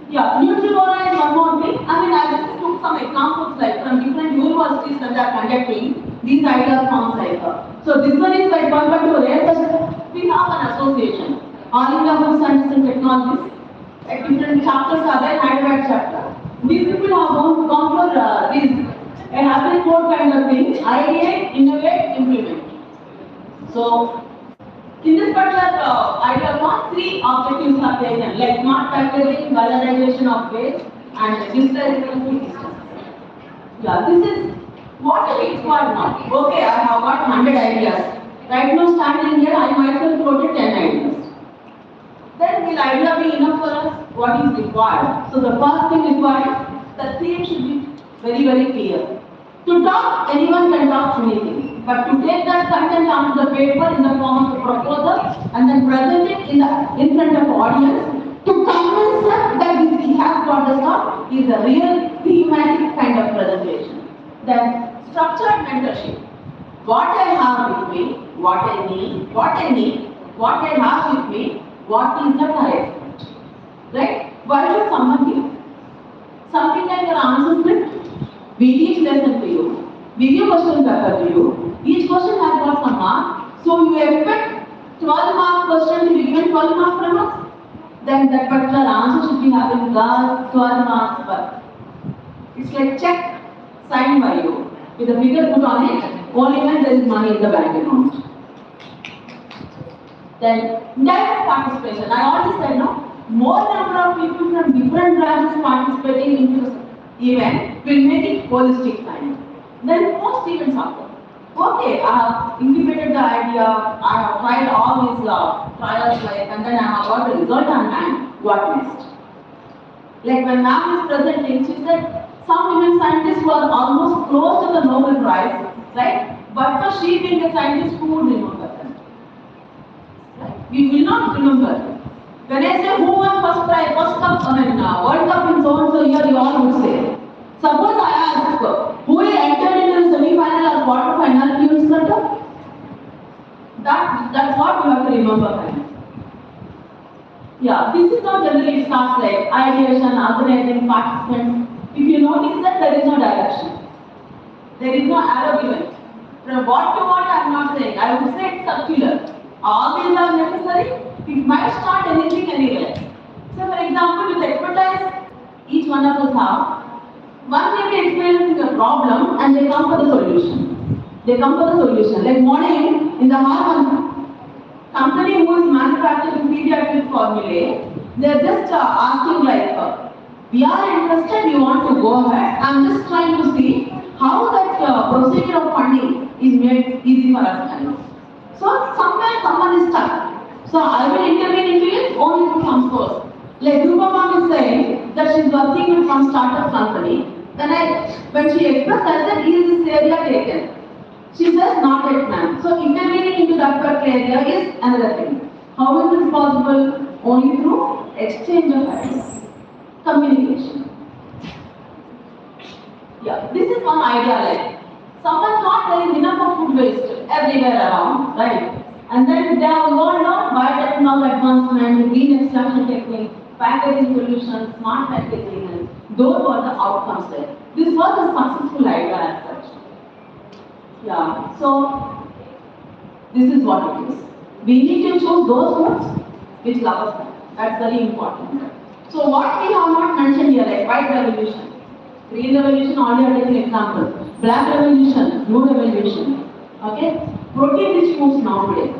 Yeah, Nutrivora is one more thing. I mean, I just took some examples like from different universities that are conducting these ideas from cycle. So this one is like one to rare, but we have an association. All India Food Science and Technologies, different chapters are there, Hyderabad chapter. These people have gone for this, a hybrid code kind of thing, ideate, innovate, implement. So, in this particular idea of 3 objectives are taken, like smart packaging, valorization of waste, and digitalization systems. Yeah, this is what we require now. Okay, I have got 100 ideas. Right now, standing here, I myself quoted 10 ideas. Then will idea be enough for us? What is required? So the first thing required is the theme should be very, very clear. To talk, anyone can talk anything. But to take that content onto the paper in the form of a proposal and then present it in front of the audience, to convince them that he has got the stuff is a real thematic kind of presentation. Then structured mentorship. What I have with me, what I need, what I have with me, what is the correct? Right? Why should someone give? Something like your answer script. We teach lesson to you. We give question paper to you. Each question has got some mark. So you expect 12 mark question to be given 12 marks from us. Then that particular answer should be having 12 marks per. It's like check signed by you. With a figure put on it, only when there is money in the bank account. Then direct participation. I already said no. More number of people from different branches participating into the event will make it holistic kind. Then post event support. Okay, I have incubated the idea. I have tried all these trials, and then I have got the result on hand. What next? Like when ma'am is presenting, she said some women scientists were almost close to the Nobel Prize, right? But for she being a scientist, who would remember them? Right? We will not remember. When I say who won first prize, World Cup in so year, you all would say. Suppose I ask who entered into the semi-final or quarter-final, you will say that's what you have to remember. Yeah, this is how generally it starts like ideation, organizing, participants. If you notice that there is no direction. There is no arrow given. From what to what I am not saying. I would say it's circular. All these are necessary. It might start anything anywhere. So for example, with expertise, each one of us have. One may be experiencing a problem and they come for the solution. They come for the solution. Like morning in the Harvard company who is manufacturing pediatric formulae, they are just asking like, we are interested, you want to go ahead. I am just trying to see how that procedure of funding is made easy for us. So somewhere someone is stuck. So I will intervene into it only through some source. Like Rupa ma'am is saying that she is working with some startup company. Then when she expressed, I said, is this area taken? She says, not yet ma'am. So intervening into that particular area is another thing. How is this possible? Only through exchange of ideas. Communication. Yeah, this is one idea like. Someone thought there is enough of food waste everywhere around, right? And then they have learned out biotechnology advancement, green extraction technique, packaging solutions, smart packaging, and those were the outcomes there. This was a successful idea as such. Yeah, so this is what it is. We need to choose those foods which love us back. That's very important. So what we have not mentioned here, like white revolution, green revolution, already I take an example. Black revolution, blue revolution. Okay? Protein rich foods nowadays.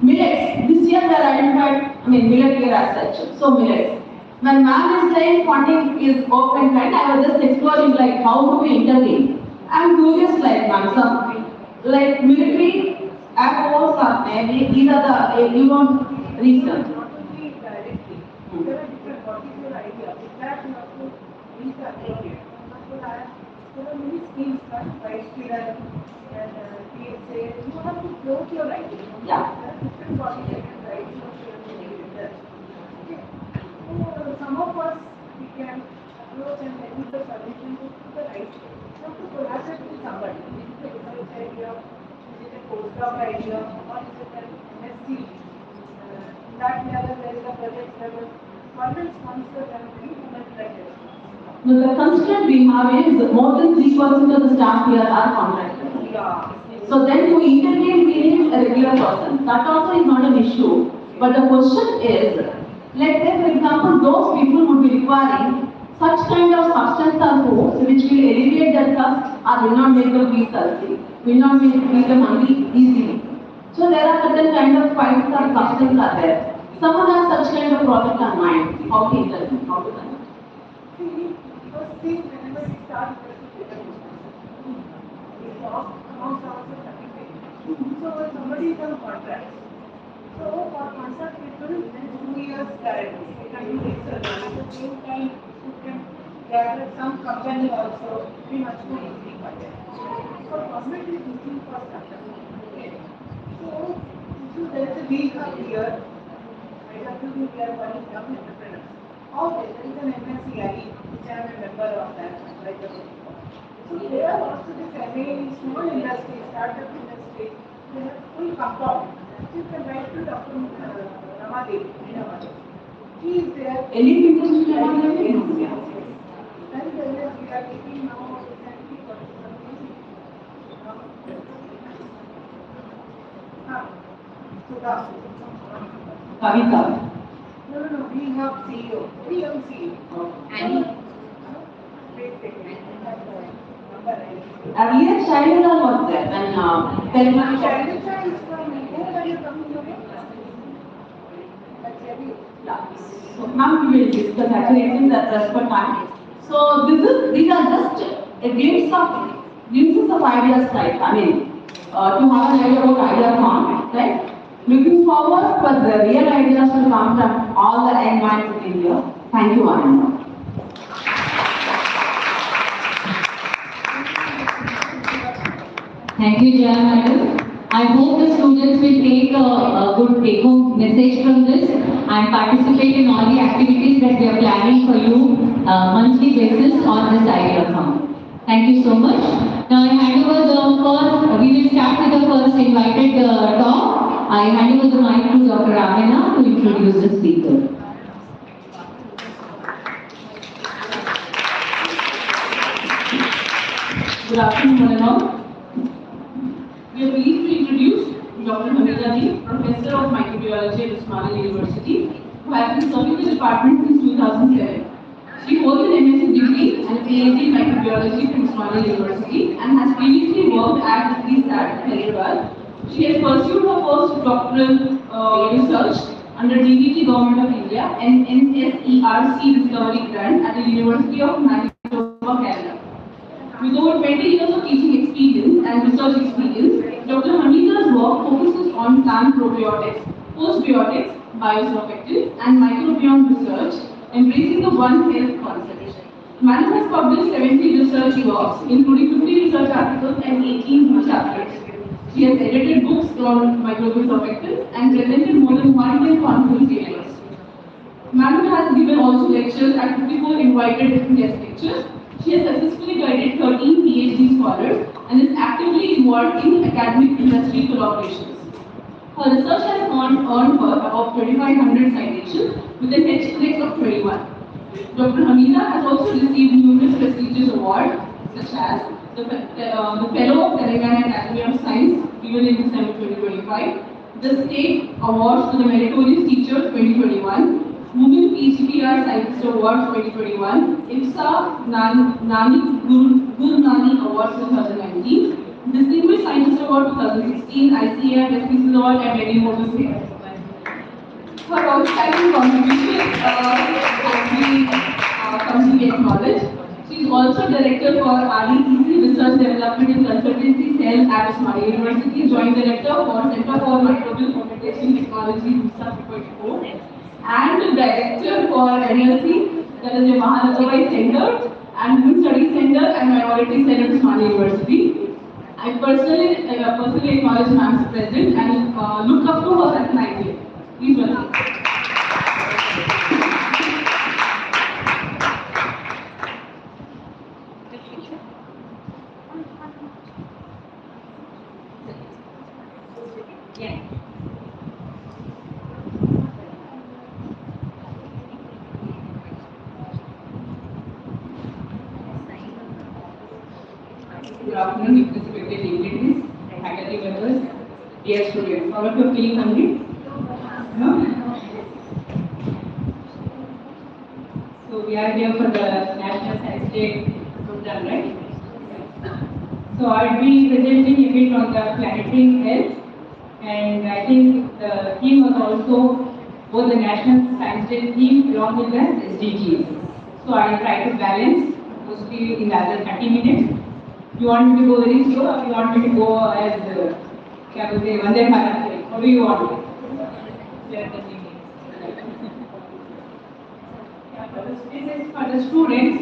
Millets. This year they are identified, millet year as such. So millets. When ma'am is saying funding is open kind, I was just exploring like how do we intervene. I'm curious like ma'am, some like military, Air Force or Navy, these are the you don't research. Not only directly, there are different particular ideas. With that you have to reach the appropriate. There are many schemes like Vice Chair and PSA. You have to float your idea. Yeah. There are different bodies that can write your okay. So some of us we can approach and maybe the solution to the right way. You have to collaborate with somebody. Is it a research idea? Is it a postdoc idea? Or is it an MSc? That level, there is a project level. Government sponsor and human rights. No, the constraint we have is more than 3% of the staff here are contractors. Yeah. So then to intervene, we need a regular person. That also is not an issue. But the question is, let's say for example, those people would be requiring such kind of substance or foods which will alleviate their thirst or will not make them feel thirsty, will not make them hungry easily. So there are certain kind of fights or substances are there. Someone has such kind of project on mind. How to intervene? How to do that? First thing, whenever we start we talk amongst ourselves everything. So when somebody is on contract, so for contract people, then 2 years guarantee. They can do research. At the same time, you can gather some company also, be much more easy for them. So government is looking for startup. Okay. So there is a big hub here. I have to be there for young entrepreneurs. Okay, there is an MSCI, which I am a member of that. So there are also this MA small industry, startup industry, they have full compound. You can write to Dr. Ramadev. He is there. Any industry Ramadev? Yes. And we are taking now recently for Kavita. No, we have CEO, very young CEO. And Earlier childhood was there when Telangana. Childhood is from where are you coming from? So ma'am, we will discuss actually it is the rest for time. So these are just a glimpses of ideas, right? To have an idea about idea form, right? Looking forward for the real ideas to come from all the young minds in India. Thank you, Ananda. Thank you, Jaya Madam. I hope the students will take a good take-home message from this and participate in all the activities that we are planning for you monthly basis on this idea farm. Thank you so much. Now I hand over the first, we will start with the first invited talk. I hand over the mic to Dr. Ramana to introduce the speaker. Good afternoon, everyone. We are pleased to introduce Dr. Hamida Ji, Professor of Microbiology at Osmania University, who has been serving the department since 2007. She holds an MSc degree and a PhD in Microbiology from Osmania University and has previously worked at the CSAT, Hyderabad. She has pursued her postdoctoral research under DVT Government of India and NSERC Discovery Grant at the University of Manitoba, Canada. With over 20 years of teaching experience and research experience, Dr. Hamida's work focuses on plant probiotics, postbiotics, biosurfactants, and microbiome research, embracing the One Health concept. Madam has published 70 research works, including 50 research articles and 18 book chapters. She has edited books on microbial surfactants and presented more than 110 conference papers. Madam has given also lectures at 54 invited guest lectures. She has successfully guided 13 PhD scholars and is actively involved in academic industry collaborations. Her research has earned her about 2,500 citations with an H index of 21. Dr. Hamida has also received numerous prestigious awards such as the Fellow of Telangana Academy of Science given in December 2025, the State Awards to the Meritorious Teacher 2021, Women PGPR Scientist Award 2021, IPSA Nani Guru Nani Award 2019, Distinguished Scientist Award 2016, ICAR Prestige Award, and many more to say. Her outstanding contribution has been comes to be acknowledged. She is also Director for RDCC Research Development and Consultancy Cell at Osmania University, Joint Director for Center for Microbial Fermentation Technology, IPSA 2.4, and Director for NLC, that is the Mahanagarai Center, and Women Studies Center and Minority Center at Osmania University. I personally acknowledge ma'am's presence and look up to her as an idol. Please welcome. Yeah. Good afternoon, respected dignitaries, faculty members, dear students. All of you are feeling hungry? No? So we are here for the National Science Day program, right? So I'll be presenting a bit on the planetary health, and I think the theme was also both the National Science Day theme along with the SDGs. So I'll try to balance mostly in the other 30 minutes. You want me to go very slow or you want me to go as क्या बोलते हैं Vande Bharat? What do you want? This is for the students.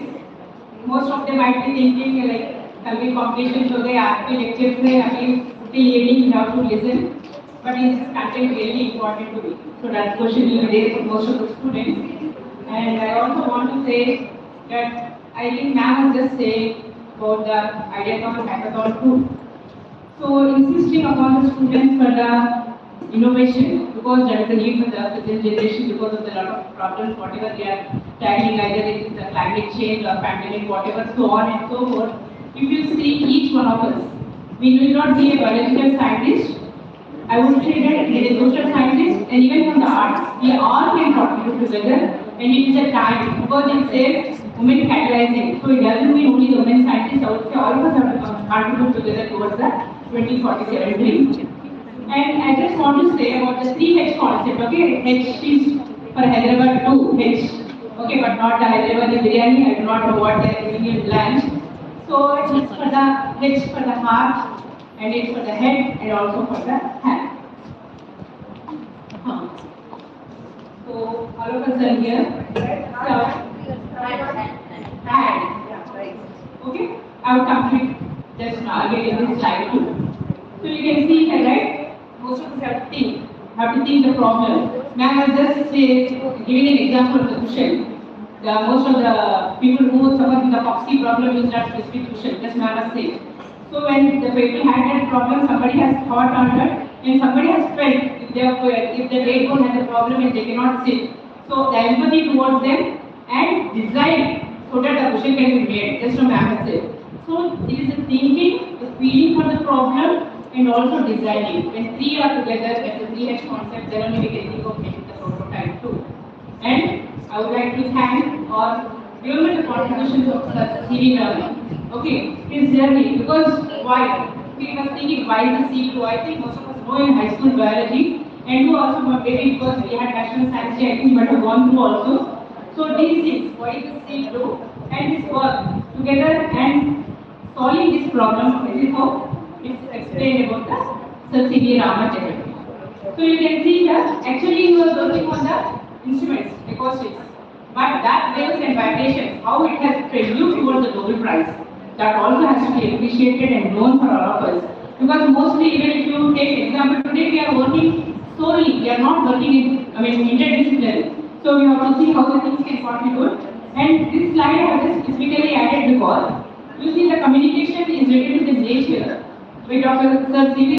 Most of them might be thinking like कभी competitions हो गए आपके lectures में अभी still leading you have to listen. But is this content really important to me? So that question will be there for most of the students. And I also want to say that I think ma'am was just saying about the idea of a hackathon too. So insisting upon the students for the innovation, because there is a need for the present generation because of the lot of problems, whatever they are tackling, either it is the climate change or pandemic, whatever, so on and so forth. If you see each one of us, we will not be a biological scientist. I would say that it is a social scientist, and even from the arts, we all can contribute together, and it is a time because it says women catalyzing. So it doesn't mean only the women scientists. I would say all of us have to contribute together towards the 2047 dream. And I just want to say about the 3H concept. Okay, H is for Hyderabad 2 H. Okay, but not the Hyderabad biryani. I do not know what they are giving in lunch. So it's for the H for the heart, and it's for the head, and also for the hand. So all of us are here. Okay, I will complete just now again in this slide too. So you can see here, right? Most of us have to think the problem. Ma'am has just giving an example of the cushion. Most of the people who suffer with the epoxy problem use that specific cushion, just ma'am has said. So when the people had that problem, somebody has thought on that, and somebody has felt if the leg bone has a problem and they cannot sit. So the empathy towards them and design so that the cushion can be made, just from ma'am has said. So it is the thinking, the feeling for the problem, and also designing. When three are together as a 3H concept, then only we can think of making the prototype too. And I would like to thank or remember the contributions of CV learning. Okay, his journey, because why? We were thinking why the C2. I think most of us know in high school biology, and you also maybe because we had National Science Day, I think you might have gone through also. So these things, why is the C2 and this work together and solving this problem, this is how it's explained about the Sir C.V. Raman technique. So you can see here, actually he was working on the instruments, acoustics. But that waves and vibrations, how it has produced towards the Nobel Prize, that also has to be appreciated and known for all of us. Because mostly, even if you take example, today we are working solely, we are not working in, interdisciplinary. So we have to see how the things can contribute. And this slide I have just specifically added because, you see the communication is related to the nature. By Dr. Sir C.V.